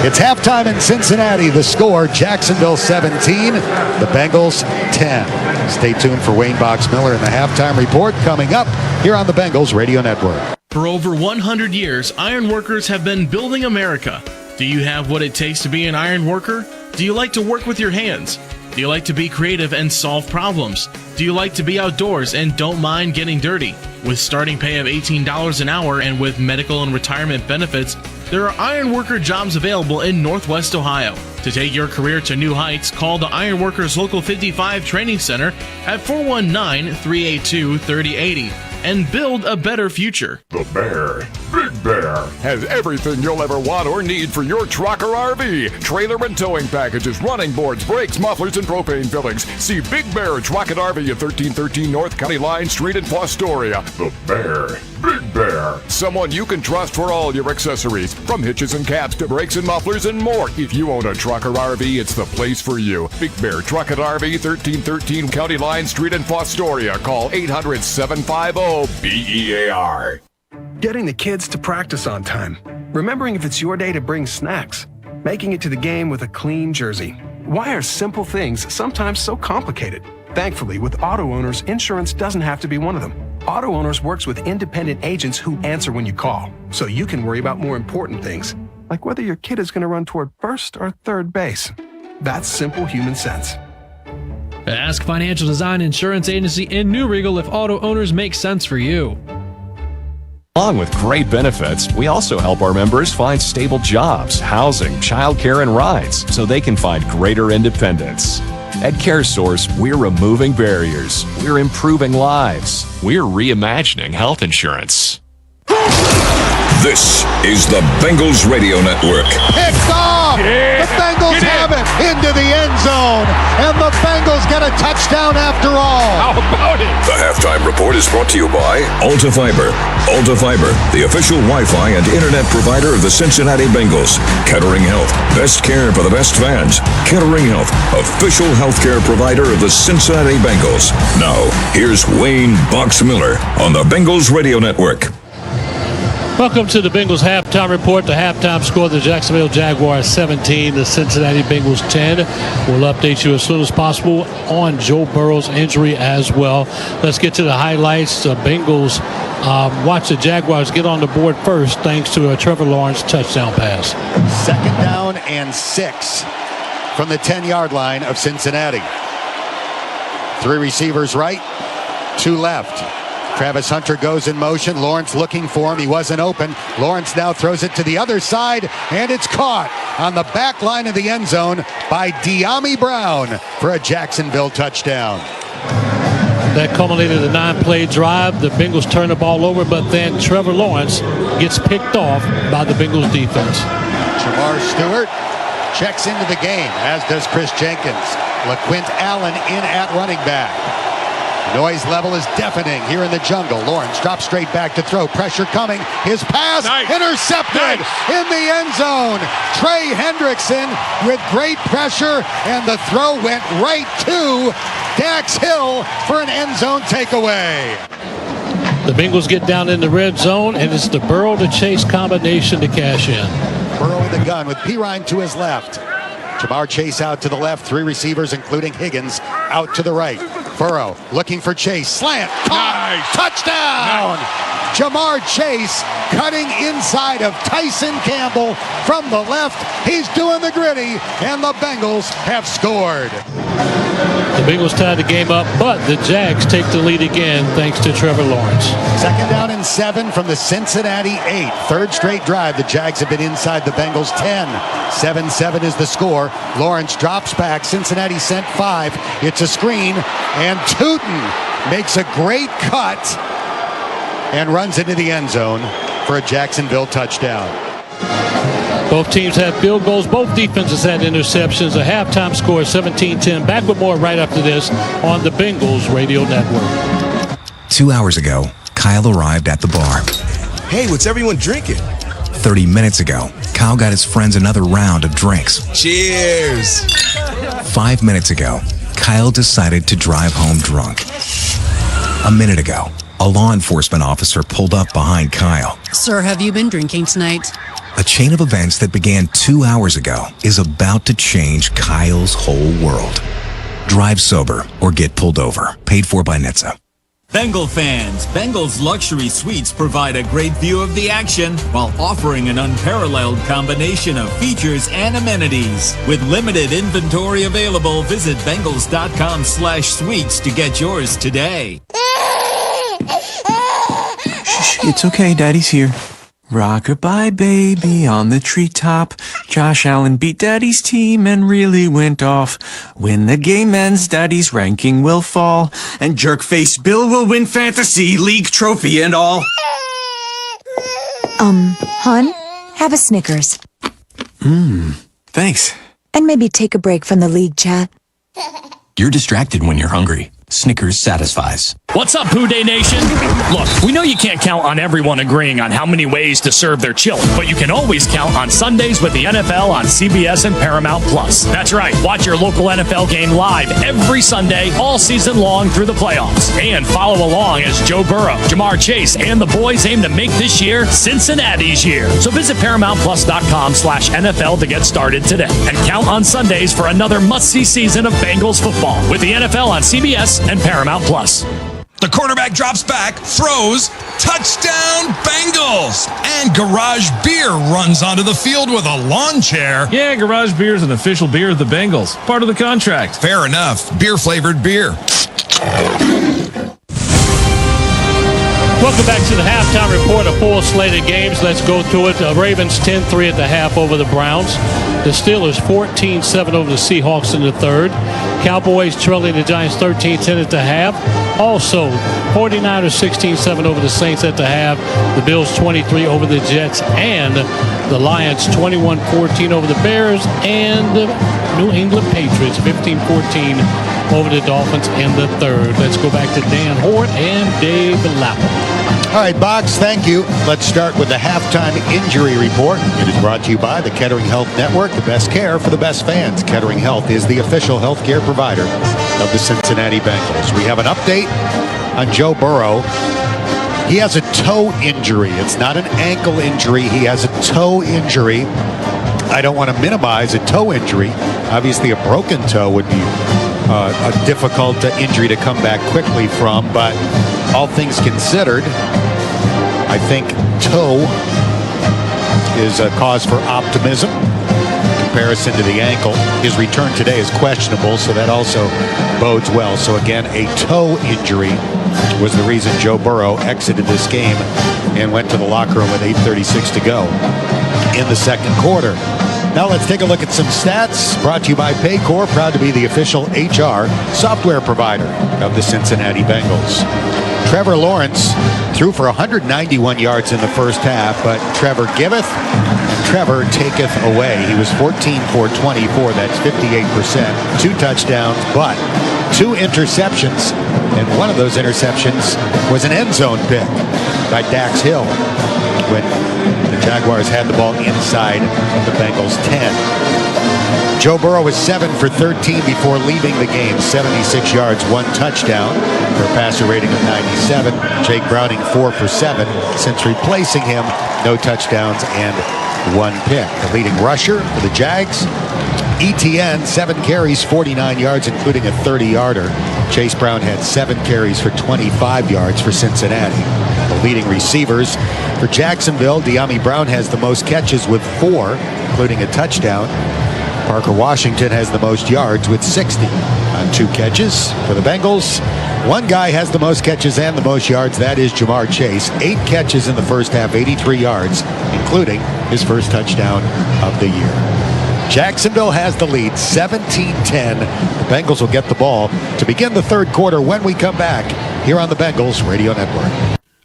It's halftime in Cincinnati. The score, Jacksonville 17, the Bengals 10. Stay tuned for Wayne Box Miller and the halftime report coming up here on the Bengals Radio Network. For over 100 years, iron workers have been building America. Do you have what it takes to be an iron worker? Do you like to work with your hands? Do you like to be creative and solve problems? Do you like to be outdoors and don't mind getting dirty? With starting pay of $18 an hour and with medical and retirement benefits, there are iron worker jobs available in Northwest Ohio. To take your career to new heights, call the Iron Workers Local 55 Training Center at 419-382-3080 and build a better future. The Bear, Big Bear, has everything you'll ever want or need for your truck or RV. Trailer and towing packages, running boards, brakes, mufflers, and propane fillings. See Big Bear Truck and RV at 1313 North County Line Street in Fostoria. The Bear, Big Bear, someone you can trust for all your accessories, from hitches and caps to brakes and mufflers and more. If you own a truck or RV, it's the place for you. Big Bear Truck and RV, 1313 County Line Street in Fostoria. Call 800-750-BEAR. Getting the kids to practice on time. Remembering if it's your day to bring snacks. Making it to the game with a clean jersey. Why are simple things sometimes so complicated? Thankfully, with auto owners, insurance doesn't have to be one of them. Auto Owners works with independent agents who answer when you call, so you can worry about more important things, like whether your kid is going to run toward first or third base. That's simple human sense. Ask Financial Design Insurance Agency in New Regal if auto owners make sense for you. Along with great benefits, we also help our members find stable jobs, housing, childcare, and rides so they can find greater independence. At CareSource, we're removing barriers. We're improving lives. We're reimagining health insurance. This is the Bengals Radio Network. Picked off! The Bengals have it into the end zone, and the Bengals get a touchdown after all. How about it? The halftime report is brought to you by Alta Fiber. Alta Fiber, the official Wi-Fi and internet provider of the Cincinnati Bengals. Kettering Health, best care for the best fans. Kettering Health, official healthcare provider of the Cincinnati Bengals. Now, here's Wayne Box Miller on the Bengals Radio Network. Welcome to the Bengals halftime report. The halftime score, the Jacksonville Jaguars 17, the Cincinnati Bengals 10. We'll update you as soon as possible on Joe Burrow's injury as well. Let's get to the highlights. The Bengals watch the Jaguars get on the board first thanks to a Trevor Lawrence touchdown pass. 2nd down and 6 from the 10-yard line of Cincinnati. 3 receivers right, 2 left. Travis Hunter goes in motion. Lawrence looking for him. He wasn't open. Lawrence now throws it to the other side, and it's caught on the back line of the end zone by De'Ami Brown for a Jacksonville touchdown. That culminated a 9-play drive. The Bengals turn the ball over, but then Trevor Lawrence gets picked off by the Bengals defense. Jamar Stewart checks into the game, as does Chris Jenkins. LaQuint Allen in at running back. Noise level is deafening here in the jungle. Lawrence drops straight back to throw. Pressure coming. His pass intercepted in the end zone. Trey Hendrickson with great pressure, and the throw went right to Dax Hill for an end zone takeaway. The Bengals get down in the red zone, and it's the Burrow to Chase combination to cash in. Burrow in the gun with Pirine to his left. Jamar Chase out to the left. 3 receivers, including Higgins, out to the right. Burrow looking for Chase. Slant. Caught. Touchdown. Jamar Chase cutting inside of Tyson Campbell from the left. He's doing the gritty, and the Bengals have scored. The Bengals tied the game up, but the Jags take the lead again thanks to Trevor Lawrence. 2nd down and 7 from the Cincinnati 8. 3rd straight drive. The Jags have been inside the Bengals 10. 7-7 is the score. Lawrence drops back. Cincinnati sent 5. It's a screen, and Tootin makes a great cut and runs into the end zone for a Jacksonville touchdown. Both teams had field goals. Both defenses had interceptions. A halftime score 17-10. Back with more right after this on the Bengals Radio Network. 2 hours ago, Kyle arrived at the bar. Hey, what's everyone drinking? 30 minutes ago, Kyle got his friends another round of drinks. Cheers! 5 minutes ago, Kyle decided to drive home drunk. A minute ago, a law enforcement officer pulled up behind Kyle. Sir, have you been drinking tonight? A chain of events that began 2 hours ago is about to change Kyle's whole world. Drive sober or get pulled over. Paid for by NHTSA. Bengal fans, Bengals Luxury Suites provide a great view of the action while offering an unparalleled combination of features and amenities. With limited inventory available, visit Bengals.com/suites to get yours today. Shh, it's okay, Daddy's here. Rock-a-bye baby on the treetop. Josh Allen beat Daddy's team and really went off. When the game ends, Daddy's ranking will fall. And jerk-faced Bill will win Fantasy League trophy and all. Hon, have a Snickers. Thanks. And maybe take a break from the league chat. You're distracted when you're hungry. Snickers satisfies. What's up, Pooh Day Nation? Look, we know you can't count on everyone agreeing on how many ways to serve their children, but you can always count on Sundays with the NFL on CBS and Paramount Plus. That's right. Watch your local NFL game live every Sunday, all season long through the playoffs. And follow along as Joe Burrow, Jamar Chase, and the boys aim to make this year Cincinnati's year. So visit ParamountPlus.com/NFL to get started today. And count on Sundays for another must-see season of Bengals football with the NFL on CBS and Paramount Plus. The quarterback drops back, throws, touchdown Bengals! And Garage Beer runs onto the field with a lawn chair. Yeah, Garage Beer is an official beer of the Bengals. Part of the contract. Fair enough. Beer-flavored beer. Welcome back to the halftime report, a full slate of games. Let's go through it. The Ravens 10-3 at the half over the Browns. The Steelers 14-7 over the Seahawks in the third. Cowboys trailing the Giants 13-10 at the half. Also, 49ers 16-7 over the Saints at the half. The Bills 23 over the Jets. And the Lions 21-14 over the Bears. And the New England Patriots 15-14 over the Dolphins in the third. Let's go back to Dan Hort and Dave Lappel. All right, Box, thank you. Let's start with the halftime injury report. It is brought to you by the Kettering Health Network, the best care for the best fans. Kettering Health is the official healthcare provider of the Cincinnati Bengals. We have an update on Joe Burrow. He has a toe injury. It's not an ankle injury. He has a toe injury. I don't want to minimize a toe injury. Obviously, a broken toe would be a difficult injury to come back quickly from, but all things considered, I think toe is a cause for optimism in comparison to the ankle. His return today is questionable, so that also bodes well. So again, a toe injury was the reason Joe Burrow exited this game and went to the locker room with 8:36 to go in the second quarter. Now let's take a look at some stats brought to you by Paycor, proud to be the official HR software provider of the Cincinnati Bengals. Trevor Lawrence threw for 191 yards in the first half, but Trevor giveth and Trevor taketh away. He was 14 for 24, that's 58%. 2 touchdowns, but 2 interceptions, and one of those interceptions was an end zone pick by Dax Hill when the Jaguars had the ball inside the Bengals' 10. Joe Burrow was 7 for 13 before leaving the game. 76 yards, 1 touchdown for a passer rating of 97. Jake Browning 4 for 7. Since replacing him, no touchdowns and 1 pick. The leading rusher for the Jags, ETN, 7 carries, 49 yards, including a 30-yarder. Chase Brown had 7 carries for 25 yards for Cincinnati. The leading receivers for Jacksonville, De'Ami Brown has the most catches with 4, including a touchdown. Parker Washington has the most yards with 60 on 2 catches. For the Bengals, one guy has the most catches and the most yards. That is Jamar Chase. 8 catches in the first half, 83 yards, including his first touchdown of the year. Jacksonville has the lead, 17-10. The Bengals will get the ball to begin the third quarter when we come back here on the Bengals Radio Network.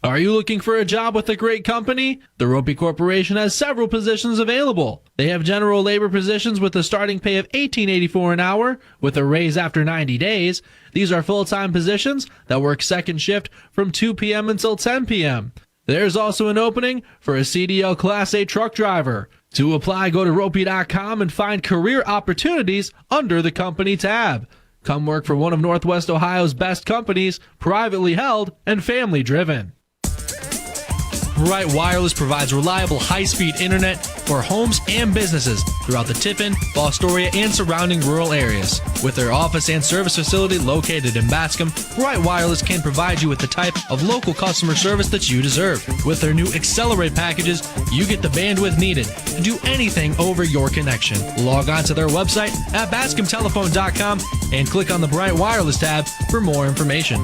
Are you looking for a job with a great company? The Ropey Corporation has several positions available. They have general labor positions with a starting pay of $18.84 an hour with a raise after 90 days. These are full-time positions that work second shift from 2 p.m. until 10 p.m. There's also an opening for a CDL Class A truck driver. To apply, go to ropey.com and find career opportunities under the company tab. Come work for one of Northwest Ohio's best companies, privately held and family-driven. Bright Wireless provides reliable high-speed internet for homes and businesses throughout the Tiffin, Fostoria, and surrounding rural areas. With their office and service facility located in Bascom, Bright Wireless can provide you with the type of local customer service that you deserve. With their new Accelerate packages, you get the bandwidth needed to do anything over your connection. Log on to their website at bascomtelephone.com and click on the Bright Wireless tab for more information.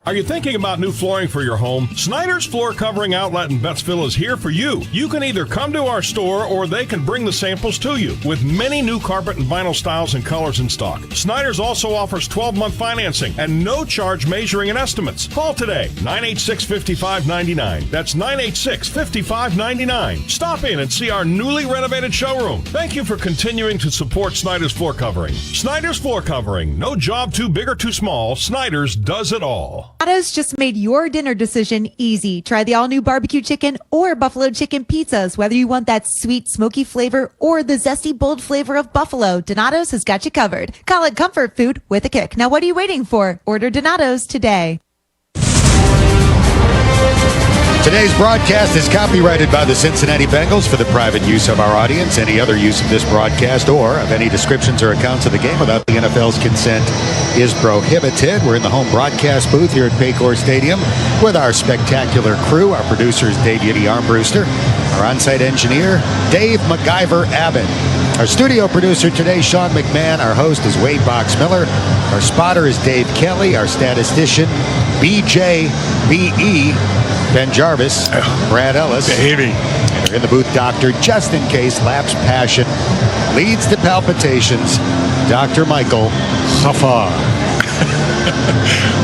Are you thinking about new flooring for your home? Snyder's Floor Covering Outlet in Bettsville is here for you. You can either come to our store or they can bring the samples to you with many new carpet and vinyl styles and colors in stock. Snyder's also offers 12-month financing and no charge measuring and estimates. Call today, 986-5599. That's 986-5599. Stop in and see our newly renovated showroom. Thank you for continuing to support Snyder's Floor Covering. Snyder's Floor Covering. No job too big or too small. Snyder's does it all. Domino's just made your dinner decision easy. Try the all-new barbecue chicken or buffalo chicken pizzas. Whether you want that sweet, smoky flavor or the zesty, bold flavor of buffalo, Donato's has got you covered. Call it comfort food with a kick. Now, what are you waiting for? Order Donato's today. Today's broadcast is copyrighted by the Cincinnati Bengals for the private use of our audience. Any other use of this broadcast or of any descriptions or accounts of the game without the NFL's consent is prohibited. We're in the home broadcast booth here at Paycor Stadium with our spectacular crew. Our producers, Dave Yiddy Armbruster. Our on-site engineer, Dave MacGyver Abbott. Our studio producer today, Sean McMahon. Our host is Wade Box Miller. Our spotter is Dave Kelly. Our statistician BJBE, Ben Jarvis, Brad Ellis. Baby. And they're in the booth, doctor, just in case lapse passion leads to palpitations. Dr. Michael Safar.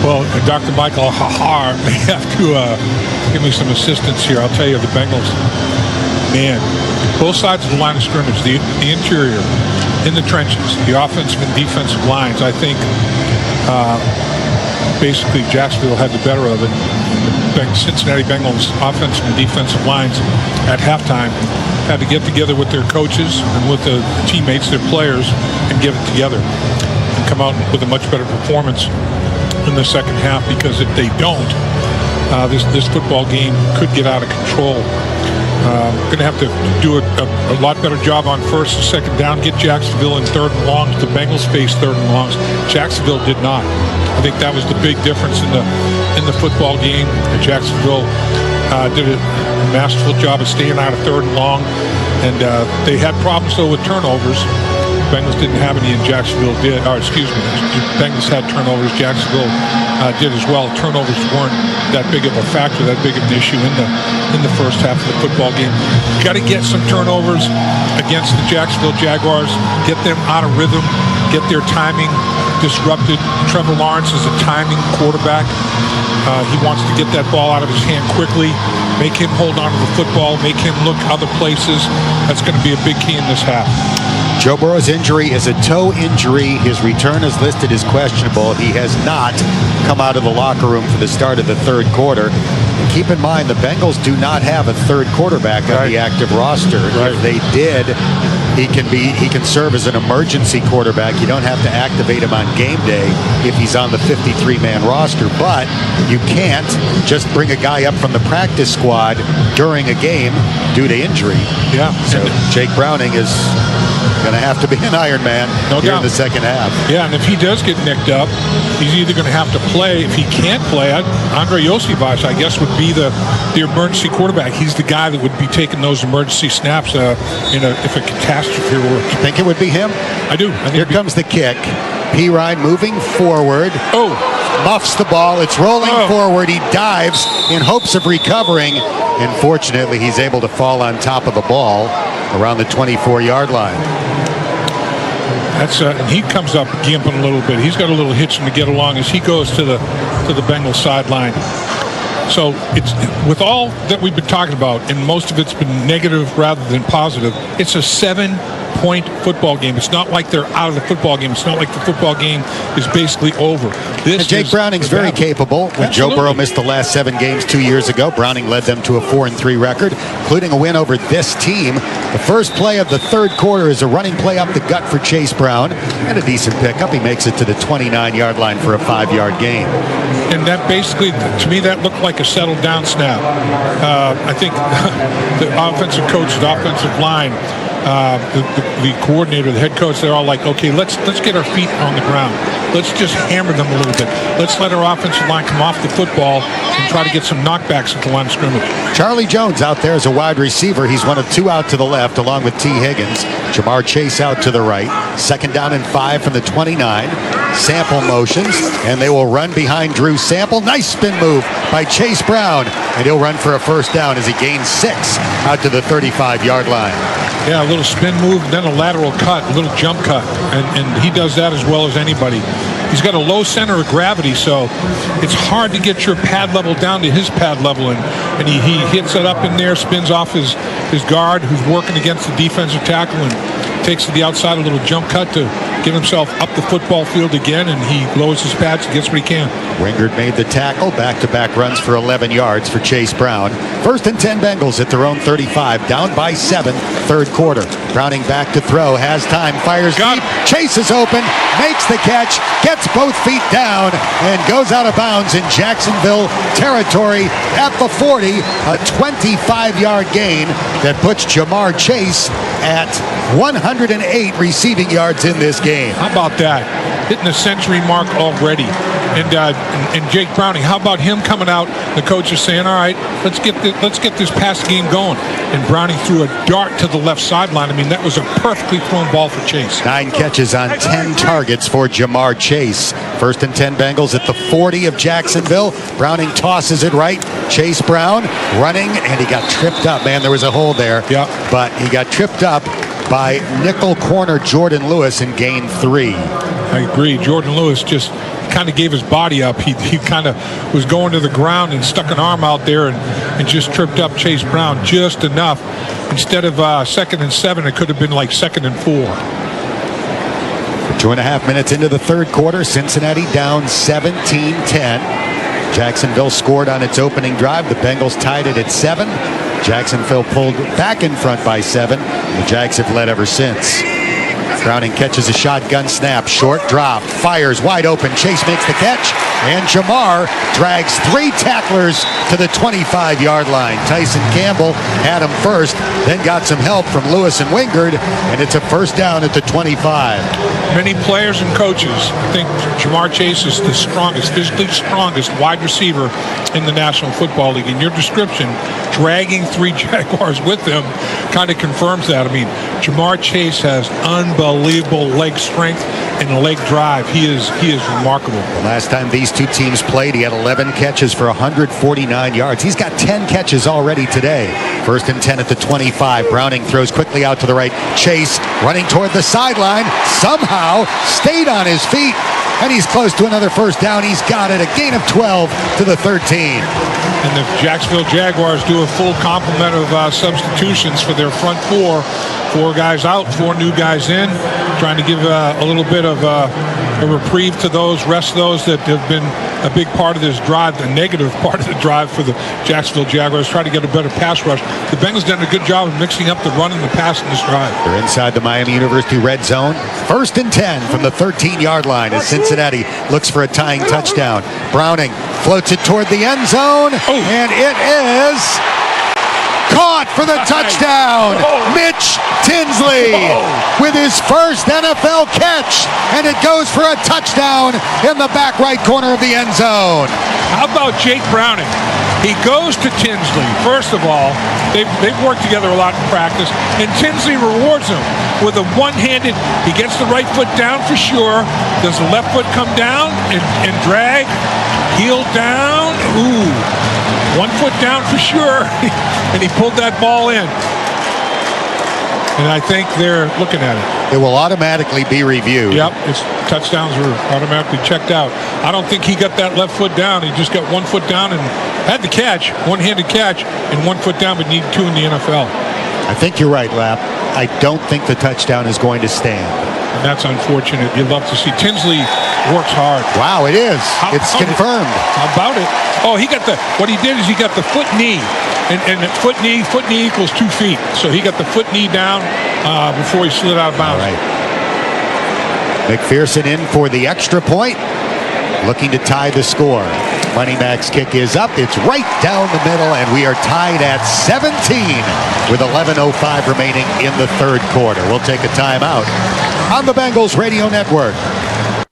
Well, Dr. Michael Safar may have to give me some assistance here. I'll tell you, the Bengals, man, both sides of the line of scrimmage, the interior, in the trenches, the offensive and defensive lines, I think basically Jacksonville had the better of it. The Cincinnati Bengals offensive and defensive lines at halftime had to get together with their coaches and with the teammates, their players, and get it together and come out with a much better performance in the second half, because if they don't, this football game could get out of control. Going to have to do a lot better job on first and second down, get Jacksonville in third and longs. The Bengals faced third and longs. Jacksonville did not. I think that was the big difference in the football game. Jacksonville did a masterful job of staying out of third and long, and they had problems though with turnovers. Bengals didn't have any, and Jacksonville did. Or excuse me, Bengals had turnovers. Jacksonville did as well. Turnovers weren't that big of a factor, that big of an issue in the first half of the football game. Got to get some turnovers against the Jacksonville Jaguars. Get them out of rhythm. Get their timing disrupted. Trevor Lawrence is a timing quarterback. He wants to get that ball out of his hand quickly. Make him hold on to the football. Make him look other places. That's going to be a big key in this half. Joe Burrow's injury is a toe injury. His return is listed as questionable. He has not come out of the locker room for the start of the third quarter. And keep in mind, the Bengals do not have a third quarterback on the active roster. If they did, he can serve as an emergency quarterback. You don't have to activate him on game day if he's on the 53-man roster. But you can't just bring a guy up from the practice squad during a game due to injury. Yeah. So Jake Browning is going to have to be an Iron Man in the second half. Yeah, and if he does get nicked up, he's either going to have to play. If he can't play, Andre Iosivas, I guess, would be the emergency quarterback. He's the guy that would be taking those emergency snaps if a catastrophe were. You think it would be him? I do. Here comes the kick. P. Ryan moving forward. Oh. Muffs the ball. It's rolling forward. He dives in hopes of recovering. Unfortunately, he's able to fall on top of the ball around the 24-yard line. And he comes up gimping a little bit. He's got a little hitching to get along as he goes to the Bengals sideline. So it's with all that we've been talking about, and most of it's been negative rather than positive. It's a 7-point football game. It's not like they're out of the football game. It's not like the football game is basically over. Jake Browning's very capable. When Joe Burrow missed the last 7 games 2 years ago, Browning led them to a 4-3 record, including a win over this team. The first play of the third quarter is a running play up the gut for Chase Brown, and a decent pickup. He makes it to the 29-yard line for a 5-yard gain. And that basically, to me, that looked like a settled down snap. I think the offensive coach, the offensive line, the coordinator, the head coach, they're all like, okay, let's get our feet on the ground. Let's just hammer them a little bit. Let's let our offensive line come off the football and try to get some knockbacks at the line of scrimmage. Charlie Jones out there as a wide receiver. He's one of 2 out to the left, along with T. Higgins. Jamar Chase out to the right. 2nd down and 5 from the 29. Sample motions, and they will run behind Drew Sample. Nice spin move by Chase Brown, and he'll run for a first down as he gains 6 out to the 35-yard line. Yeah, a little spin move, then a lateral cut, a little jump cut, and he does that as well as anybody. He's got a low center of gravity, so it's hard to get your pad level down to his pad level, and he hits it up in there, spins off his guard, who's working against the defensive tackle, and takes to the outside, a little jump cut to get himself up the football field again, and he lowers his pads and gets what he can. Wingard made the tackle. Back-to-back runs for 11 yards for Chase Brown. 1st and 10 Bengals at their own 35. Down by 7, third quarter. Browning back to throw. Has time. Fires deep. Chase is open. Makes the catch. Gets both feet down and goes out of bounds in Jacksonville territory at the 40. A 25-yard gain that puts Jamar Chase at 108 receiving yards in this game. How about that? Hitting the century mark already. And Jake Browning, how about him coming out? The coach is saying, all right, let's get this pass game going. And Browning threw a dart to the left sideline. I mean, that was a perfectly thrown ball for Chase. 9 catches on 10 targets for Jamar Chase. 1st and 10 Bengals at the 40 of Jacksonville. Browning tosses it right. Chase Brown running, and he got tripped up. Man, there was a hole there. Yeah. But he got tripped up by nickel corner Jordan Lewis and gained 3. I agree. Jordan Lewis just kind of gave his body up. He kind of was going to the ground and stuck an arm out there and just tripped up Chase Brown just enough. Instead of 2nd and 7, it could have been like 2nd and 4. 2.5 minutes into the third quarter, Cincinnati down 17-10. Jacksonville scored on its opening drive. The Bengals tied it at 7. Jacksonville pulled back in front by 7. The Jags have led ever since. Browning catches a shotgun snap, short drop, fires wide open. Chase makes the catch, and Jamar drags 3 tacklers to the 25-yard line. Tyson Campbell had him first, then got some help from Lewis and Wingard, and it's a first down at the 25. Many players and coaches think Jamar Chase is the strongest, physically strongest wide receiver in the National Football League. In your description, dragging 3 Jaguars with him kind of confirms that. I mean, Jamar Chase has unbelievable leg strength and leg drive. He is remarkable. The last time these two teams played, he had 11 catches for 149 yards. He's got 10 catches already today. 1st and 10 at the 25. Browning throws quickly out to the right. Chase running toward the sideline, somehow stayed on his feet, and he's close to another first down. He's got it. A gain of 12 to the 13. And the Jacksonville Jaguars do a full complement of substitutions for their front 4. 4 guys out, 4 new guys in, trying to give a little bit of a reprieve to those, rest those that have been a big part of this drive, the negative part of the drive for the Jacksonville Jaguars, try to get a better pass rush. The Bengals done a good job of mixing up the run and the pass in this drive. They're inside the Miami University red zone. 1st and 10 from the 13-yard line as Cincinnati looks for a tying touchdown. Browning floats it toward the end zone, and it is caught for the touchdown. Mitch Tinsley with his first NFL catch, and it goes for a touchdown in the back right corner of the end zone. How about Jake Browning? He goes to Tinsley. First of all, they've worked together a lot in practice, and Tinsley rewards him with a one-handed. He gets the right foot down for sure. Does the left foot come down and drag? Heel down. Ooh. 1 foot down for sure, and he pulled that ball in. And I think they're looking at it. It will automatically be reviewed. Yep, his touchdowns were automatically checked out. I don't think he got that left foot down. He just got 1 foot down and had the catch, one-handed catch, and 1 foot down, but need 2 in the NFL. I think you're right, Lap. I don't think the touchdown is going to stand. And that's unfortunate. You'd love to see. Tinsley works hard. Wow, it is. It's confirmed. How about it? Oh, what he did is he got the foot knee. And foot knee equals 2 feet. So he got the foot knee down before he slid out of bounds. All right. McPherson in for the extra point, looking to tie the score. Money Mac's kick is up. It's right down the middle, and we are tied at 17 with 11:05 remaining in the third quarter. We'll take a timeout on the Bengals Radio Network.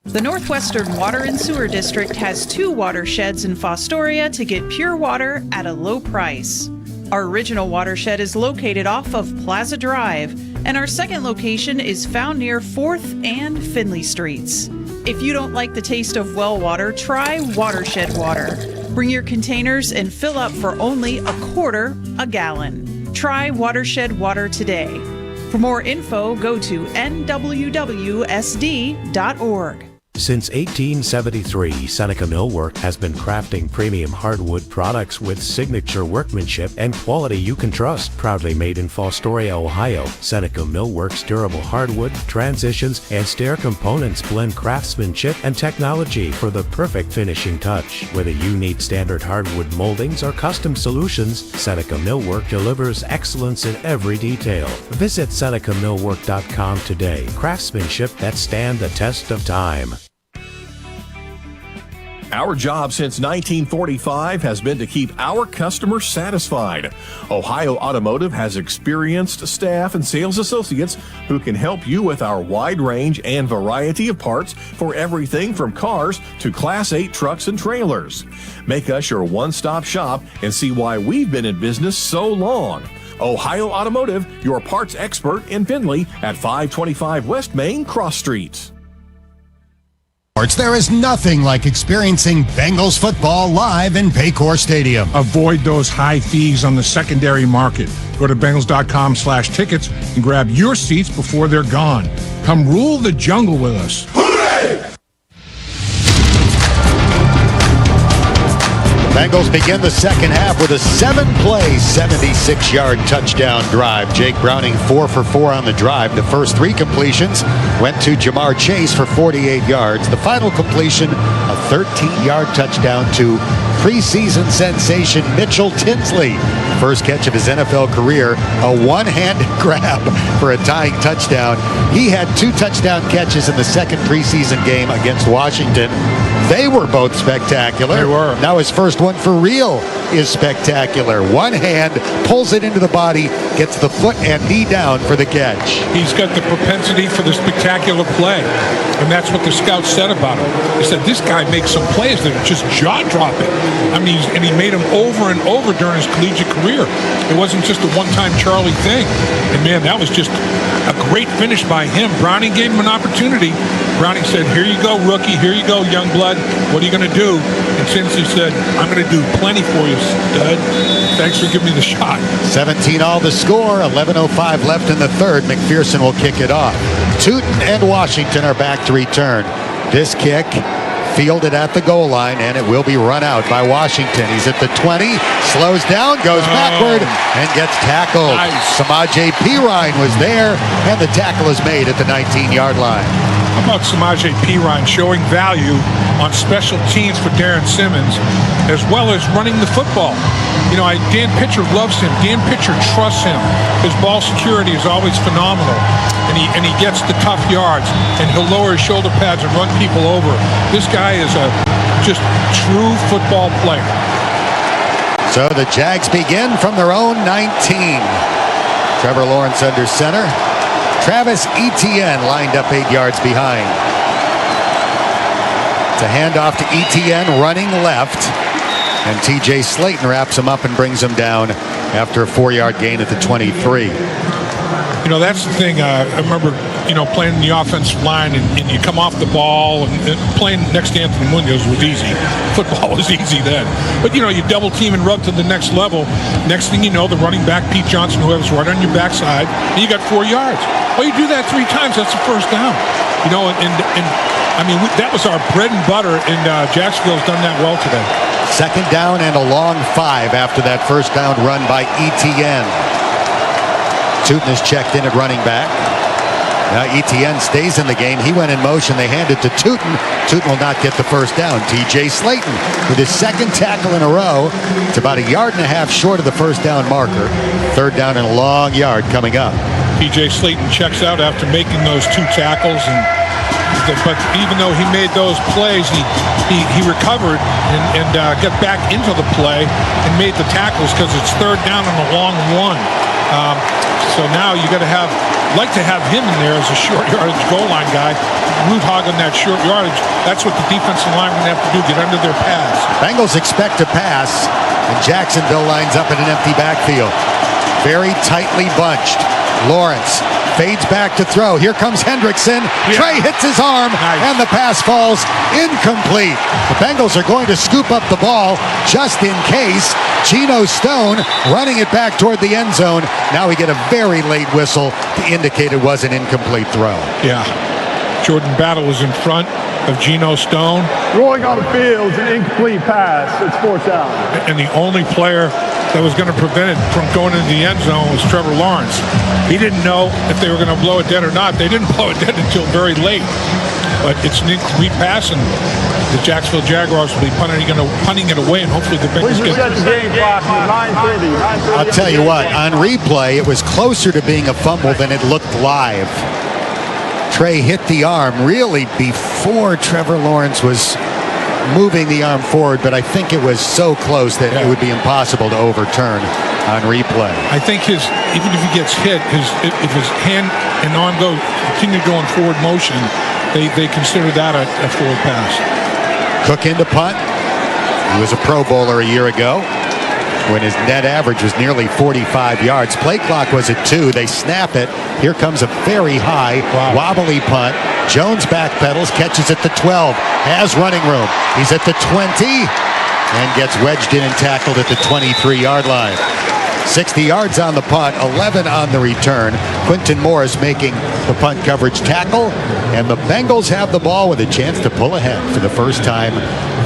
The Northwestern Water and Sewer District has 2 watersheds in Fostoria to get pure water at a low price. Our original watershed is located off of Plaza Drive, and our second location is found near 4th and Finley Streets. If you don't like the taste of well water, try Watershed Water. Bring your containers and fill up for only $0.25 a gallon. Try Watershed Water today. For more info, go to nwwsd.org. Since 1873, Seneca Millwork has been crafting premium hardwood products with signature workmanship and quality you can trust. Proudly made in Fostoria, Ohio, Seneca Millwork's durable hardwood, transitions, and stair components blend craftsmanship and technology for the perfect finishing touch. Whether you need standard hardwood moldings or custom solutions, Seneca Millwork delivers excellence in every detail. Visit SenecaMillwork.com today. Craftsmanship that stand the test of time. Our job since 1945 has been to keep our customers satisfied. Ohio Automotive has experienced staff and sales associates who can help you with our wide range and variety of parts for everything from cars to Class 8 trucks and trailers. Make us your one-stop shop and see why we've been in business so long. Ohio Automotive, your parts expert in Findlay at 525 West Main Cross Street. There is nothing like experiencing Bengals football live in Paycor Stadium. Avoid those high fees on the secondary market. Go to Bengals.com/tickets and grab your seats before they're gone. Come rule the jungle with us. Bengals begin the second half with a 7-play, 76-yard touchdown drive. Jake Browning 4 for 4 on the drive. The first 3 completions went to Jamar Chase for 48 yards. The final completion, a 13-yard touchdown to preseason sensation Mitchell Tinsley. First catch of his NFL career, a one-handed grab for a tying touchdown. He had 2 touchdown catches in the second preseason game against Washington. They were both spectacular. They were. Now his first one for real is spectacular. One hand, pulls it into the body, gets the foot and knee down for the catch. He's got the propensity for the spectacular play, and that's what the scouts said about him. They said, this guy makes some plays that are just jaw-dropping. I mean, and he made them over and over during his collegiate career. It wasn't just a one-time Charlie thing. And, man, that was just a great finish by him. Browning gave him an opportunity. Browning said, here you go, rookie. Here you go, young blood. What are you going to do? And Cincy said, I'm going to do plenty for you, stud. Thanks for giving me the shot. 17 all the score. 11:05 left in the third. McPherson will kick it off. Tootin and Washington are back to return. This kick fielded at the goal line, and it will be run out by Washington. He's at the 20, slows down, goes backward, and gets tackled. Nice. Samaje Perine was there, and the tackle is made at the 19-yard line. How about Samaje Perine showing value on special teams for Darren Simmons, as well as running the football? You know, Dan Pitcher loves him. Dan Pitcher trusts him. His ball security is always phenomenal, and he gets the tough yards, and he'll lower his shoulder pads and run people over. This guy is a just true football player. So the Jags begin from their own 19. Trevor Lawrence under center. Travis Etienne lined up 8 yards behind. It's a handoff to Etienne running left. And TJ Slayton wraps him up and brings him down after a 4-yard gain at the 23. You know, that's the thing. I remember, you know, playing in the offensive line and you come off the ball and playing next to Anthony Munoz was easy. Football was easy then. But, you know, you double team and rub to the next level. Next thing you know, the running back, Pete Johnson, whoever's right on your backside, and you got 4 yards. Well, you do that 3 times, that's the first down. You know, and I mean, that was our bread and butter, and Jacksonville's done that well today. Second down and a long 5 after that first down run by Etienne. Tootin is checked in at running back. Now Etienne stays in the game. He went in motion. They hand it to Tootin. Tootin will not get the first down. TJ Slayton with his second tackle in a row. It's about 1.5 yards short of the first down marker. Third down and a long yard coming up. TJ Slayton checks out after making those 2 tackles, but even though he made those plays, he recovered and got back into the play and made the tackles because it's third down and a long one. So now you got to like to have him in there as a short yardage goal line guy, root hog on that short yardage. That's what the defensive line would have to do, get under their pass. Bengals expect to pass, and Jacksonville lines up in an empty backfield. Very tightly bunched. Lawrence fades back to throw. Here comes Hendrickson. Yeah. Trey hits his arm, and the pass falls incomplete. The Bengals are going to scoop up the ball just in case. Geno Stone running it back toward the end zone. Now we get a very late whistle to indicate it was an incomplete throw. Yeah. Jordan Battle is in front of Geno Stone. Rolling on the field, an incomplete pass. It's 4th down. And the only player that was going to prevent it from going into the end zone was Trevor Lawrence. He didn't know if they were going to blow it dead or not. They didn't blow it dead until very late. But it's an incomplete pass, and the Jacksonville Jaguars will be punting it away, and hopefully the Bengals get the game clock. 9:30. I'll tell you what, on replay, it was closer to being a fumble than it looked live. Trey hit the arm really before Trevor Lawrence was moving the arm forward, but I think it was so close that it would be impossible to overturn on replay. I think even if he gets hit, if his hand and arm continue going forward motion, they consider that a forward pass. Cook into punt. He was a Pro Bowler a year ago when his net average was nearly 45 yards. Play clock was at 2. They snap it. Here comes a very high, wobbly punt. Jones backpedals, catches at the 12. Has running room. He's at the 20 and gets wedged in and tackled at the 23-yard line. 60 yards on the punt, 11 on the return. Quinton Morris making the punt coverage tackle, and the Bengals have the ball with a chance to pull ahead for the first time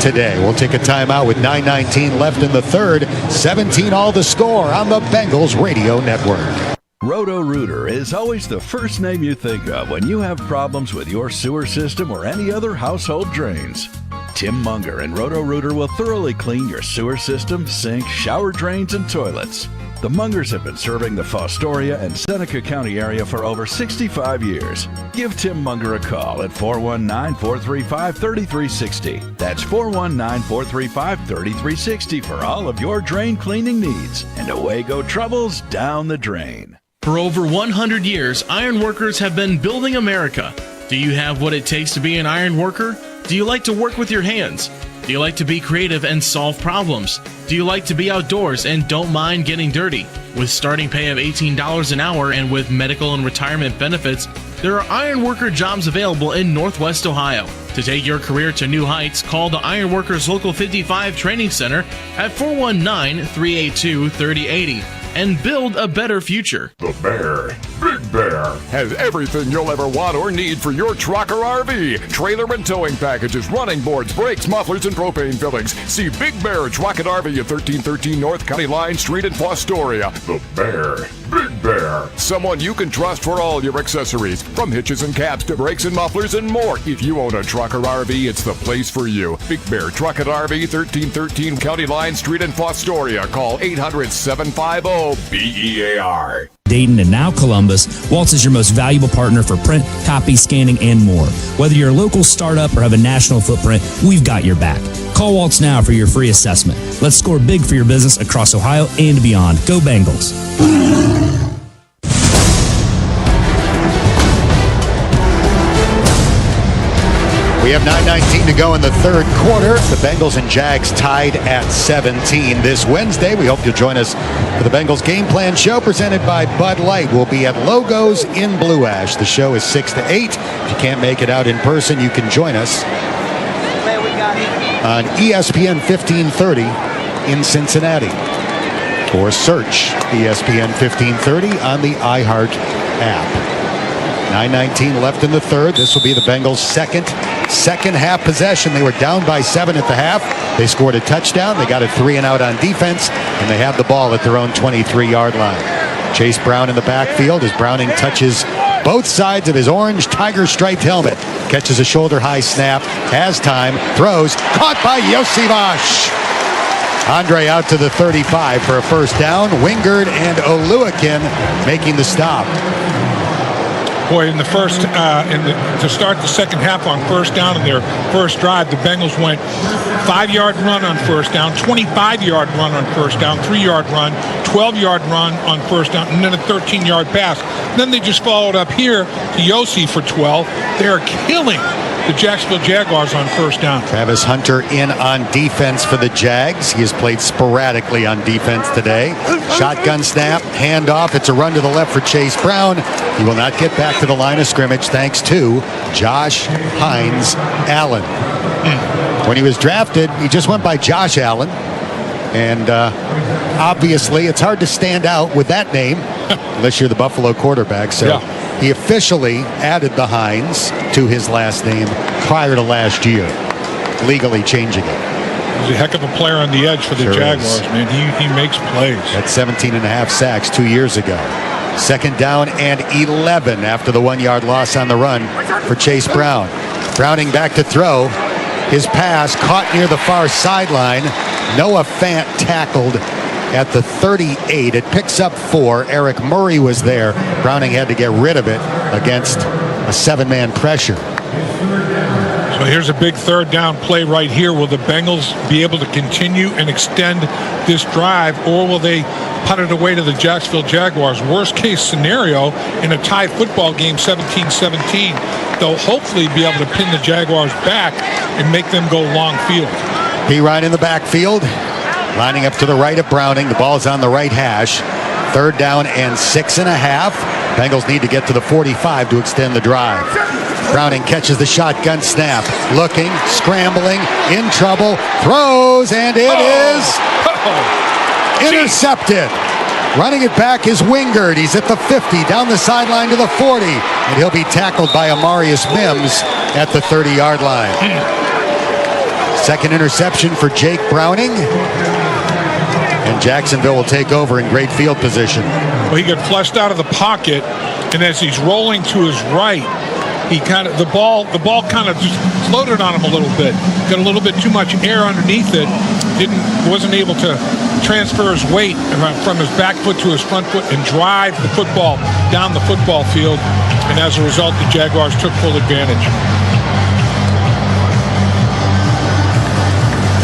today. We'll take a timeout with 9:19 left in the third. 17 all the score on the Bengals Radio Network. Roto-Rooter is always the first name you think of when you have problems with your sewer system or any other household drains. Tim Munger and Roto-Rooter will thoroughly clean your sewer system, sink, shower drains, and toilets. The Mungers have been serving the Fostoria and Seneca County area for over 65 years. Give Tim Munger a call at 419-435-3360. That's 419-435-3360 for all of your drain cleaning needs. And away go troubles down the drain. For over 100 years, iron workers have been building America. Do you have what it takes to be an iron worker? Do you like to work with your hands? Do you like to be creative and solve problems? Do you like to be outdoors and don't mind getting dirty? With starting pay of $18 an hour and with medical and retirement benefits, there are iron worker jobs available in Northwest Ohio. To take your career to new heights, call the Iron Workers Local 55 Training Center at 419-382-3080 and build a better future. The Bear, Big Bear, has everything you'll ever want or need for your truck or RV. Trailer and towing packages, running boards, brakes, mufflers, and propane fillings. See Big Bear Truck and RV at 1313 North County Line Street in Fostoria. The Bear, Big Bear, someone you can trust for all your accessories, from hitches and caps to brakes and mufflers and more. If you own a truck or RV, it's the place for you. Big Bear Truck and RV, 1313 County Line Street in Fostoria. Call 800-750-BEAR. Dayton and now Columbus, Waltz is your most valuable partner for print, copy, scanning, and more. Whether you're a local startup or have a national footprint, we've got your back. Call Waltz now for your free assessment. Let's score big for your business across Ohio and beyond. Go Bengals. We have 9:19 to go in the third quarter. The Bengals and Jags tied at 17 this Wednesday. We hope you'll join us for the Bengals Game Plan Show presented by Bud Light. We'll be at Logos in Blue Ash. The show is 6 to 8. If you can't make it out in person, you can join us on ESPN 1530 in Cincinnati. Or search ESPN 1530 on the iHeart app. 9:19 left in the third. This will be the Bengals' second half possession. They were down by 7 at the half. They scored a touchdown. They got a 3-and-out on defense, and they have the ball at their own 23-yard line. Chase Brown in the backfield as Browning touches both sides of his orange tiger-striped helmet. Catches a shoulder-high snap, has time, throws, caught by Yosivash. Andre out to the 35 for a first down. Wingard and Oluwakin making the stop. Boy, in the first, to start the second half on first down in their first drive, the Bengals went 5-yard run on first down, 25-yard run on first down, 3-yard run, 12-yard run on first down, and then a 13-yard pass. Then they just followed up here to Yossi for 12. They're killing the Jacksonville Jaguars on first down. Travis Hunter in on defense for the Jags. He has played sporadically on defense today. Shotgun snap, handoff. It's a run to the left for Chase Brown. He will not get back to the line of scrimmage thanks to Josh Hines Allen. When he was drafted, he just went by Josh Allen. And obviously, it's hard to stand out with that name unless you're the Buffalo quarterback. So he officially added the Hines to his last name prior to last year, legally changing it. He's a heck of a player on the edge for the Jaguars, man. He makes plays. At 17.5 sacks 2 years ago. Second down and 11 after the 1-yard loss on the run for Chase Brown. Browning back to throw. His pass caught near the far sideline. Noah Fant tackled at the 38. It picks up 4. Eric Murray was there. Browning had to get rid of it against a 7-man pressure. So here's a big third down play right here. Will the Bengals be able to continue and extend this drive, or will they punt it away to the Jacksonville Jaguars? Worst case scenario, in a tie football game, 17-17, they'll hopefully be able to pin the Jaguars back and make them go long field. P. Ryan in the backfield, lining up to the right of Browning. The ball's on the right hash. Third down and 6.5. Bengals need to get to the 45 to extend the drive. Browning catches the shotgun snap. Looking, scrambling, in trouble, throws, and it is intercepted. Running it back is Wingard. He's at the 50, down the sideline to the 40, and he'll be tackled by Amarius Mims at the 30-yard line. Second interception for Jake Browning. And Jacksonville will take over in great field position. Well, he got flushed out of the pocket, and as he's rolling to his right, he the ball kind of just floated on him a little bit. Got a little bit too much air underneath it. Wasn't able to transfer his weight from his back foot to his front foot and drive the football down the football field. And as a result, the Jaguars took full advantage.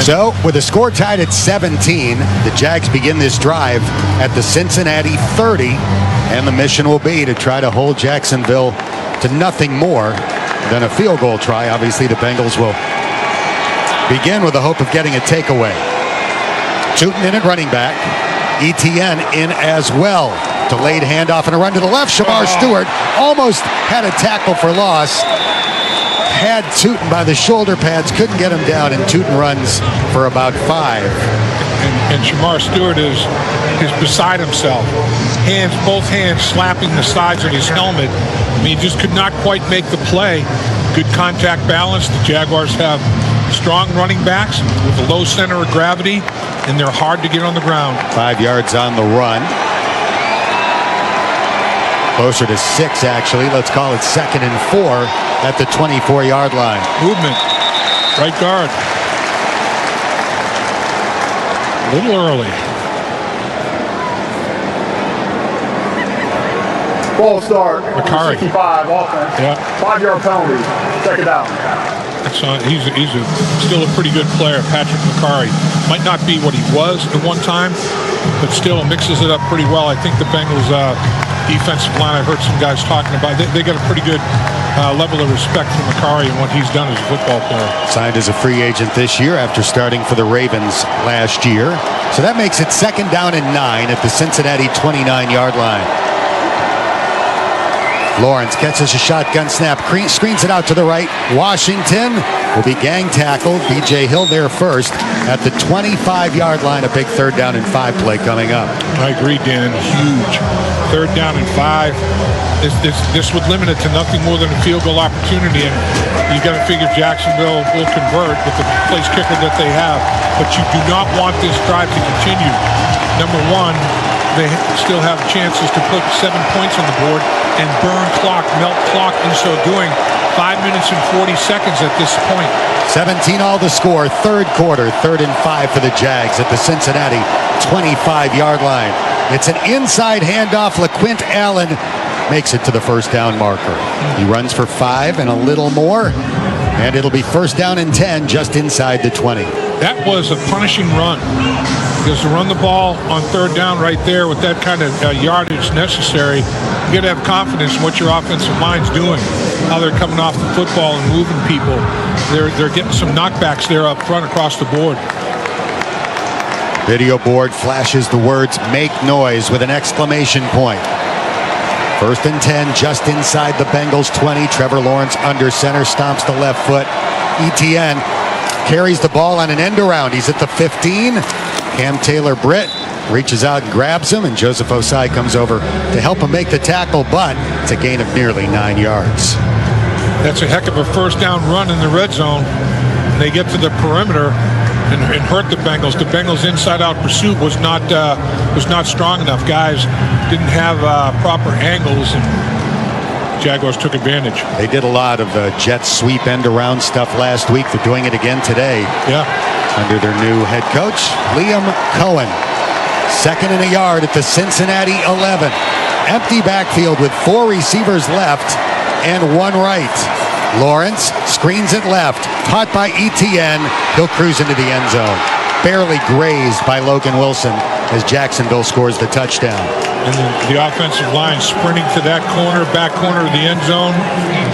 So, with the score tied at 17, the Jags begin this drive at the Cincinnati 30, and the mission will be to try to hold Jacksonville to nothing more than a field goal try. Obviously, the Bengals will begin with the hope of getting a takeaway. Tootin in at running back. Etienne in as well. Delayed handoff and a run to the left. Shamar Stewart almost had a tackle for loss. Had Tootin by the shoulder pads, couldn't get him down, and Tootin runs for about 5. And Shamar Stewart is beside himself. Both hands slapping the sides of his helmet. I mean, he just could not quite make the play. Good contact balance. The Jaguars have strong running backs with a low center of gravity, and they're hard to get on the ground. 5 yards on the run. Closer to 6, actually. Let's call it 2nd and 4 at the 24-yard line. Movement. Right guard. A little early. Ball start. McCarry. 65 offense. Yeah. 5-yard penalty. Second down. He's still a pretty good player, Patrick McCarry. Might not be what he was at one time, but still mixes it up pretty well. I think the Bengals defensive line, I've heard some guys talking about, they got a pretty good level of respect for McCarry and what he's done as a football player. Signed as a free agent this year after starting for the Ravens last year. So that makes it 2nd down and 9 at the Cincinnati 29-yard line. Lawrence catches a shotgun snap, screens it out to the right. Washington will be gang tackled. B.J. Hill there first at the 25-yard line. A big 3rd down and 5 play coming up. I agree, Dan. Huge. 3rd down and 5. This would limit it to nothing more than a field goal opportunity, and you got to figure Jacksonville will convert with the place kicker that they have. But you do not want this drive to continue. Number one, they still have chances to put 7 points on the board and burn clock, melt clock in so doing. 5 minutes and 40 seconds at this point. 17 all the score. 3rd quarter, 3rd and 5 for the Jags at the Cincinnati 25-yard line. It's an inside handoff. LaQuint Allen makes it to the 1st down marker. He runs for 5 and a little more, and it'll be 1st down and 10 just inside the 20. That was a punishing run. Because to run the ball on 3rd down right there with that kind of yardage necessary, you got to have confidence in what your offensive line's doing, how they're coming off the football and moving people. They're getting some knockbacks there up front across the board. Video board flashes the words "make noise" with an exclamation point. 1st and 10 just inside the Bengals 20. Trevor Lawrence under center, stomps the left foot. Etienne carries the ball on an end around. He's at the 15. Cam Taylor-Britt reaches out and grabs him, and Joseph Osai comes over to help him make the tackle, but it's a gain of nearly 9 yards. That's a heck of a 1st down run in the red zone. They get to the perimeter and hurt the Bengals. The Bengals' inside-out pursuit was not strong enough. Guys didn't have proper angles, and Jaguars took advantage. They did a lot of jet sweep end-around stuff last week. They're doing it again today. Yeah. Under their new head coach, Liam Cohen. 2nd and a yard at the Cincinnati 11. Empty backfield with 4 receivers left and 1 right. Lawrence screens it left. Caught by Etienne. He'll cruise into the end zone. Barely grazed by Logan Wilson as Jacksonville scores the touchdown. And the offensive line sprinting to that corner, back corner of the end zone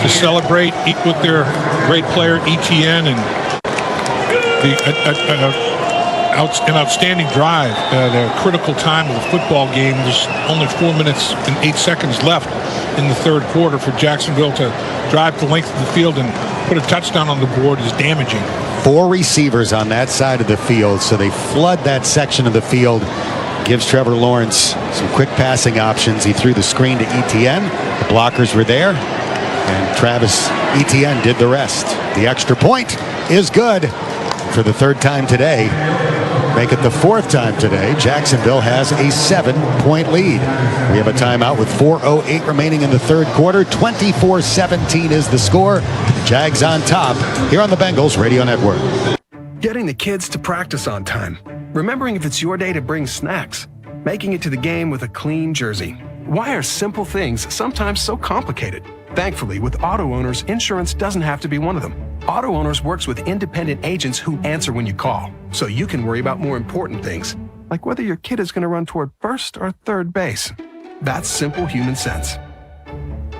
to celebrate with their great player Etienne, and an outstanding drive at a critical time of the football game. There's only 4 minutes and 8 seconds left in the third quarter for Jacksonville to drive the length of the field and put a touchdown on the board is damaging. 4 receivers on that side of the field, so they flood that section of the field. Gives Trevor Lawrence some quick passing options. He threw the screen to Etienne. The blockers were there, and Travis Etienne did the rest. The extra point is good for the third time today. Make it the fourth time today. Jacksonville has a 7-point lead. We have a timeout with 4:08 remaining in the third quarter. 24-17 is the score. Jags on top here on the Bengals Radio Network. Getting the kids to practice on time. Remembering if it's your day to bring snacks. Making it to the game with a clean jersey. Why are simple things sometimes so complicated? Thankfully, with Auto Owners, insurance doesn't have to be one of them. Auto Owners works with independent agents who answer when you call, so you can worry about more important things, like whether your kid is going to run toward first or third base. That's simple human sense.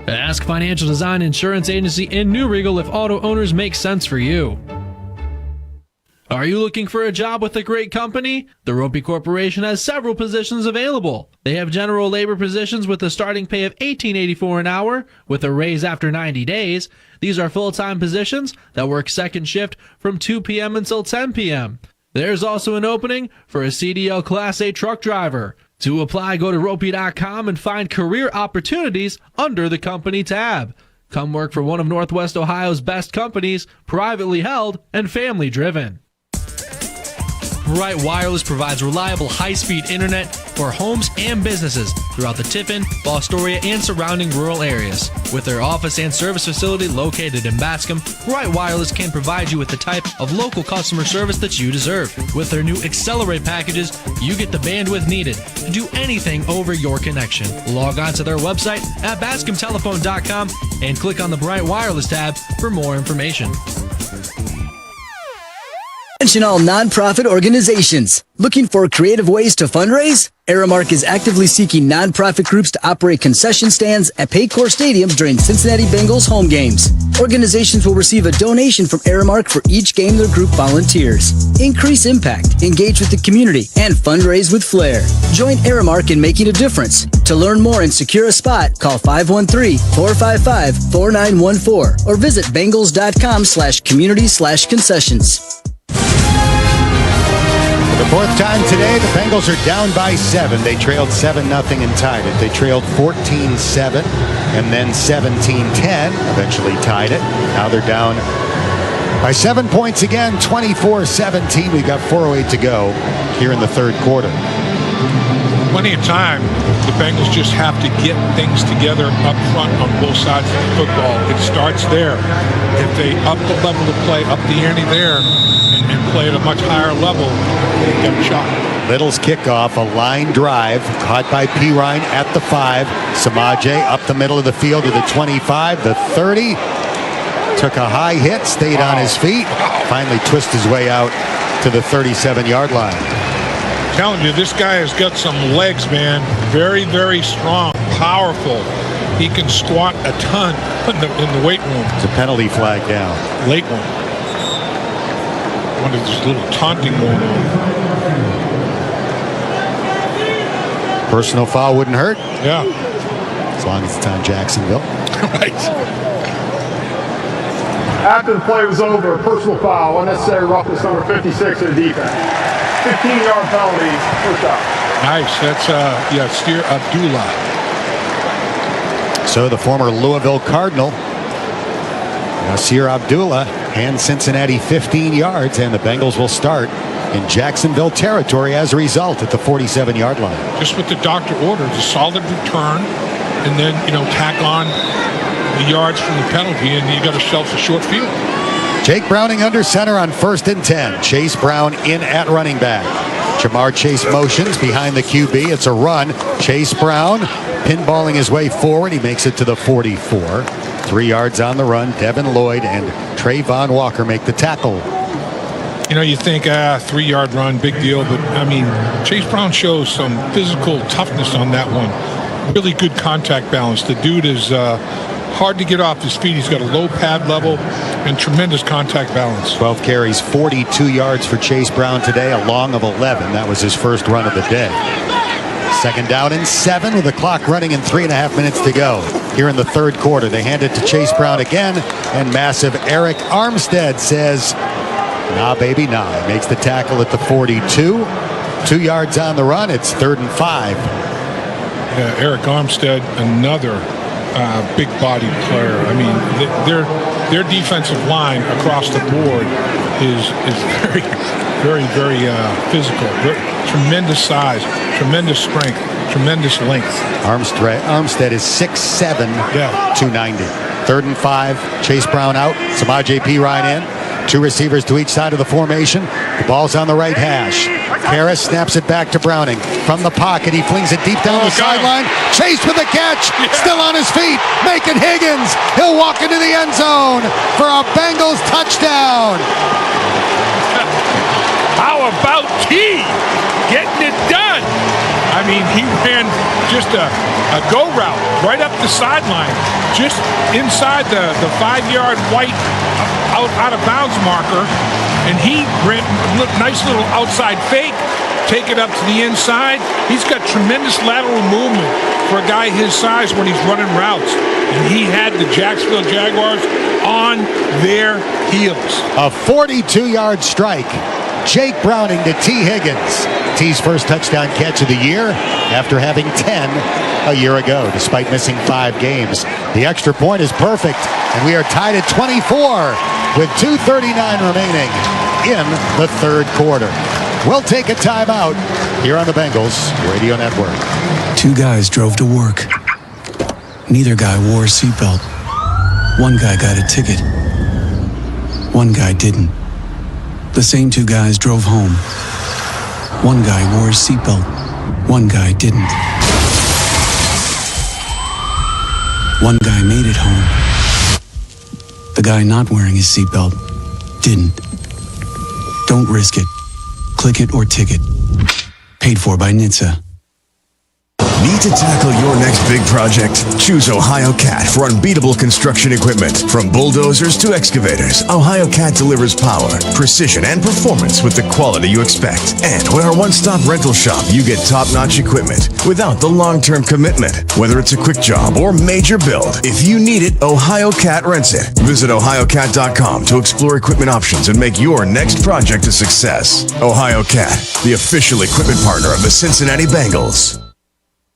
Ask Financial Design Insurance Agency in New Regal if Auto Owners make sense for you. Are you looking for a job with a great company? The Ropey Corporation has several positions available. They have general labor positions with a starting pay of $18.84 an hour with a raise after 90 days. These are full-time positions that work second shift from 2 p.m. until 10 p.m. There's also an opening for a CDL Class A truck driver. To apply, go to ropey.com and find career opportunities under the company tab. Come work for one of Northwest Ohio's best companies, privately held and family-driven. Bright Wireless provides reliable high-speed internet for homes and businesses throughout the Tiffin, Fostoria, and surrounding rural areas. With their office and service facility located in Bascom, Bright Wireless can provide you with the type of local customer service that you deserve. With their new Accelerate packages, you get the bandwidth needed to do anything over your connection. Log on to their website at bascomtelephone.com and click on the Bright Wireless tab for more information. Attention all nonprofit organizations. Looking for creative ways to fundraise? Aramark is actively seeking nonprofit groups to operate concession stands at Paycor stadiums during Cincinnati Bengals home games. Organizations will receive a donation from Aramark for each game their group volunteers. Increase impact, engage with the community, and fundraise with flair. Join Aramark in making a difference. To learn more and secure a spot, call 513-455-4914 or visit bengals.com/community/concessions. For the fourth time today, the Bengals are down by 7. They trailed 7-0 and tied it. They trailed 14-7 and then 17-10, eventually tied it. Now they're down by 7 points again, 24-17. We've got 4:08 to go here in the third quarter. Plenty of time. The Bengals just have to get things together up front on both sides of the football. It starts there. If they up the level of play, up the ante there, and play at a much higher level, they get a shot. Little's kickoff, a line drive, caught by Pirine at the 5. Samaje up the middle of the field to the 25, the 30. Took a high hit, stayed on his feet, finally twisted his way out to the 37-yard line. I'm telling you, this guy has got some legs, man. Very, very strong, powerful. He can squat a ton in the weight room. It's a penalty flag down. Late one. One of those little taunting going on. Personal foul wouldn't hurt. Yeah. As long as it's on Jacksonville. Right. After the play was over, a personal foul, unnecessary roughness number 56 of the defense. 15-yard penalty, first out. Nice. That's Steer Abdullah. So the former Louisville Cardinal, Nasir Abdullah, hands Cincinnati 15 yards, and the Bengals will start in Jacksonville territory as a result at the 47-yard line. Just what the doctor ordered, a solid return, and then, tack on the yards from the penalty, and you got yourself a short field. Jake Browning under center on 1st and 10. Chase Brown in at running back. Jamar Chase motions behind the QB. It's a run. Chase Brown pinballing his way forward. He makes it to the 44. 3 yards on the run. Devin Lloyd and Trayvon Walker make the tackle. You know, you think, 3-yard run, big deal. But, I mean, Chase Brown shows some physical toughness on that one. Really good contact balance. The dude is hard to get off his feet. He's got a low pad level and tremendous contact balance. 12 carries, 42 yards for Chase Brown today, a long of 11. That was his first run of the day. 2nd down and 7 with the clock running and 3.5 minutes to go. Here in the 3rd quarter, they hand it to Chase Brown again, and massive Eric Armstead says, nah, baby, nah. He makes the tackle at the 42. 2 yards on the run. It's 3rd and 5. Yeah, Eric Armstead, another big body player. I mean, their defensive line across the board is very, very, very physical. Tremendous size, tremendous strength, tremendous length. Armstead is 6'7", 290. 3rd and 5. Chase Brown out. Samaje Perine in. 2 receivers to each side of the formation. The ball's on the right hash. Harris snaps it back to Browning. From the pocket, he flings it deep down the sideline. Chase with the catch. Still on his feet. Making Higgins. He'll walk into the end zone for a Bengals touchdown. How about T getting it done? I mean, he ran just a go route right up the sideline, just inside the 5-yard white out of bounds marker, and he ran a nice little outside fake, take it up to the inside. He's got tremendous lateral movement for a guy his size when he's running routes, and he had the Jacksonville Jaguars on their heels. A 42-yard strike. Jake Browning to T. Higgins. T's first touchdown catch of the year after having 10 a year ago, despite missing 5 games. The extra point is perfect, and we are tied at 24 with 2:39 remaining in the 3rd quarter. We'll take a timeout here on the Bengals Radio Network. 2 guys drove to work. Neither guy wore a seatbelt. One guy got a ticket. One guy didn't. The same 2 guys drove home. One guy wore his seatbelt. One guy didn't. One guy made it home. The guy not wearing his seatbelt didn't. Don't risk it. Click it or ticket. Paid for by NHTSA. Need to tackle your next big project? Choose Ohio Cat for unbeatable construction equipment. From bulldozers to excavators, Ohio Cat delivers power, precision, and performance with the quality you expect. And with our one-stop rental shop, you get top-notch equipment without the long-term commitment. Whether it's a quick job or major build, if you need it, Ohio Cat rents it. Visit OhioCat.com to explore equipment options and make your next project a success. Ohio Cat, the official equipment partner of the Cincinnati Bengals.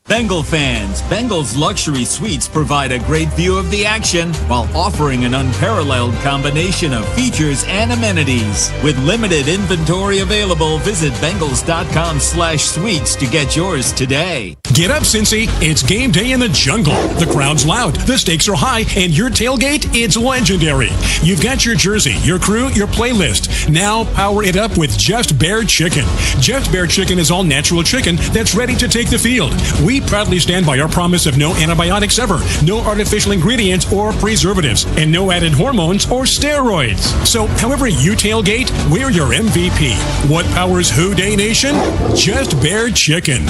Bengal fans, Bengals Luxury Suites provide a great view of the action while offering an unparalleled combination of features and amenities. With limited inventory available, visit Bengals.com/suites to get yours today. Get up, Cincy. It's game day in the jungle. The crowd's loud, the stakes are high, and your tailgate, it's legendary. You've got your jersey, your crew, your playlist. Now power it up with Just Bear Chicken. Just Bear Chicken is all natural chicken that's ready to take the field. We proudly stand by our promise of no antibiotics ever, no artificial ingredients or preservatives, and no added hormones or steroids. So however you tailgate, we're your MVP. What powers Who Day Nation? Just Bear Chicken.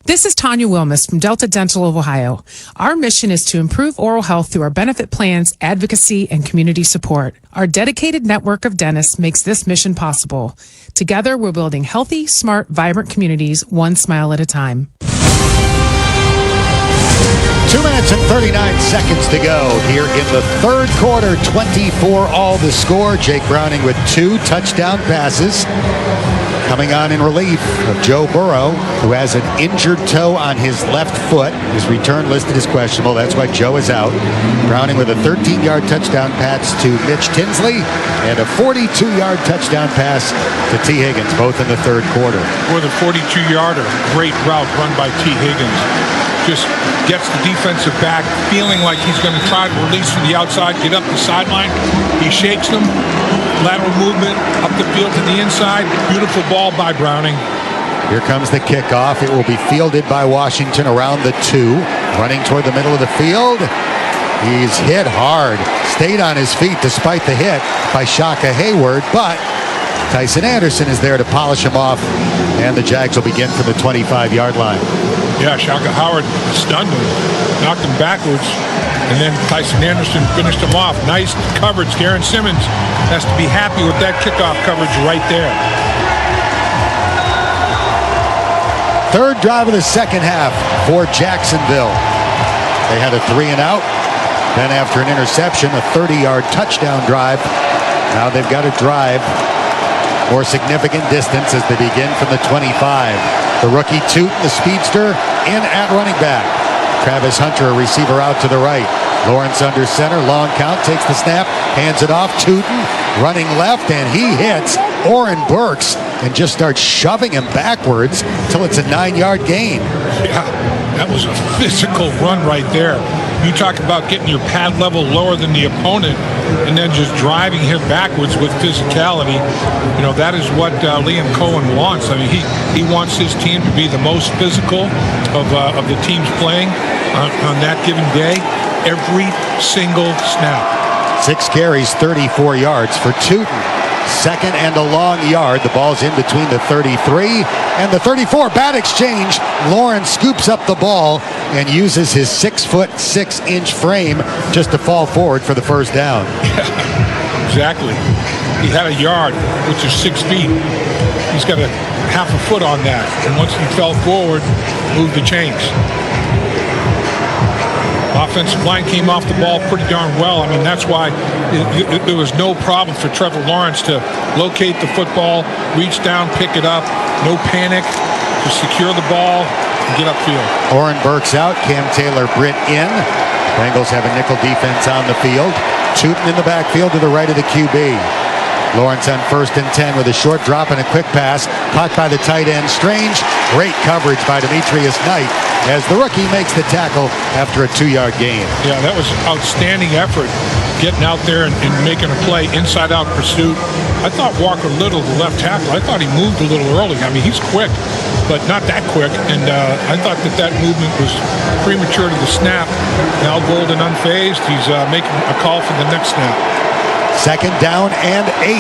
This is Tanya Wilmus from Delta Dental of Ohio. Our mission is to improve oral health through our benefit plans, advocacy, and community support. Our dedicated network of dentists makes this mission possible. Together, we're building healthy, smart, vibrant communities, one smile at a time. 2 minutes and 39 seconds to go here in the 3rd quarter. 24 all the score. Jake Browning with 2 touchdown passes. Coming on in relief of Joe Burrow, who has an injured toe on his left foot. His return listed as questionable. That's why Joe is out. Browning with a 13-yard touchdown pass to Mitch Tinsley and a 42-yard touchdown pass to T. Higgins, both in the 3rd quarter. For the 42-yarder, great route run by T. Higgins. just gets the defensive back feeling like he's going to try to release from the outside, get up the sideline. He shakes them, lateral movement, up the field to the inside. Beautiful ball by Browning. Here comes the kickoff. It will be fielded by Washington around the 2. Running toward the middle of the field. He's hit hard. Stayed on his feet despite the hit by Shaka Hayward, but Tyson Anderson is there to polish him off, and the Jags will begin from the 25-yard line. Yeah, Shaka Howard stunned him, knocked him backwards, and then Tyson Anderson finished him off. Nice coverage. Darren Simmons has to be happy with that kickoff coverage right there. Third drive of the second half for Jacksonville. They had a 3-and-out. Then after an interception, a 30-yard touchdown drive. Now they've got to drive more significant distance as they begin from the 25. The rookie Tootin, the speedster, in at running back. Travis Hunter, a receiver out to the right. Lawrence under center, long count, takes the snap, hands it off. Tootin running left, and he hits Oren Burks and just starts shoving him backwards till it's a 9-yard gain. Yeah, that was a physical run right there. You talk about getting your pad level lower than the opponent and then just driving him backwards with physicality. You know, that is what Liam Cohen wants. I mean, he wants his team to be the most physical of the teams playing on that given day, every single snap. 6 carries, 34 yards for Tootin. Second and a long yard. The ball's in between the 33 and the 34. Bad exchange. Lawrence scoops up the ball and uses his 6'6" frame just to fall forward for the first down. Yeah, exactly. He had a yard, which is 6 feet. He's got a half a foot on that. And once he fell forward, moved the chains. Offensive line came off the ball pretty darn well. I mean, that's why there was no problem for Trevor Lawrence to locate the football, reach down, pick it up, no panic, just secure the ball and get upfield. Oren Burks out, Cam Taylor-Britt in. Bengals have a nickel defense on the field. Tootin in the backfield to the right of the QB. Lawrence on 1st and 10 with a short drop and a quick pass. Caught by the tight end Strange. Great coverage by Demetrius Knight as the rookie makes the tackle after a 2-yard gain. Yeah, that was outstanding effort, getting out there and making a play, inside-out pursuit. I thought Walker Little, the left tackle, I thought he moved a little early. I mean, he's quick, but not that quick. And I thought that movement was premature to the snap. Al Golden unfazed. He's making a call for the next snap. Second down and 8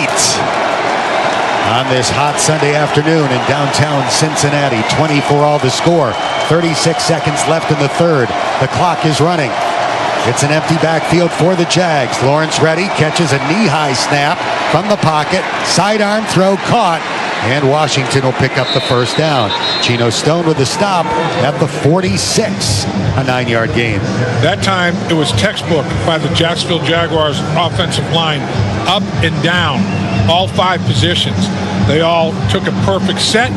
on this hot Sunday afternoon in downtown Cincinnati. 24 all to score. 36 seconds left in the third. The clock is running. It's an empty backfield for the Jags. Lawrence ready, catches a knee-high snap from the pocket. Sidearm throw caught, and Washington will pick up the first down. Geno Stone with the stop at the 46, a 9-yard gain. That time it was textbook by the Jacksonville Jaguars offensive line, up and down, all 5 positions. They all took a perfect set.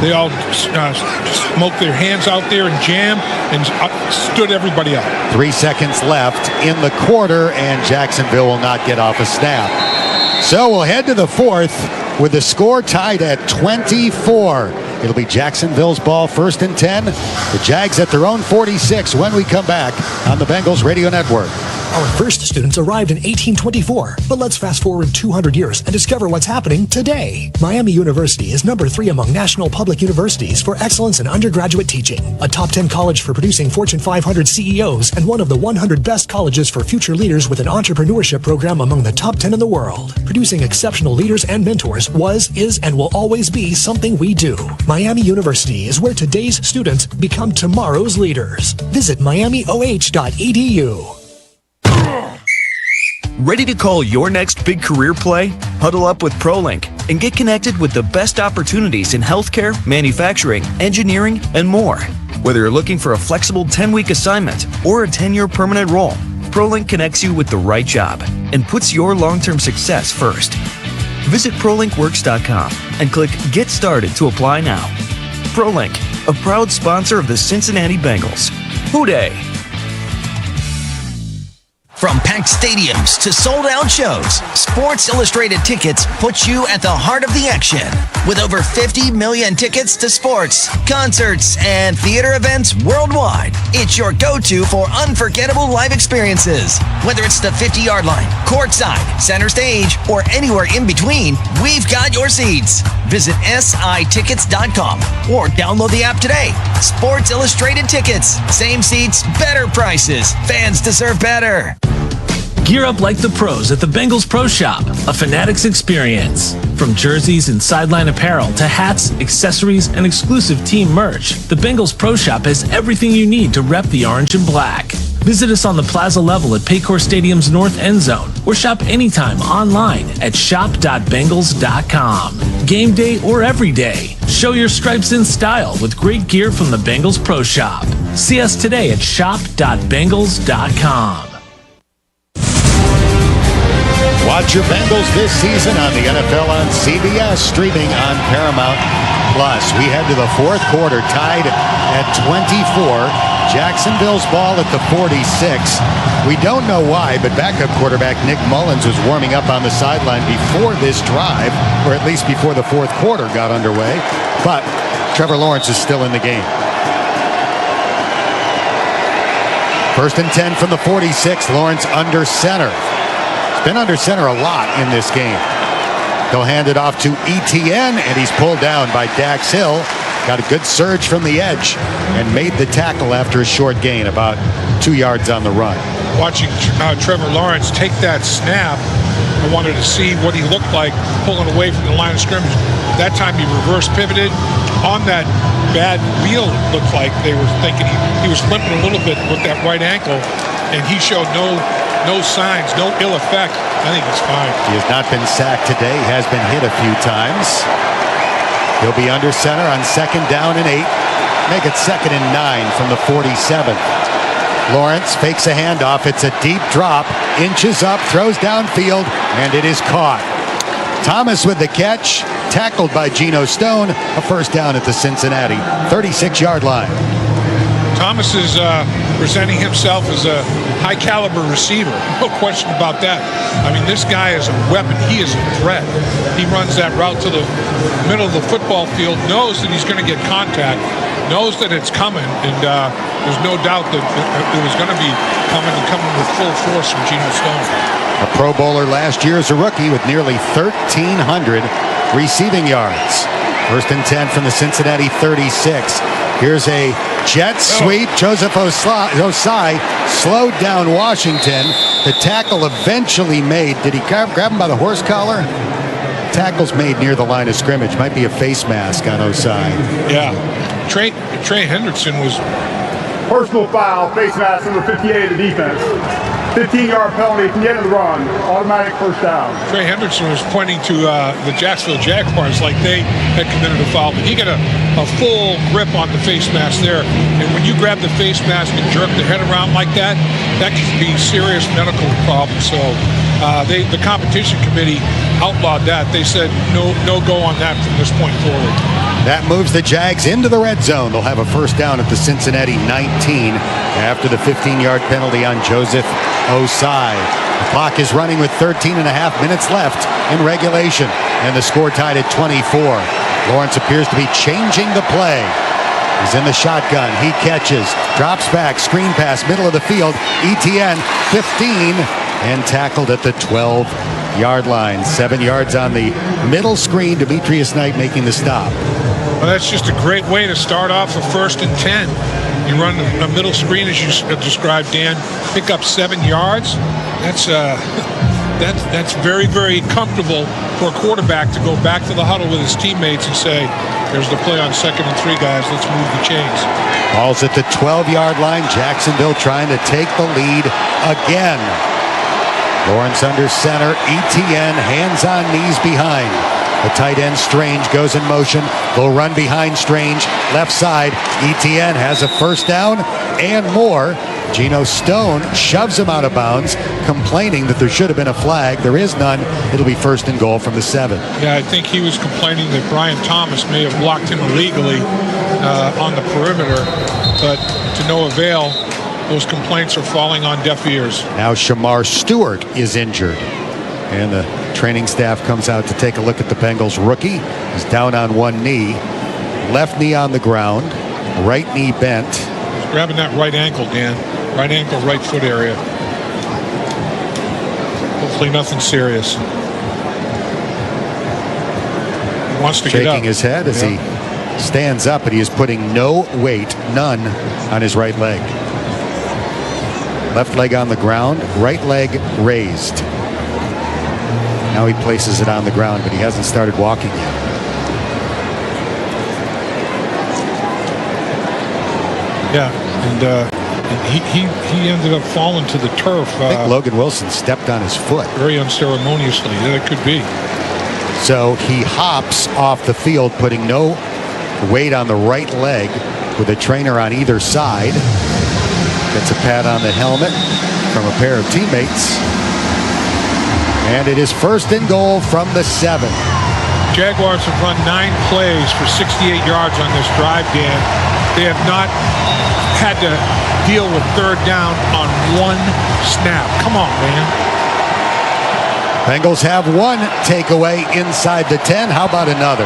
They all smoked their hands out there and jammed and stood everybody up. 3 seconds left in the quarter, and Jacksonville will not get off a snap. So we'll head to the fourth with the score tied at 24. It'll be Jacksonville's ball, 1st and 10. The Jags at their own 46 when we come back on the Bengals Radio Network. Our first students arrived in 1824, but let's fast forward 200 years and discover what's happening today. Miami University is number 3 among national public universities for excellence in undergraduate teaching, a top 10 college for producing Fortune 500 CEOs, and one of the 100 best colleges for future leaders with an entrepreneurship program among the top 10 in the world. Producing exceptional leaders and mentors was, is, and will always be something we do. Miami University is where today's students become tomorrow's leaders. Visit miamioh.edu. Ready to call your next big career play? Huddle up with ProLink and get connected with the best opportunities in healthcare, manufacturing, engineering, and more. Whether you're looking for a flexible 10-week assignment or a 10-year permanent role, ProLink connects you with the right job and puts your long-term success first. Visit ProLinkWorks.com and click Get Started to apply now. ProLink, a proud sponsor of the Cincinnati Bengals. Hooday! From packed stadiums to sold-out shows, Sports Illustrated Tickets puts you at the heart of the action. With over 50 million tickets to sports, concerts, and theater events worldwide, it's your go-to for unforgettable live experiences. Whether it's the 50-yard line, courtside, center stage, or anywhere in between, we've got your seats. Visit SITickets.com or download the app today. Sports Illustrated Tickets. Same seats, better prices. Fans deserve better. Gear up like the pros at the Bengals Pro Shop, a Fanatics experience. From jerseys and sideline apparel to hats, accessories, and exclusive team merch, the Bengals Pro Shop has everything you need to rep the orange and black. Visit us on the plaza level at Paycor Stadium's north end zone or shop anytime online at shop.bengals.com. Game day or every day, show your stripes in style with great gear from the Bengals Pro Shop. See us today at shop.bengals.com. Watch your Bengals this season on the NFL on CBS, streaming on Paramount Plus. We head to the fourth quarter, tied at 24. Jacksonville's ball at the 46. We don't know why, but backup quarterback Nick Mullins was warming up on the sideline before this drive, or at least before the fourth quarter got underway. But Trevor Lawrence is still in the game. First and 10 from the 46. Lawrence under center. Been under center a lot in this game. They'll hand it off to ETN, and he's pulled down by Dax Hill. Got a good surge from the edge and made the tackle after a short gain, about 2 yards on the run. Watching Trevor Lawrence take that snap, I wanted to see what he looked like pulling away from the line of scrimmage. That time he reverse pivoted on that bad wheel. It looked like they were thinking he was limping a little bit with that right ankle, and he showed no signs, no ill effect. I think it's fine. He has not been sacked today. He has been hit a few times. He'll be under center on second down and 8. Make it 2nd and 9 from the 47. Lawrence fakes a handoff. It's a deep drop. Inches up, throws downfield, and it is caught. Thomas with the catch. Tackled by Geno Stone. A first down at the Cincinnati 36-yard line. Thomas is presenting himself as a high-caliber receiver. No question about that. I mean, this guy is a weapon. He is a threat. He runs that route to the middle of the football field, knows that he's going to get contact, knows that it's coming, and there's no doubt that it was going to be coming with full force from Geno Stone. A Pro Bowler last year as a rookie with nearly 1,300 receiving yards. First and 10 from the Cincinnati 36. Here's a jet sweep. Joseph Osai slowed down Washington. The tackle eventually made. Did he grab him by the horse collar? Tackle's made near the line of scrimmage. Might be a face mask on Osai. Yeah. Trey Hendrickson was... Personal foul, face mask, number 58 of the defense. 15-yard penalty from the end of the run. Automatic first down. Trey Hendrickson was pointing to the Jacksonville Jaguars like they had committed a foul, but he got a full grip on the face mask there. And when you grab the face mask and jerk the head around like that, that can be serious medical problems. So the competition committee outlawed that. They said no go on that from this point forward. That moves the Jags into the red zone. They'll have a first down at the Cincinnati 19 after the 15-yard penalty on Joseph Osai. The clock is running with 13 and a half minutes left in regulation, and the score tied at 24. Lawrence appears to be changing the play. He's in the shotgun. He catches, drops back, screen pass, middle of the field. ETN 15 and tackled at the 12-yard line. 7 yards on the middle screen. Demetrius Knight making the stop. Well, that's just a great way to start off a 1st and 10. You run a middle screen, as you described, Dan. Pick up 7 yards. That's very, very comfortable for a quarterback to go back to the huddle with his teammates and say, "There's the play on 2nd and 3, guys. Let's move the chains." Ball's at the 12-yard line. Jacksonville trying to take the lead again. Lawrence under center. ETN hands on knees behind. The tight end Strange goes in motion. They'll run behind Strange. Left side. ETN has a first down and more. Geno Stone shoves him out of bounds, complaining that there should have been a flag. There is none. It'll be 1st and goal from the 7. Yeah, I think he was complaining that Brian Thomas may have blocked him illegally on the perimeter, but to no avail. those complaints are falling on deaf ears. Now Shamar Stewart is injured. And the training staff comes out to take a look at the Bengals rookie. He's down on one knee. Left knee on the ground. Right knee bent. He's grabbing that right ankle, Dan. Right ankle, right foot area. Hopefully nothing serious. He wants to get up. Shaking his head as he stands up, but he is putting no weight, none, on his right leg. Left leg on the ground, right leg raised. Now he places it on the ground, but he hasn't started walking yet. Yeah, and he ended up falling to the turf. I think Logan Wilson stepped on his foot. Very unceremoniously. Yeah, it could be. So he hops off the field, putting no weight on the right leg with a trainer on either side. Gets a pat on the helmet from a pair of teammates. And it is 1st and goal from the 7. Jaguars have run 9 plays for 68 yards on this drive, Dan. They have not had to deal with 3rd down on one snap. Come on, man. Bengals have one takeaway inside the 10. How about another?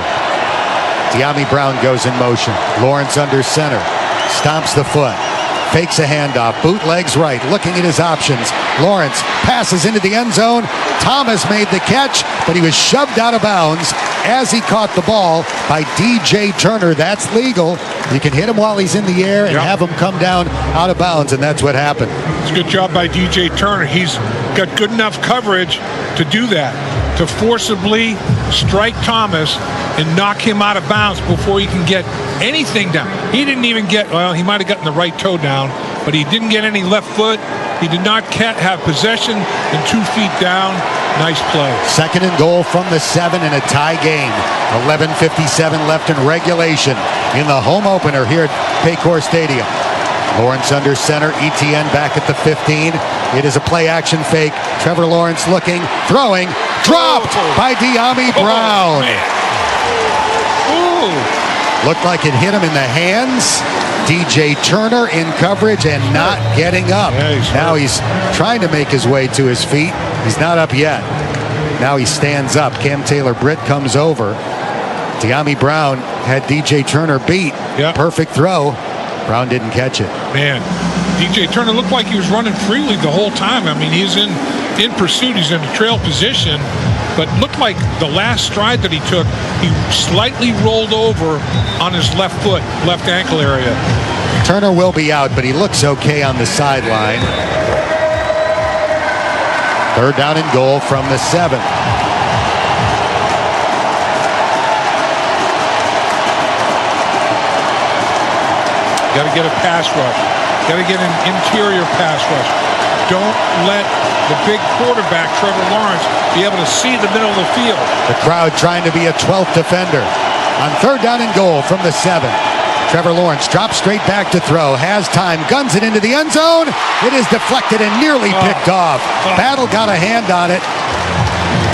De'Ami Brown goes in motion. Lawrence under center. Stomps the foot. Fakes a handoff. Bootlegs right. Looking at his options. Lawrence passes into the end zone. Thomas made the catch, but he was shoved out of bounds as he caught the ball by DJ Turner. That's legal. You can hit him while he's in the air and have him come down out of bounds, and that's what happened. It's a good job by DJ Turner. He's got good enough coverage to do that, to forcibly strike Thomas and knock him out of bounds before he can get anything down. He didn't even get, well, he might have gotten the right toe down, but he didn't get any left foot. He did not have possession and 2 feet down. Nice play. 2nd and goal from the 7 in a tie game. 11:57 left in regulation in the home opener here at Paycor Stadium. Lawrence under center. ETN back at the 15. It is a play action fake. Trevor Lawrence looking, throwing, dropped by De'Ami Brown. Looked like it hit him in the hands. DJ Turner in coverage and not getting up. Now he's trying to make his way to his feet. He's not up yet. Now he stands up. Cam Taylor-Britt comes over. De'Ami Brown had DJ Turner beat. Perfect throw. Brown didn't catch it. Man, DJ Turner looked like he was running freely the whole time. I mean, he's in pursuit. He's in a trail position, but looked like the last stride that he took, he slightly rolled over on his left foot, left ankle area. Turner will be out, but he looks okay on the sideline. 3rd down and goal from the 7. Got to get a pass rush. Got to get an interior pass rush. Don't let the big quarterback, Trevor Lawrence, be able to see the middle of the field. The crowd trying to be a 12th defender. On 3rd down and goal from the 7. Trevor Lawrence drops straight back to throw. Has time. Guns it into the end zone. It is deflected and nearly picked off. Battle got a hand on it.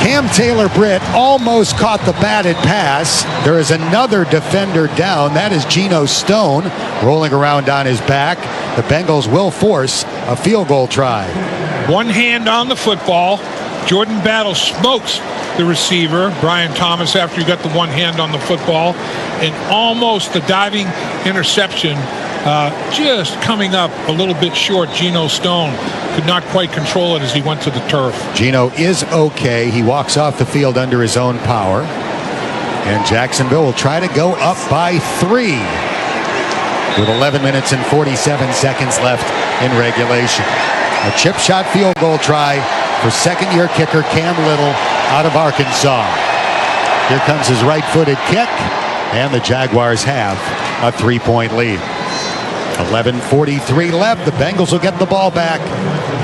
Cam Taylor-Britt almost caught the batted pass. There is another defender down. That is Geno Stone rolling around on his back. The Bengals will force a field goal try. One hand on the football. Jordan Battle smokes the receiver, Brian Thomas, after he got the one hand on the football. And almost the diving interception, just coming up a little bit short. Geno Stone could not quite control it as he went to the turf. Geno is okay. He walks off the field under his own power. And Jacksonville will try to go up by 3 with 11 minutes and 47 seconds left in regulation. A chip shot field goal try for second-year kicker Cam Little out of Arkansas. Here comes his right-footed kick, and the Jaguars have a 3-point lead. 11:43 left. The Bengals will get the ball back,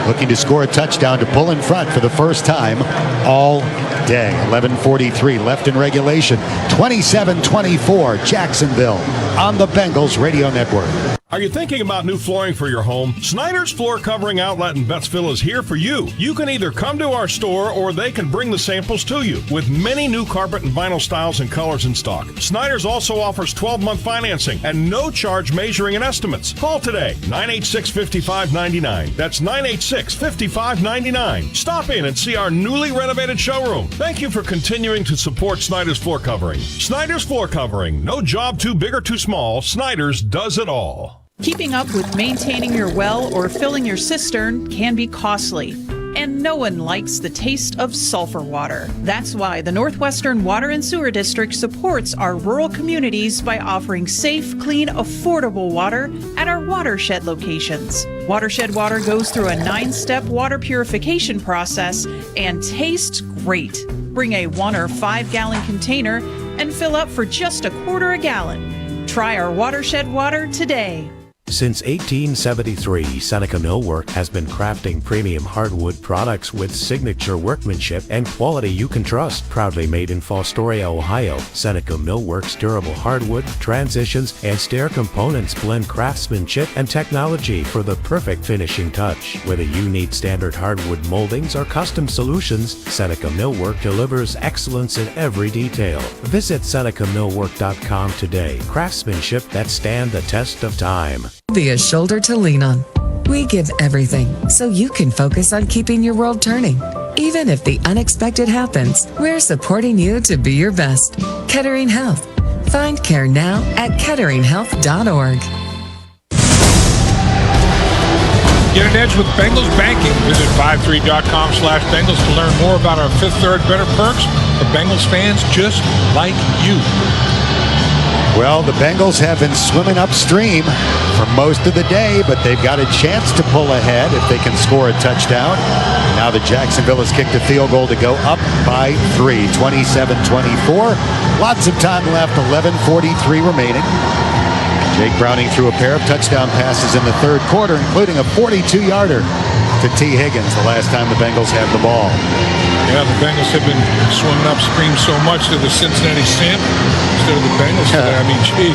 looking to score a touchdown to pull in front for the first time all day. 11:43 left in regulation. 27-24 Jacksonville on the Bengals Radio Network. Are you thinking about new flooring for your home? Snyder's Floor Covering Outlet in Bettsville is here for you. You can either come to our store or they can bring the samples to you. With many new carpet and vinyl styles and colors in stock, Snyder's also offers 12-month financing and no charge measuring and estimates. Call today, 986-5599. That's 986-5599. Stop in and see our newly renovated showroom. Thank you for continuing to support Snyder's Floor Covering. Snyder's Floor Covering. No job too big or too small. Snyder's does it all. Keeping up with maintaining your well or filling your cistern can be costly, and no one likes the taste of sulfur water. That's why the Northwestern Water and Sewer District supports our rural communities by offering safe, clean, affordable water at our watershed locations. Watershed water goes through a 9-step water purification process and tastes great. Bring a 1 or 5 gallon container and fill up for just a quarter a gallon. Try our watershed water today. Since 1873, Seneca Millwork has been crafting premium hardwood products with signature workmanship and quality you can trust. Proudly made in Fostoria, Ohio, Seneca Millwork's durable hardwood, transitions, and stair components blend craftsmanship and technology for the perfect finishing touch. Whether you need standard hardwood moldings or custom solutions, Seneca Millwork delivers excellence in every detail. Visit SenecaMillwork.com today. Craftsmanship that stand the test of time. Be a shoulder to lean on. We give everything so you can focus on keeping your world turning. Even if the unexpected happens, we're supporting you to be your best. Kettering Health. Find care now at ketteringhealth.org. Get an edge with Bengals Banking. Visit 53.com/Bengals to learn more about our Fifth Third Better perks for Bengals fans just like you. Well, the Bengals have been swimming upstream for most of the day, but they've got a chance to pull ahead if they can score a touchdown. Now that Jacksonville has kicked a field goal to go up by 3, 27-24. Lots of time left, 11:43 remaining. Jake Browning threw a pair of touchdown passes in the third quarter, including a 42-yarder to T. Higgins the last time the Bengals had the ball. Yeah, the Bengals have been swimming upstream so much to the Cincinnati Salmon instead of the Bengals today. I mean, geez,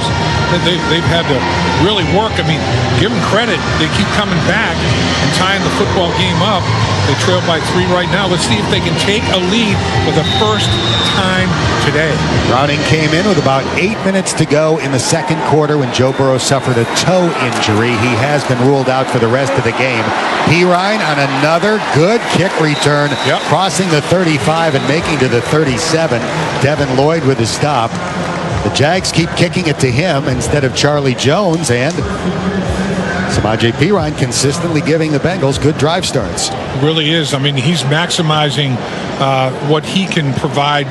they've had to really work. I mean, give them credit. They keep coming back and tying the football game up. They trail by 3 right now. Let's see if they can take a lead for the first time today. Browning came in with about 8 minutes to go in the second quarter when Joe Burrow suffered a toe injury. He has been ruled out for the rest of the game. Pirine on another good kick return, crossing the 35 and making to the 37. Devin Lloyd with his stop. The Jags keep kicking it to him instead of Charlie Jones, and Samaje Perine consistently giving the Bengals good drive starts. It really is. I mean, he's maximizing what he can provide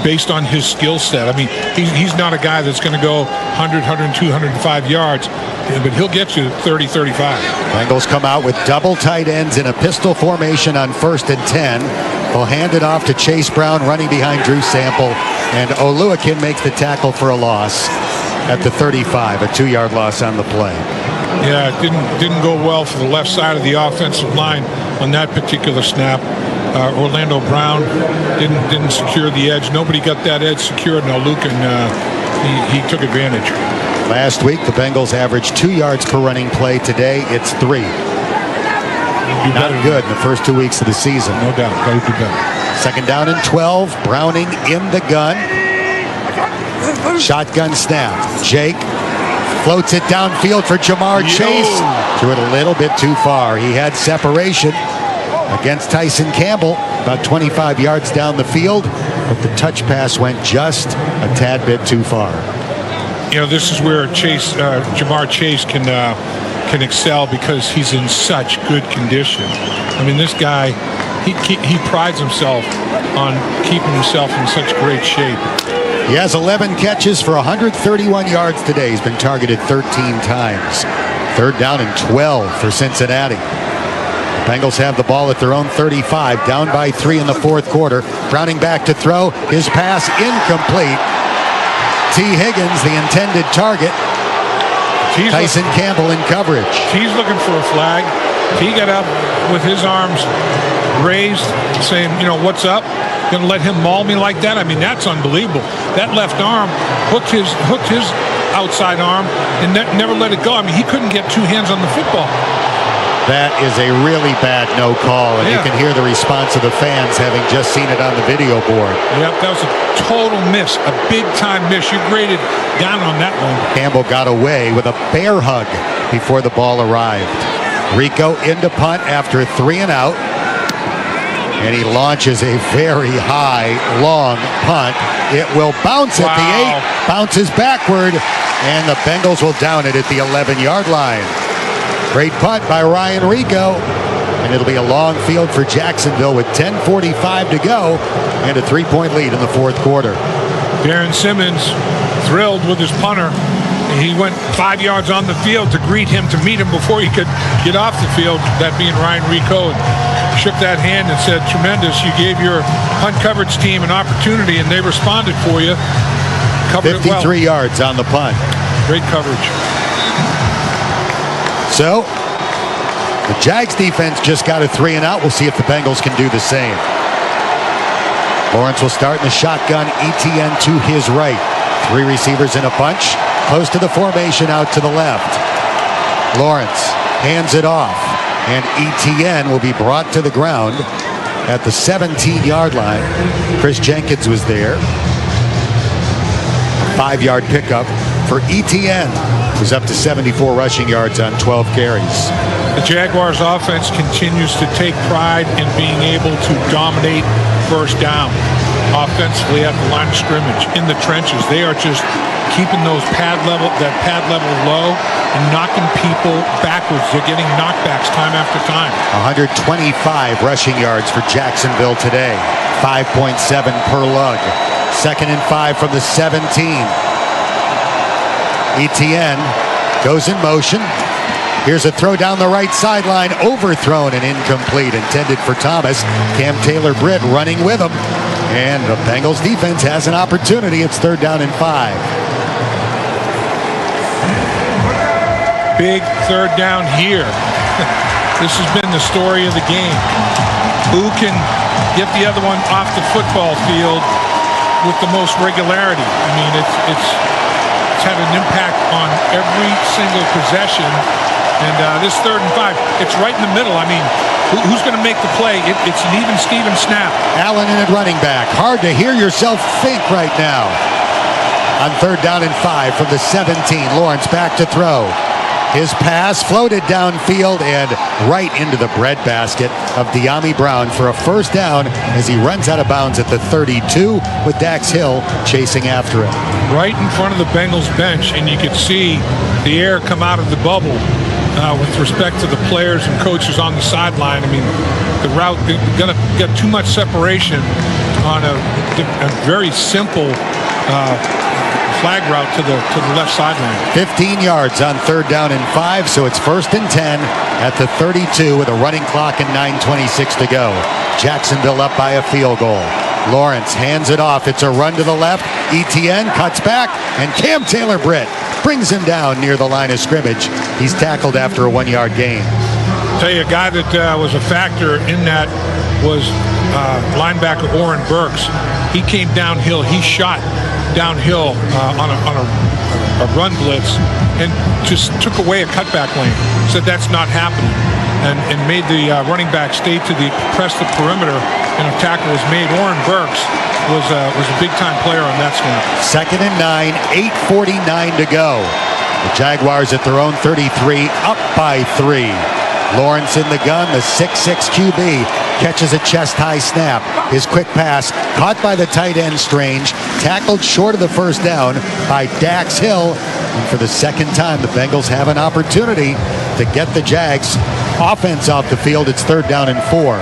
based on his skill set. I mean, he's not a guy that's going to go 100, 102, 105 yards, but he'll get you 30, 35. Bengals come out with double tight ends in a pistol formation on 1st and 10. They'll hand it off to Chase Brown running behind Drew Sample, and Oluwakin makes the tackle for a loss at the 35, a 2-yard loss on the play. Yeah, it didn't go well for the left side of the offensive line on that particular snap. Orlando Brown didn't secure the edge. Nobody got that edge secured, and Oluwakin, he took advantage. Last week, the Bengals averaged 2 yards per running play. Today, it's 3. Not good in the first 2 weeks of the season. No doubt. Got to do better. Second down and 12. Browning in the gun. Shotgun snap. Jake floats it downfield for Jamar Chase. Threw it a little bit too far. He had separation against Tyson Campbell, about 25 yards down the field, but the touch pass went just a tad bit too far. You know, this is where Jamar Chase can excel because he's in such good condition. I mean, this guy, he prides himself on keeping himself in such great shape. He has 11 catches for 131 yards today. He's been targeted 13 times. Third down and 12 for Cincinnati. The Bengals have the ball at their own 35, down by 3 in the fourth quarter. Browning back to throw. His pass incomplete. T. Higgins, the intended target. Tyson Campbell in coverage. He's looking for a flag. He got up with his arms raised, saying, you know, what's up? Going to let him maul me like that? I mean, that's unbelievable. That left arm hooked his outside arm and never let it go. I mean, he couldn't get two hands on the football. That is a really bad no call, and you can hear the response of the fans having just seen it on the video board. Yep, that was a total miss, a big-time miss. You graded down on that one. Campbell got away with a bear hug before the ball arrived. Rico into punt after 3 and out, and he launches a very high, long punt. It will bounce at the 8, bounces backward, and the Bengals will down it at the 11-yard line. Great punt by Ryan Rico, and it'll be a long field for Jacksonville with 10:45 to go and a 3-point lead in the fourth quarter. Darren Simmons thrilled with his punter. He went 5 yards on the field to greet him, to meet him before he could get off the field, that being Ryan Rico, and shook that hand and said, "Tremendous, you gave your punt coverage team an opportunity and they responded for you." Covered 53 yards on the punt. Great coverage. So, the Jags defense just got a 3 and out. We'll see if the Bengals can do the same. Lawrence will start in the shotgun, ETN to his right. 3 receivers in a bunch, close to the formation out to the left. Lawrence hands it off, and ETN will be brought to the ground at the 17-yard line. Chris Jenkins was there. 5-yard pickup for ETN. Was up to 74 rushing yards on 12 carries. The Jaguars offense continues to take pride in being able to dominate first down offensively at the line of scrimmage, in the trenches. They are just keeping that pad level low and knocking people backwards. They're getting knockbacks time after time. 125 rushing yards for Jacksonville today. 5.7 per lug. 2nd and 5 from the 17. ETN goes in motion. Here's a throw down the right sideline, overthrown and incomplete, intended for Thomas. Cam Taylor-Britt running with him, and the Bengals defense has an opportunity. It's 3rd down and 5. Big 3rd down here. This has been the story of the game. Who can get the other one off the football field with the most regularity? I mean, it's had an impact on every single possession, and this 3rd and 5, it's right in the middle. I mean, who's going to make the play? It's an even Steven snap. Allen in at running back. Hard to hear yourself think right now. On 3rd down and 5 from the 17, Lawrence back to throw. His pass floated downfield and right into the breadbasket of De'Ami Brown for a first down as he runs out of bounds at the 32 with Dax Hill chasing after him. Right in front of the Bengals bench, and you could see the air come out of the bubble with respect to the players and coaches on the sideline. I mean, the route, they're going to get too much separation on a very simple flag route to the left sideline. 15 yards on 3rd down and 5, so it's 1st and 10 at the 32 with a running clock and 9:26 to go. Jacksonville up by a field goal. Lawrence hands it off. It's a run to the left. ETN cuts back, and Cam Taylor-Britt brings him down near the line of scrimmage. He's tackled after a 1-yard gain. I'll tell you, a guy that was a factor in that was linebacker Oren Burks. He came downhill. He shot downhill on a run blitz and just took away a cutback lane. Said that's not happening, and made the running back stay to press the perimeter, and a tackle was made. Oren Burks was a big-time player on that snap. 2nd and 9, 8:49 to go. The Jaguars at their own 33, up by 3. Lawrence in the gun, the 6'6 QB, catches a chest-high snap. His quick pass caught by the tight end Strange, tackled short of the first down by Dax Hill. And for the 2nd time, the Bengals have an opportunity to get the Jags offense off the field. It's 3rd down and 4.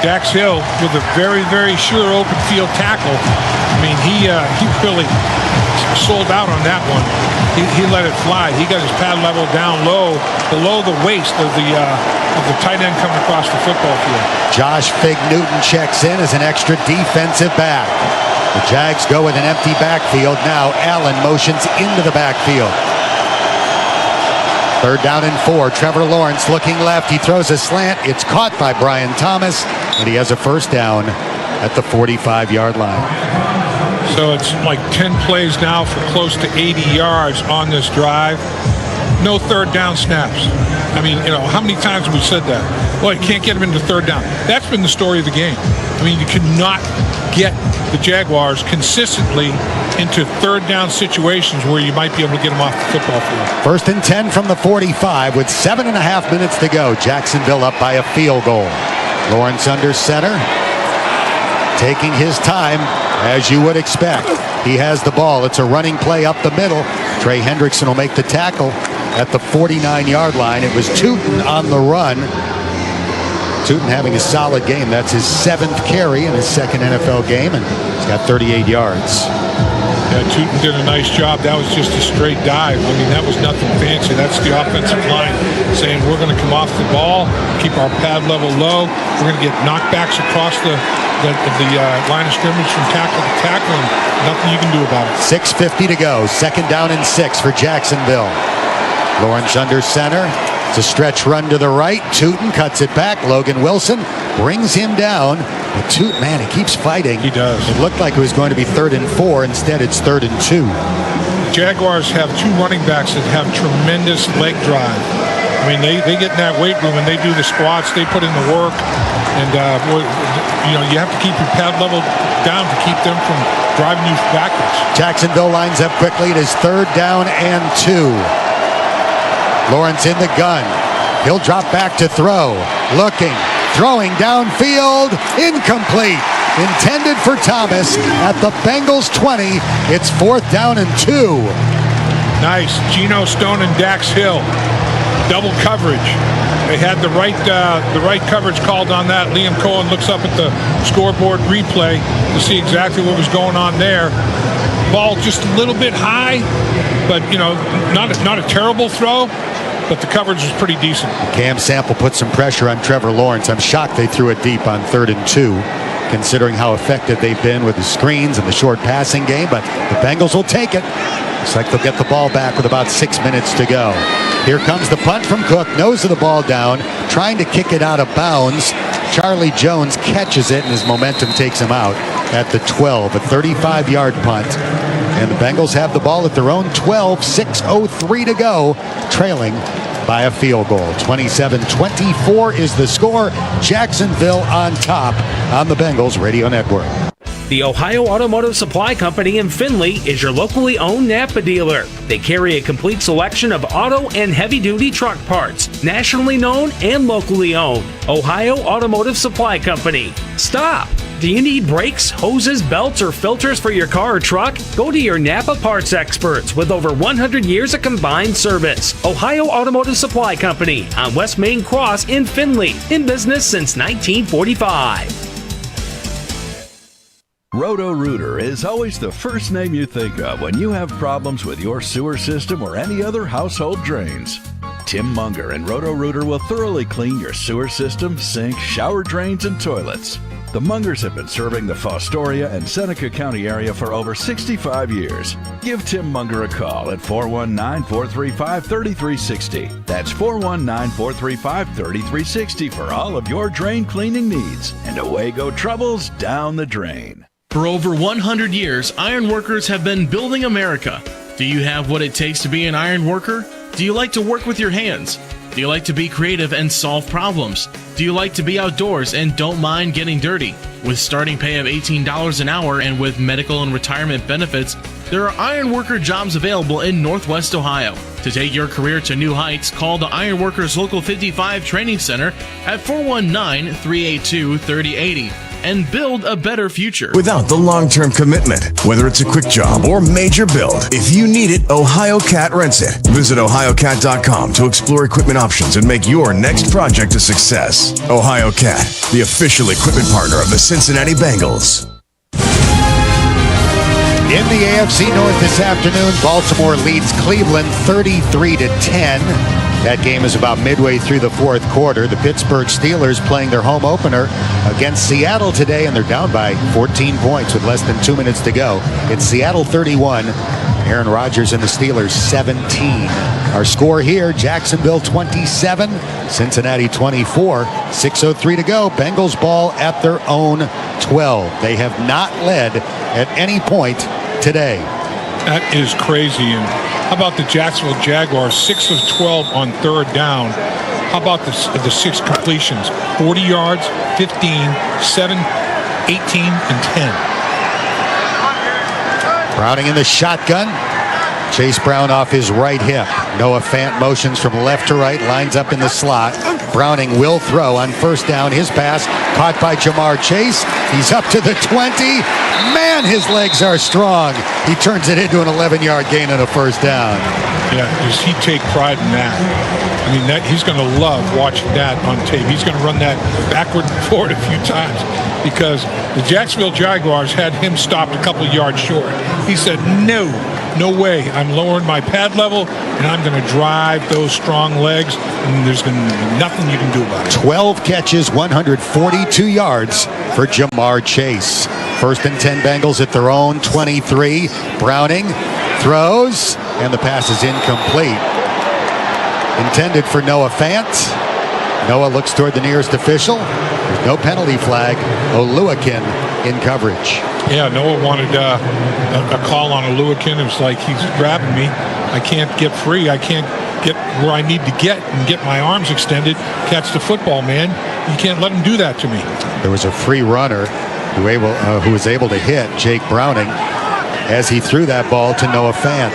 Dax Hill with a very, very sure open field tackle. I mean, he really sold out on that one. He let it fly. He got his pad level down low, below the waist of the tight end coming across the football field. Josh Fig Newton checks in as an extra defensive back. The Jags go with an empty backfield. Now Allen motions into the backfield. 3rd down and 4. Trevor Lawrence looking left. He throws a slant. It's caught by Brian Thomas, and he has a first down at the 45-yard line. So it's like 10 plays now for close to 80 yards on this drive. No third down snaps. I mean, how many times have we said that? Well, you can't get them into third down. That's been the story of the game. I mean, you cannot get the Jaguars consistently into third down situations where you might be able to get them off the football field. 1st and 10 from the 45 with 7.5 minutes to go. Jacksonville up by a field goal. Lawrence under center, taking his time, as you would expect. He has the ball. It's a running play up the middle. Trey Hendrickson will make the tackle at the 49-yard line. It was Tootin on the run. Tootin having a solid game. That's his 7th carry in his 2nd NFL game, and he's got 38 yards. Yeah, Tootin did a nice job. That was just a straight dive. I mean, that was nothing fancy. That's the offensive line saying we're going to come off the ball, keep our pad level low. We're going to get knockbacks across the line of scrimmage from tackle to tackle, and nothing you can do about it. 6:50 to go. 2nd down and 6 for Jacksonville. Lawrence under center. It's a stretch run to the right. Tootin cuts it back. Logan Wilson brings him down. But Tootin, man, he keeps fighting. He does. It looked like it was going to be 3rd and 4. Instead, it's 3rd and 2. The Jaguars have 2 running backs that have tremendous leg drive. I mean, they get in that weight room and they do the squats. They put in the work. And, you have to keep your pad level down to keep them from driving you backwards. Jacksonville lines up quickly. It is 3rd down and 2. Lawrence in the gun. He'll drop back to throw. Looking. Throwing downfield. Incomplete. Intended for Thomas at the Bengals 20. It's 4th down and 2. Nice. Geno Stone and Dax Hill. Double coverage. They had the right coverage called on that. Liam Cohen looks up at the scoreboard replay to see exactly what was going on there. Ball just a little bit high, but not a terrible throw, but the coverage was pretty decent. Cam Sample put some pressure on Trevor Lawrence. I'm shocked they threw it deep on 3rd and 2, considering how effective they've been with the screens and the short passing game, but the Bengals will take it. Looks like they'll get the ball back with about 6 minutes to go. Here comes the punt from Cook. Nose of the ball down, trying to kick it out of bounds. Charlie Jones catches it, and his momentum takes him out at the 12. A 35-yard punt. And the Bengals have the ball at their own 12. 6:03 to go, trailing by a field goal. 27-24 is the score. Jacksonville on top on the Bengals Radio Network. The Ohio Automotive Supply Company in Findlay is your locally owned Napa dealer. They carry a complete selection of auto and heavy-duty truck parts, nationally known and locally owned. Ohio Automotive Supply Company. Stop! Do you need brakes, hoses, belts, or filters for your car or truck? Go to your Napa parts experts with over 100 years of combined service. Ohio Automotive Supply Company on West Main Cross in Findlay. In business since 1945. Roto-Rooter is always the first name you think of when you have problems with your sewer system or any other household drains. Tim Munger and Roto-Rooter will thoroughly clean your sewer system, sink, shower drains, and toilets. The Mungers have been serving the Fostoria and Seneca County area for over 65 years. Give Tim Munger a call at 419-435-3360. That's 419-435-3360 for all of your drain cleaning needs. And away go troubles down the drain. For over 100 years, iron workers have been building America. Do you have what it takes to be an iron worker? Do you like to work with your hands? Do you like to be creative and solve problems? Do you like to be outdoors and don't mind getting dirty? With starting pay of $18 an hour and with medical and retirement benefits, there are iron worker jobs available in Northwest Ohio. To take your career to new heights, call the Iron Workers Local 55 Training Center at 419-382-3080 and build a better future. Without the long-term commitment, whether it's a quick job or major build, if you need it, Ohio Cat rents it. Visit ohiocat.com to explore equipment options and make your next project a success. Ohio Cat, the official equipment partner of the Cincinnati Bengals. In the AFC North this afternoon, Baltimore leads Cleveland 33-10. That game is about midway through the fourth quarter. The Pittsburgh Steelers playing their home opener against Seattle today, and they're down by 14 points with less than 2 minutes to go. It's Seattle 31 Aaron Rodgers and the Steelers 17. Our score here, Jacksonville 27, Cincinnati 24, 6:03 to go. Bengals ball at their own 12. They have not led at any point today. That is crazy. And how about the Jacksonville Jaguars, 6 of 12 on third down? How about the 6 completions? 40 yards, 15, 7, 18, and 10. Browning in the shotgun. Chase Brown off his right hip. Noah Fant motions from left to right, lines up in the slot. Browning will throw on first down. His pass caught by Jamar Chase. He's up to the 20. Man, his legs are strong. He turns it into an 11-yard gain and a first down. Yeah, does he take pride in that? I mean, he's going to love watching that on tape. He's going to run that backward and forward a few times because the Jacksonville Jaguars had him stopped a couple yards short. He said, no way. I'm lowering my pad level, and I'm going to drive those strong legs, and there's going to be nothing you can do about it. 12 catches, 142 yards for Jamar Chase. First and 10 Bengals at their own 23. Browning throws, and the pass is incomplete. Intended for Noah Fant. Noah looks toward the nearest official. There's no penalty flag. Oluwakin in coverage. Yeah, Noah wanted a call on Oluwakin. It was like, he's grabbing me. I can't get free. I can't get where I need to get and get my arms extended. Catch the football, man. You can't let him do that to me. There was a free runner who was able to hit Jake Browning as he threw that ball to Noah Fant.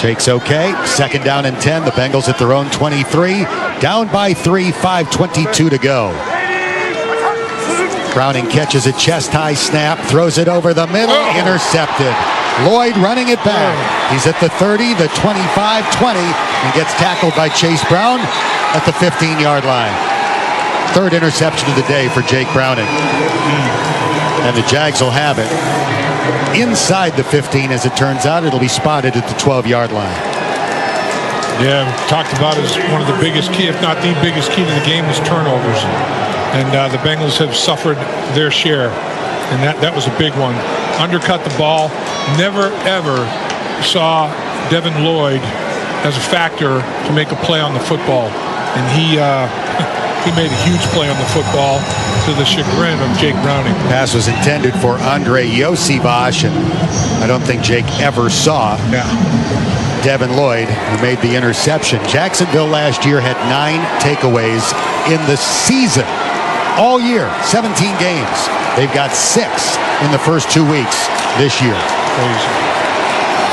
Jake's okay. Second down and 10. The Bengals at their own 23. Down by 3, 5:22 to go. Browning catches a chest-high snap, throws it over the middle, intercepted. Lloyd running it back. He's at the 30, the 25, 20, and gets tackled by Chase Brown at the 15-yard line. Third interception of the day for Jake Browning. And the Jags will have it inside the 15. As it turns out, it'll be spotted at the 12-yard line. Yeah, we talked about it as one of the biggest key, if not the biggest key to the game, is turnovers. And the Bengals have suffered their share, and that was a big one. Undercut the ball. Never, ever saw Devin Lloyd as a factor to make a play on the football. And he made a huge play on the football to the chagrin of Jake Browning. Pass was intended for Andre Yosivash, and I don't think Jake ever saw Devin Lloyd, who made the interception. Jacksonville last year had 9 takeaways in the season. All year, 17 games. They've got 6 in the first 2 weeks this year. Crazy.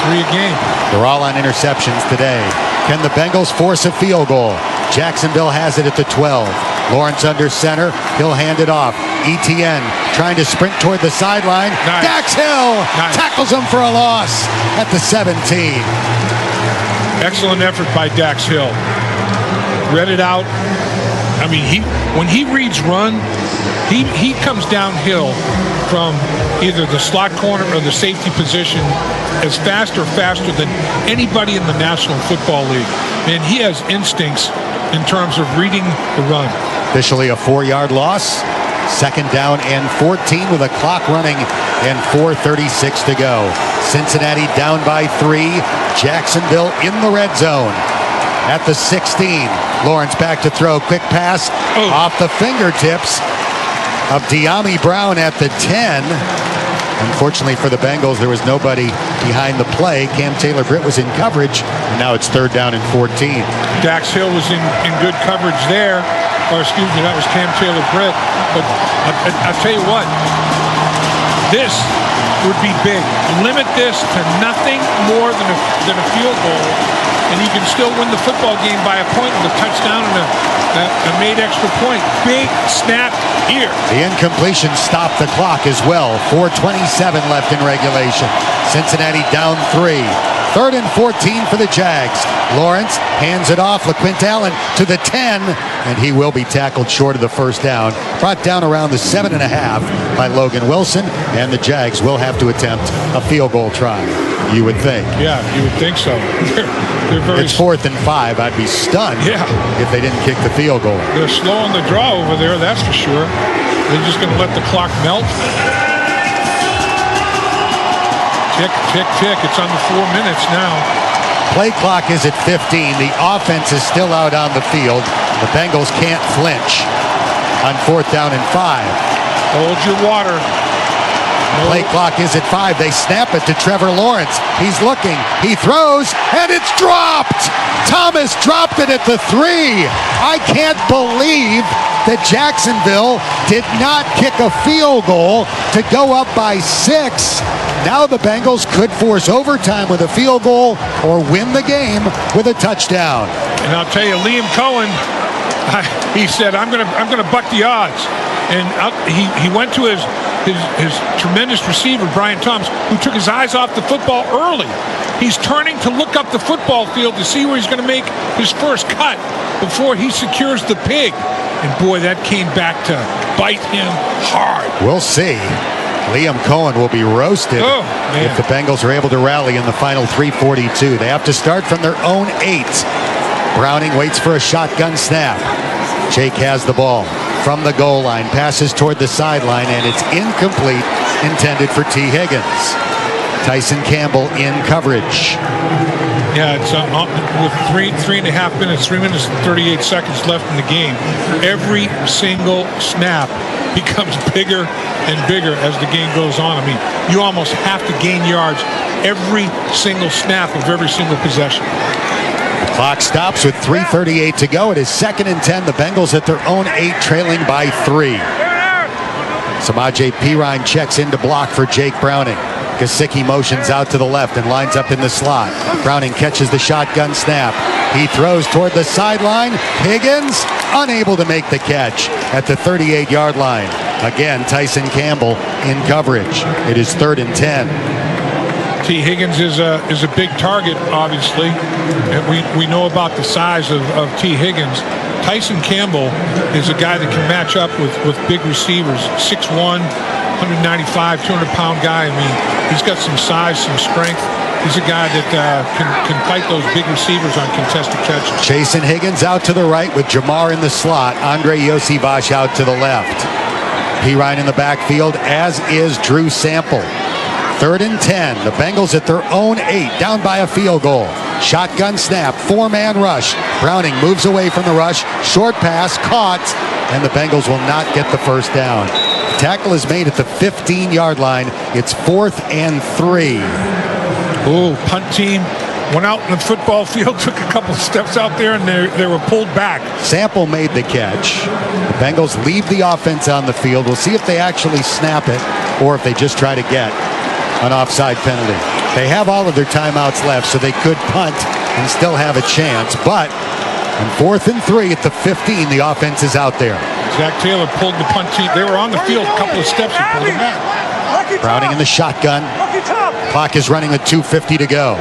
3 a game. They're all on interceptions today. Can the Bengals force a field goal? Jacksonville has it at the 12. Lawrence under center. He'll hand it off. ETN trying to sprint toward the sideline. Nice. Dax Hill tackles him for a loss at the 17. Excellent effort by Dax Hill. Read it out. I mean, when he reads run, he comes downhill from either the slot corner or the safety position as faster than anybody in the National Football League. Man, he has instincts in terms of reading the run. Officially a 4-yard loss. Second down and 14 with a clock running and 4:36 to go. Cincinnati down by 3. Jacksonville in the red zone. At the 16, Lawrence back to throw. Quick pass off the fingertips of De'Ami Brown at the 10. Unfortunately for the Bengals, there was nobody behind the play. Cam Taylor-Britt was in coverage, and now it's third down and 14. Dax Hill was in good coverage there. Or excuse me, that was Cam Taylor-Britt. But I'll tell you what, this would be big. Limit this to nothing more than a field goal, and you can still win the football game by a point with a touchdown and a made extra point. Big snap here. The incompletion stopped the clock as well. 4:27 left in regulation. Cincinnati down 3. Third and 14 for the Jags. Lawrence hands it off. LaQuint Allen to the 10, and he will be tackled short of the first down. Brought down around the 7.5 by Logan Wilson, and the Jags will have to attempt a field goal try, you would think. Yeah, you would think so. They're very It's 4th and 5. I'd be stunned if they didn't kick the field goal. They're slow on the draw over there, that's for sure. They're just going to let the clock melt. Tick, tick, tick. It's under 4 minutes now. Play clock is at 15. The offense is still out on the field. The Bengals can't flinch on 4th down and 5. Hold your water. Play clock is at 5. They snap it to Trevor Lawrence. He's looking. He throws, and it's dropped. Thomas dropped it at the 3. I can't believe that Jacksonville did not kick a field goal to go up by 6. Now the Bengals could force overtime with a field goal or win the game with a touchdown. And I'll tell you, Liam Cohen, he said, I'm gonna buck the odds. And he went to his tremendous receiver, Brian Thomas, who took his eyes off the football early. He's turning to look up the football field to see where he's going to make his first cut before he secures the pig. And boy, that came back to bite him hard. We'll see. Liam Cohen will be roasted if the Bengals are able to rally in the final 3:42. They have to start from their own 8. Browning waits for a shotgun snap. Jake has the ball from the goal line, passes toward the sideline, and it's incomplete, intended for T. Higgins. Tyson Campbell in coverage. Yeah, it's with 3.5 minutes, 3 minutes and 38 seconds left in the game. Every single snap becomes bigger and bigger as the game goes on. I mean, you almost have to gain yards every single snap of every single possession. The clock stops with 3:38 to go. It is 2nd and 10. The Bengals at their own 8, trailing by 3. Samaje Perine checks in to block for Jake Browning. Gesicki motions out to the left and lines up in the slot. Browning catches the shotgun snap. He throws toward the sideline. Higgins unable to make the catch at the 38-yard line. Again, Tyson Campbell in coverage. It is 3rd and 10. T. Higgins is a big target, obviously. And we know about the size of T. Higgins. Tyson Campbell is a guy that can match up with big receivers. 6'1", 195, 200-pound guy. I mean, he's got some size, some strength. He's a guy that can fight those big receivers on contested catches. Jason Higgins out to the right with Jamar in the slot. Andre Yosivash out to the left. Perine in the backfield, as is Drew Sample. 3rd and 10. The Bengals at their own 8, down by a field goal. Shotgun snap, 4-man rush. Browning moves away from the rush. Short pass, caught, and the Bengals will not get the first down. The tackle is made at the 15-yard line. It's 4th and 3. Ooh, punt team went out in the football field, took a couple steps out there, and they were pulled back. Sample made the catch. The Bengals leave the offense on the field. We'll see if they actually snap it or if they just try to get an offside penalty. They have all of their timeouts left, so they could punt and still have a chance. But on 4th and 3 at the 15, the offense is out there. Zach Taylor pulled the punt team. They were on the field a couple of steps and pulled them back. Browning in the shotgun. Clock is running with 2:50 to go.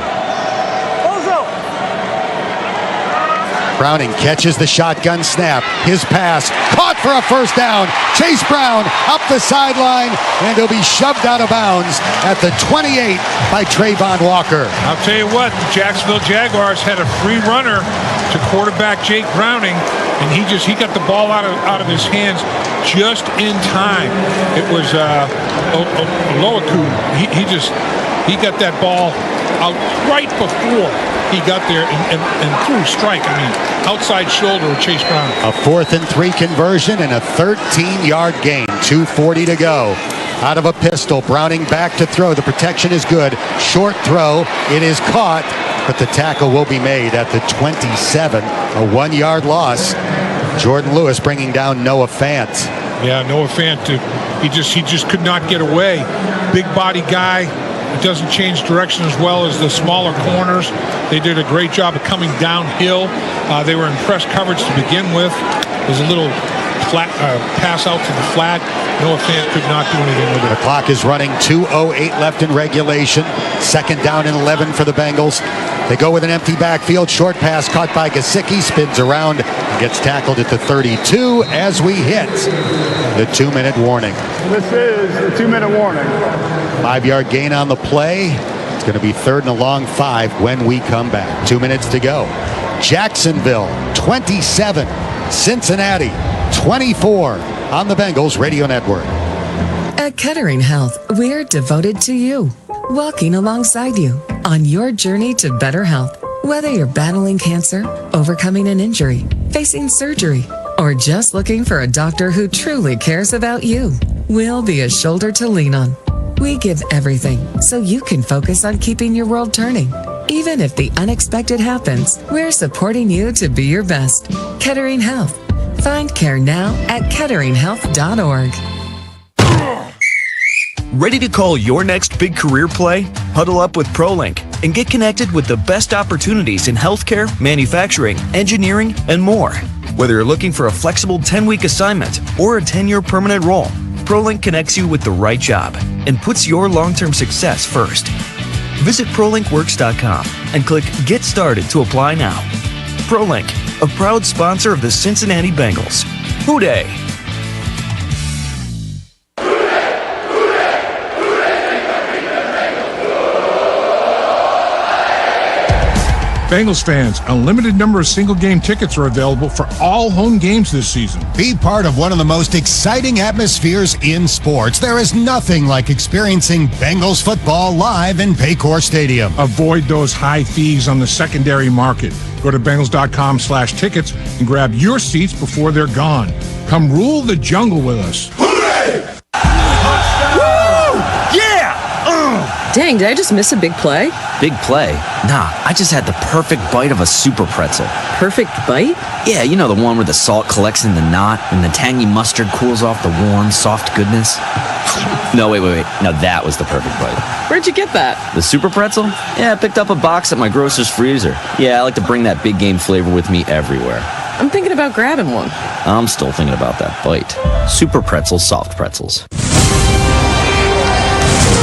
Browning catches the shotgun snap. His pass caught for a first down. Chase Brown up the sideline, and he'll be shoved out of bounds at the 28 by Trayvon Walker. I'll tell you what, the Jacksonville Jaguars had a free runner to quarterback Jake Browning, and he got the ball out of his hands just in time. It was Oloaku. He got that ball out right before he got there and threw a strike. I mean, outside shoulder of Chase Brown. A 4th and 3 conversion and a 13-yard gain. 2:40 to go. Out of a pistol, Browning back to throw. The protection is good. Short throw. It is caught, but the tackle will be made at the 27. A 1-yard loss. Jordan Lewis bringing down Noah Fant. Yeah, Noah Fant, he just could not get away. Big body guy. It doesn't change direction as well as the smaller corners. They did a great job of coming downhill. They were in press coverage to begin with. There's a little flat pass out to the flat. Noah Fant could not do anything with it. The clock is running. 2:08 left in regulation. 2nd down and 11 for the Bengals. They go with an empty backfield. Short pass caught by Gesicki. Spins around and gets tackled at the 32 as we hit the 2-minute warning. This is the 2-minute warning. 5-yard gain on the play. It's going to be 3rd and a long 5 when we come back. 2 minutes to go. Jacksonville 27, Cincinnati 24 on the Bengals Radio Network. At Kettering Health, we're devoted to you. walking alongside you on your journey to better health. Whether you're battling cancer, overcoming an injury, facing surgery, or just looking for a doctor who truly cares about you, we'll be a shoulder to lean on. We give everything so you can focus on keeping your world turning. Even if the unexpected happens, we're supporting you to be your best. Kettering Health. Find care now at ketteringhealth.org. Ready to call your next big career play? Huddle up with ProLink and get connected with the best opportunities in healthcare, manufacturing, engineering, and more. Whether you're looking for a flexible 10-week assignment or a 10-year permanent role, ProLink connects you with the right job and puts your long-term success first. Visit ProLinkWorks.com and click Get Started to apply now. ProLink, a proud sponsor of the Cincinnati Bengals. Hooday! Bengals fans, a limited number of single-game tickets are available for all home games this season. Be part of one of the most exciting atmospheres in sports. There is nothing like experiencing Bengals football live in Paycor Stadium. Avoid those high fees on the secondary market. Go to Bengals.com/tickets and grab your seats before they're gone. Come rule the jungle with us. Dang, did I just miss a big play? Big play? Nah, I just had the perfect bite of a super pretzel. Perfect bite? Yeah, you know, the one where the salt collects in the knot and the tangy mustard cools off the warm, soft goodness. No, wait. No, that was the perfect bite. Where'd you get that? The super pretzel? Yeah, I picked up a box at my grocer's freezer. Yeah, I like to bring that big game flavor with me everywhere. I'm thinking about grabbing one. I'm still thinking about that bite. Super pretzels, soft pretzels.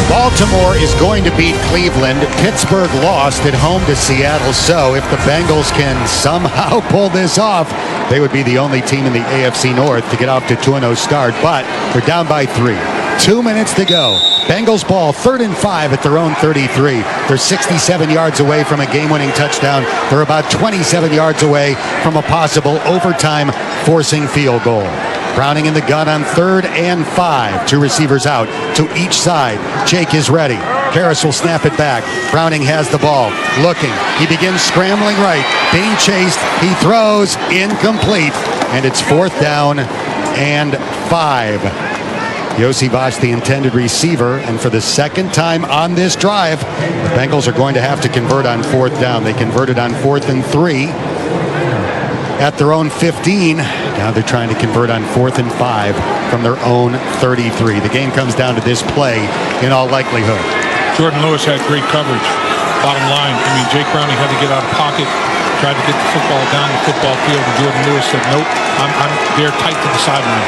Baltimore is going to beat Cleveland. Pittsburgh lost at home to Seattle. So if the Bengals can somehow pull this off, they would be the only team in the AFC North to get off to 2-0 start. But they're down by 3. 2 minutes to go. Bengals ball 3rd and 5 at their own 33. They're 67 yards away from a game-winning touchdown. They're about 27 yards away from a possible overtime forcing field goal. Browning in the gun on 3rd and 5. 2 receivers out to each side. Jake is ready. Harris will snap it back. Browning has the ball. Looking. He begins scrambling right. Being chased. He throws. Incomplete. And it's 4th down and 5. Yossi Bosch, the intended receiver. And for the second time on this drive, the Bengals are going to have to convert on 4th down. They converted on 4th and 3. At their own 15. Now they're trying to convert on 4th and 5 from their own 33. The game comes down to this play in all likelihood. Jordan Lewis had great coverage. Bottom line, Jake Browning had to get out of pocket, tried to get the football down the football field, and Jordan Lewis said, nope, I'm there tight to the sideline.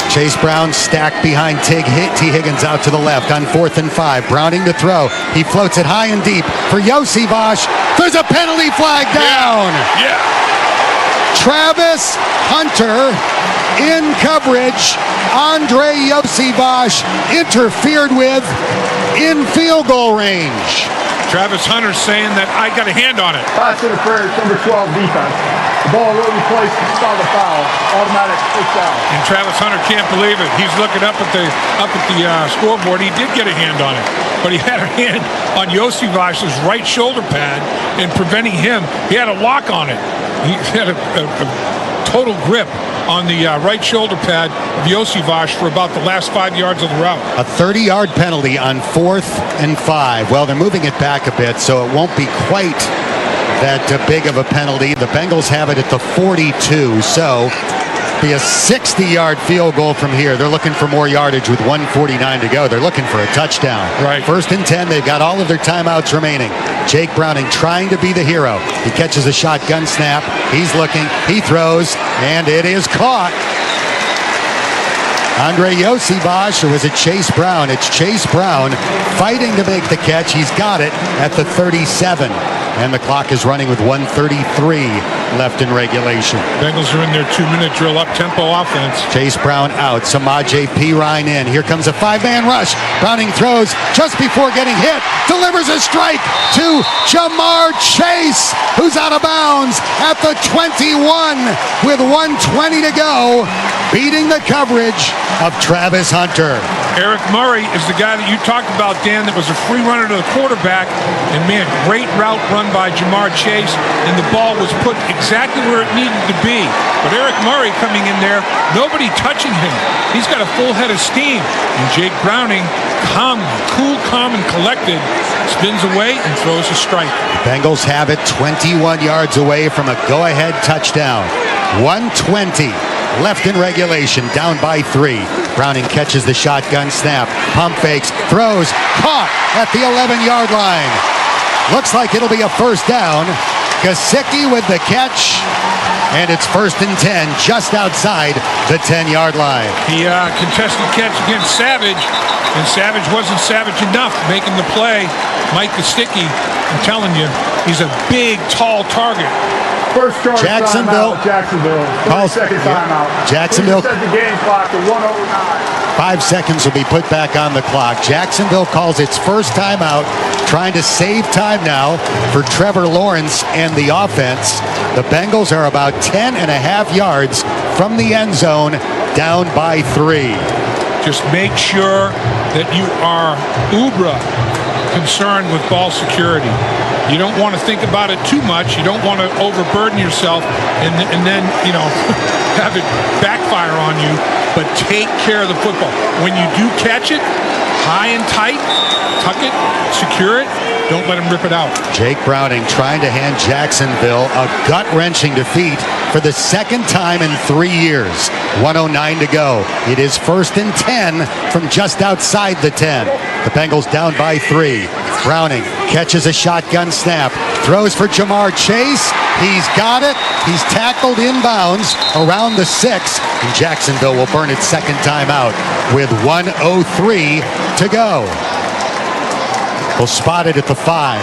Chase Brown stacked behind T. Higgins out to the left on 4th and 5. Browning to throw. He floats it high and deep for Yossi Bosch. There's a penalty flag down. Yeah. Travis Hunter in coverage. Andre Yossi Bosch interfered with in field goal range. Travis Hunter saying that I got a hand on it. Pass interference, number 12 defense. The ball will be placed to start the foul. Automatic 6th down. And Travis Hunter can't believe it. He's looking up at the scoreboard. He did get a hand on it, but he had a hand on Yossi Bosch's right shoulder pad and preventing him. He had a lock on it. He had a total grip on the right shoulder pad of Yossi Bosch for about the last 5 yards of the route. A 30-yard penalty on 4th and 5. Well, they're moving it back a bit, so it won't be quite that big of a penalty. The Bengals have it at the 42, so be a 60-yard field goal from here. They're looking for more yardage with 1:49 to go. They're looking for a touchdown. Right. 1st and 10. They've got all of their timeouts remaining. Jake Browning trying to be the hero. He catches a shotgun snap. He's looking. He throws, and it is caught. Andre Yossi Bosch, or was it Chase Brown? It's Chase Brown fighting to make the catch. He's got it at the 37. And the clock is running with 1:33 left in regulation. Bengals are in their 2-minute drill up-tempo offense. Chase Brown out. Samaje Perine in. Here comes a 5-man rush. Browning throws just before getting hit. Delivers a strike to Jamar Chase, who's out of bounds at the 21 with 1:20 to go. beating the coverage of Travis Hunter. Eric Murray is the guy that you talked about, Dan, that was a free runner to the quarterback. And, man, great route run by Jamar Chase, and the ball was put exactly where it needed to be. But Eric Murray coming in there, nobody touching him. He's got a full head of steam. And Jake Browning, calm, and collected, spins away and throws a strike. Bengals have it 21 yards away from a go-ahead touchdown. 1:20 left in regulation, down by 3. Browning catches the shotgun snap, pump fakes, throws, caught at the 11-yard line. Looks like it'll be a first down. Gesicki with the catch, and it's 1st and 10, just outside the 10-yard line. He contested catch against Savage, and Savage wasn't savage enough making the play. Mike Gesicki, I'm telling you, he's a big, tall target. First charge Jacksonville. Jacksonville. 30-second timeout. Jacksonville. Set the game clock to 1:09. 5 seconds will be put back on the clock. Jacksonville calls its first timeout, trying to save time now for Trevor Lawrence and the offense. The Bengals are about 10.5 yards from the end zone, down by 3. Just make sure that you are uber concerned with ball security. You don't want to think about it too much. You don't want to overburden yourself and then, have it backfire on you. But take care of the football. When you do catch it, high and tight, tuck it, secure it. Don't let him rip it out. Jake Browning trying to hand Jacksonville a gut-wrenching defeat for the second time in 3 years. 1:09 to go. It is 1st and 10 from just outside the 10. The Bengals down by 3. Browning catches a shotgun snap, throws for Jamar Chase. He's got it. He's tackled inbounds around the 6, and Jacksonville will burn its second timeout with 1:03 to go. We'll spot it at the 5.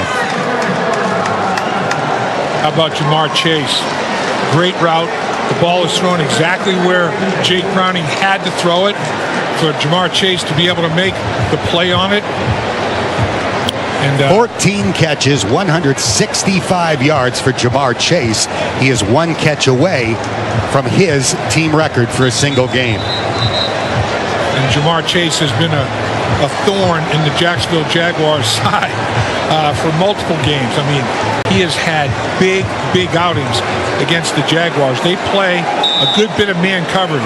How about Jamar Chase? Great route. The ball is thrown exactly where Jake Browning had to throw it for Jamar Chase to be able to make the play on it. And 14 catches, 165 yards for Jamar Chase. He is 1 catch away from his team record for a single game. And Jamar Chase has been a thorn in the Jacksonville Jaguars side for multiple games. I mean, he has had big outings against the Jaguars. They play a good bit of man coverage.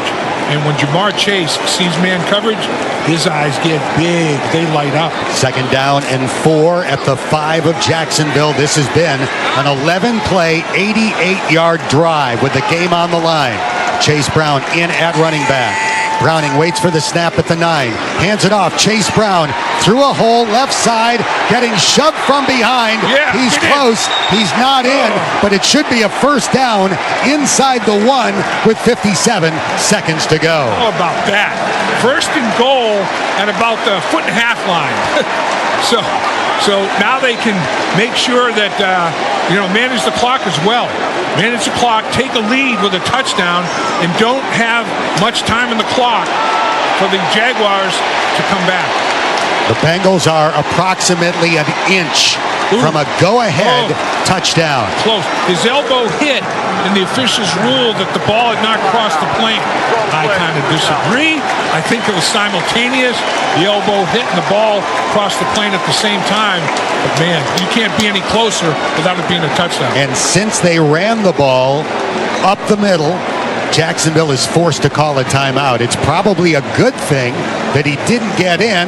And when Jamar Chase sees man coverage, his eyes get big. They light up. 2nd down and 4 at the 5 of Jacksonville. This has been an 11-play, 88-yard drive with the game on the line. Chase Brown in at running back. Browning waits for the snap at the 9. Hands it off. Chase Brown through a hole left side, getting shoved from behind. He's close. He's not in, but it should be a first down inside the 1 with 57 seconds to go. How about that? 1st and goal at about the 1.5 line. So now they can make sure that, manage the clock as well. Manage the clock, take a lead with a touchdown, and don't have much time in the clock for the Jaguars to come back. The Bengals are approximately an inch from a go-ahead touchdown. Close. His elbow hit, and the officials ruled that the ball had not crossed the plane. I kind of disagree. I think it was simultaneous. The elbow hit and the ball crossed the plane at the same time. But, man, you can't be any closer without it being a touchdown. And since they ran the ball up the middle, Jacksonville is forced to call a timeout. It's probably a good thing that he didn't get in,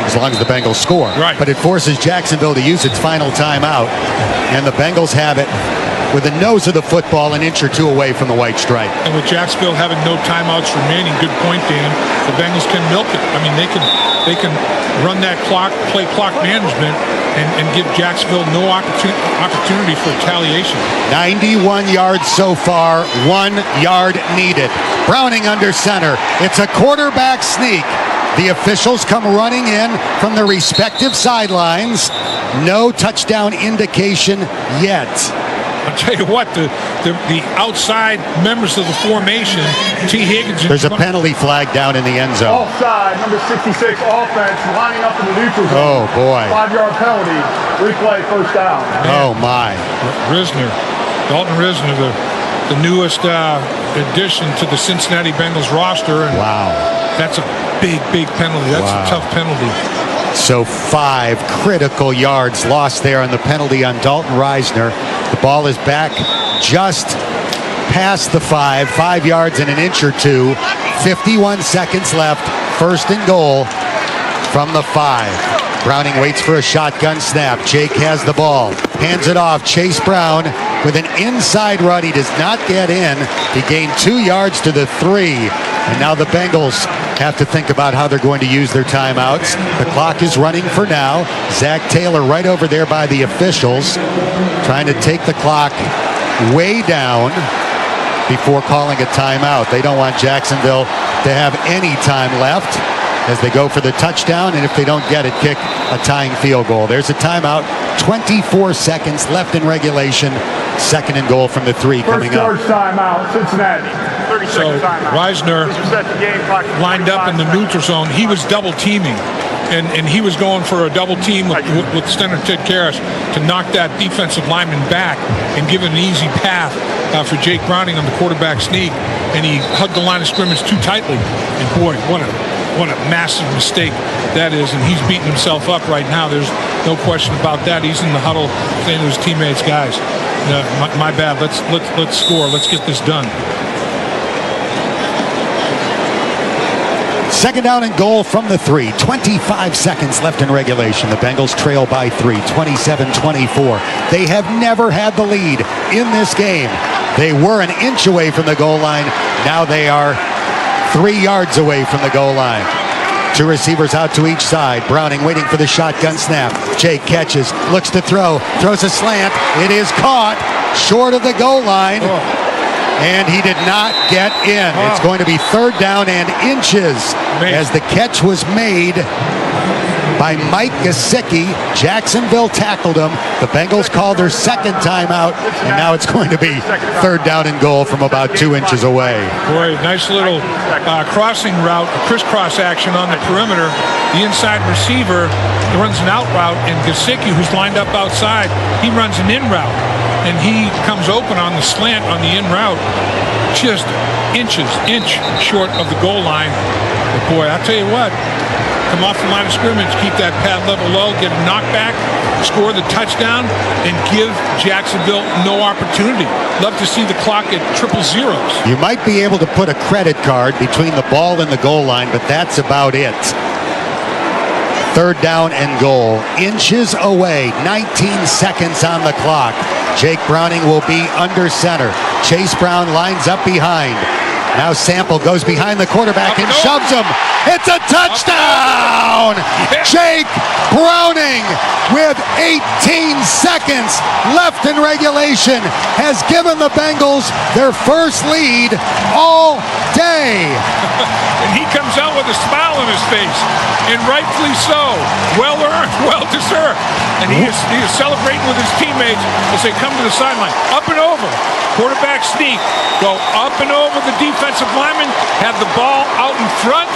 as long as the Bengals score. Right. But it forces Jacksonville to use its final timeout, and the Bengals have it with the nose of the football an inch or 2 away from the white stripe. And with Jacksonville having no timeouts remaining, good point, Dan, the Bengals can milk it. I mean, they can run that clock, play clock management, and give Jacksonville no opportunity for retaliation. 91 yards so far, 1 yard needed. Browning under center. It's a quarterback sneak. The officials come running in from their respective sidelines. No touchdown indication yet. I'll tell you what, the outside members of the formation, T. Higgins. There's a penalty flag down in the end zone. Offside, number 66 offense lining up in the neutral zone. Oh, boy. 5-yard penalty. Replay, first down. Oh, my. Dalton Risner, the the newest addition to the Cincinnati Bengals roster. And wow. That's a big penalty. That's a tough penalty. So 5 critical yards lost there on the penalty on Dalton Reisner. The ball is back just past the 5 yards and an inch or two. 51 seconds left. 1st and goal from the 5. Browning waits for a shotgun snap. Jake has the ball. Hands it off. Chase Brown with an inside run. He does not get in. He gained 2 yards to the 3. And now the Bengals have to think about how they're going to use their timeouts. The clock is running for now. Zach Taylor right over there by the officials, trying to take the clock way down before calling a timeout. They don't want Jacksonville to have any time left as they go for the touchdown, and if they don't get it, kick a tying field goal. There's a timeout. 24 seconds left in regulation. 2nd and goal from the 3 coming up. First timeout, Cincinnati. 30 So Reisner lined up in the neutral zone. He was double teaming, and he was going for a double team with center Ted Karras to knock that defensive lineman back and give an easy path for Jake Browning on the quarterback sneak. And he hugged the line of scrimmage too tightly. And boy, what a massive mistake that is. And he's beating himself up right now. There's no question about that. He's in the huddle saying to his teammates, guys, my bad. Let's score. Let's get this done. 2nd down and goal from the 3. 25 seconds left in regulation. The Bengals trail by 3, 27-24. They have never had the lead in this game. They were an inch away from the goal line. Now they are 3 yards away from the goal line. 2 receivers out to each side. Browning waiting for the shotgun snap. Jake catches, looks to throw, throws a slant. It is caught short of the goal line. And he did not get in. It's going to be 3rd down and inches as the catch was made by Mike Gesicki. Jacksonville tackled him. The Bengals called their 2nd timeout, and now it's going to be 3rd down and goal from about 2 inches away. Boy, nice little crossing route, crisscross action on the perimeter. The inside receiver runs an out route, and Gesicki, who's lined up outside, he runs an in route. And he comes open on the slant on the in route, just inch short of the goal line. But boy, I'll tell you what, come off the line of scrimmage, keep that pad level low, get a knockback, score the touchdown, and give Jacksonville no opportunity. Love to see the clock at 000. You might be able to put a credit card between the ball and the goal line, but that's about it. 3rd down and goal, inches away, 19 seconds on the clock. Jake Browning will be under center. Chase Brown lines up behind. Now Sample goes behind the quarterback and shoves him. It's a touchdown! Jake Browning, with 18 seconds left in regulation, has given the Bengals their first lead all day. And he comes out with a smile on his face, and rightfully so. Well earned, well deserved. And he is celebrating with his teammates as they come to the sideline. Up and over. Quarterback sneak. Go up and over the defensive lineman. Have the ball out in front.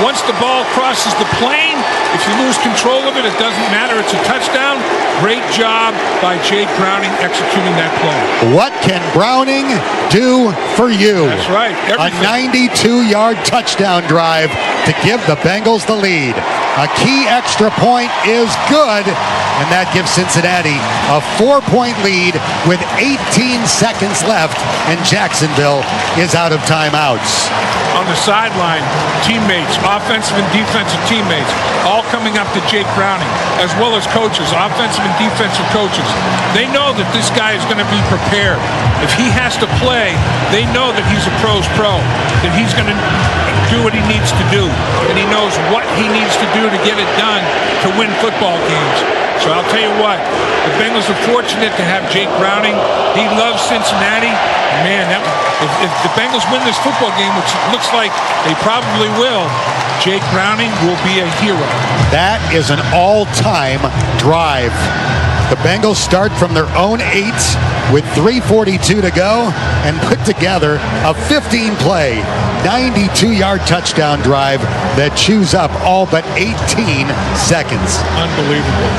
Once the ball crosses the plane, if you lose control of it, it doesn't matter. It's a touchdown. Great job by Jake Browning executing that play. What can Browning do for you? That's right. Everything. A 92-yard touchdown drive to give the Bengals the lead. A key extra point is good, and that gives Cincinnati a 4-point lead with 18 seconds left, and Jacksonville is out of timeouts. On the sideline, teammates, offensive and defensive teammates, all coming up to Jake Browning, as well as coaches, offensive and defensive coaches. They know that this guy is going to be prepared. If he has to play, they know that he's a pro's pro, that he's going to do what he needs to do, and he knows what he needs to do to get it done to win football games. So I'll tell you what, the Bengals are fortunate to have Jake Browning. He loves Cincinnati. Man, if the Bengals win this football game, which it looks like they probably will, Jake Browning will be a hero. That is an all-time drive. The Bengals start from their own 8 with 3:42 to go and put together a 15-play, 92-yard touchdown drive that chews up all but 18 seconds. Unbelievable.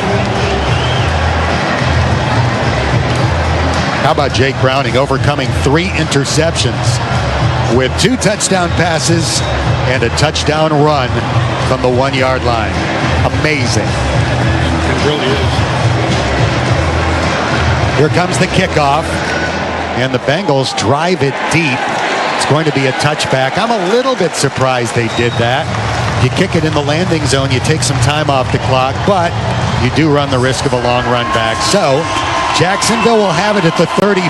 How about Jake Browning overcoming 3 interceptions with 2 touchdown passes and a touchdown run from the 1-yard line? Amazing. It really is. Here comes the kickoff, and the Bengals drive it deep. It's going to be a touchback. I'm a little bit surprised they did that. You kick it in the landing zone, you take some time off the clock, but you do run the risk of a long run back. So Jacksonville will have it at the 35.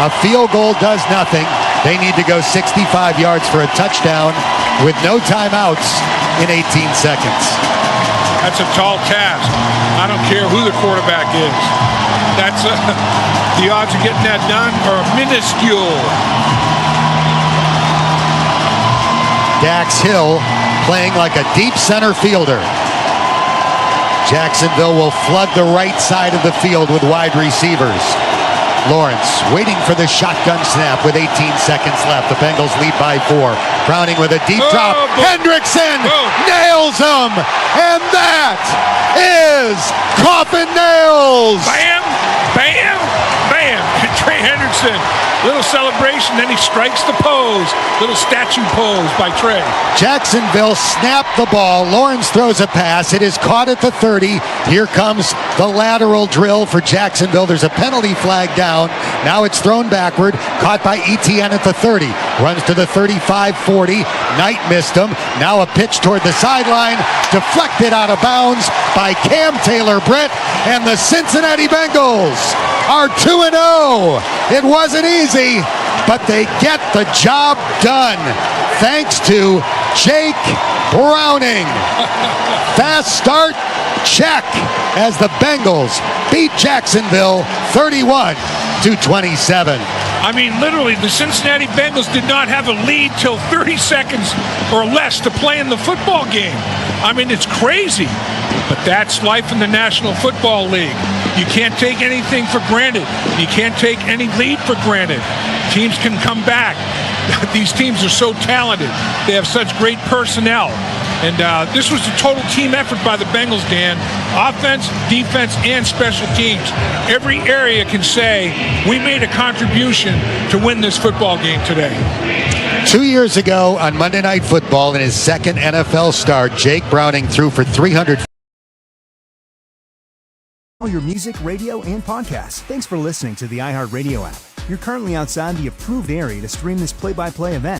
A field goal does nothing. They need to go 65 yards for a touchdown with no timeouts in 18 seconds. That's a tall task. I don't care who the quarterback is. That's the odds of getting that done are minuscule. Dax Hill playing like a deep center fielder. Jacksonville will flood the right side of the field with wide receivers. Lawrence waiting for the shotgun snap with 18 seconds left. The Bengals lead by 4. Browning with a deep drop. Hendrickson nails him. And that is coffin nails. Bam, bam, bam. Trey Hendrickson. Little celebration, then he strikes the pose. Little statue pose by Trey. Jacksonville snapped the ball. Lawrence throws a pass. It is caught at the 30. Here comes the lateral drill for Jacksonville. There's a penalty flag down. Now it's thrown backward. Caught by Etienne at the 30. Runs to the 35-40. Knight missed him. Now a pitch toward the sideline. Deflected out of bounds by Cam Taylor-Britt. And the Cincinnati Bengals are 2-0. It wasn't easy, but they get the job done thanks to Jake Browning. Fast start, check, as the Bengals beat Jacksonville 31-27. I mean, literally, the Cincinnati Bengals did not have a lead till 30 seconds or less to play in the football game. I mean, it's crazy. But that's life in the National Football League. You can't take anything for granted. You can't take any lead for granted. Teams can come back. These teams are so talented. They have such great personnel. And this was a total team effort by the Bengals, Dan. Offense, defense, and special teams. Every area can say, we made a contribution to win this football game today. 2 years ago on Monday Night Football, in his second NFL start, Jake Browning threw for 300. All your music, radio, and podcasts. Thanks for listening to the iHeartRadio app. You're currently outside the approved area to stream this play-by-play event.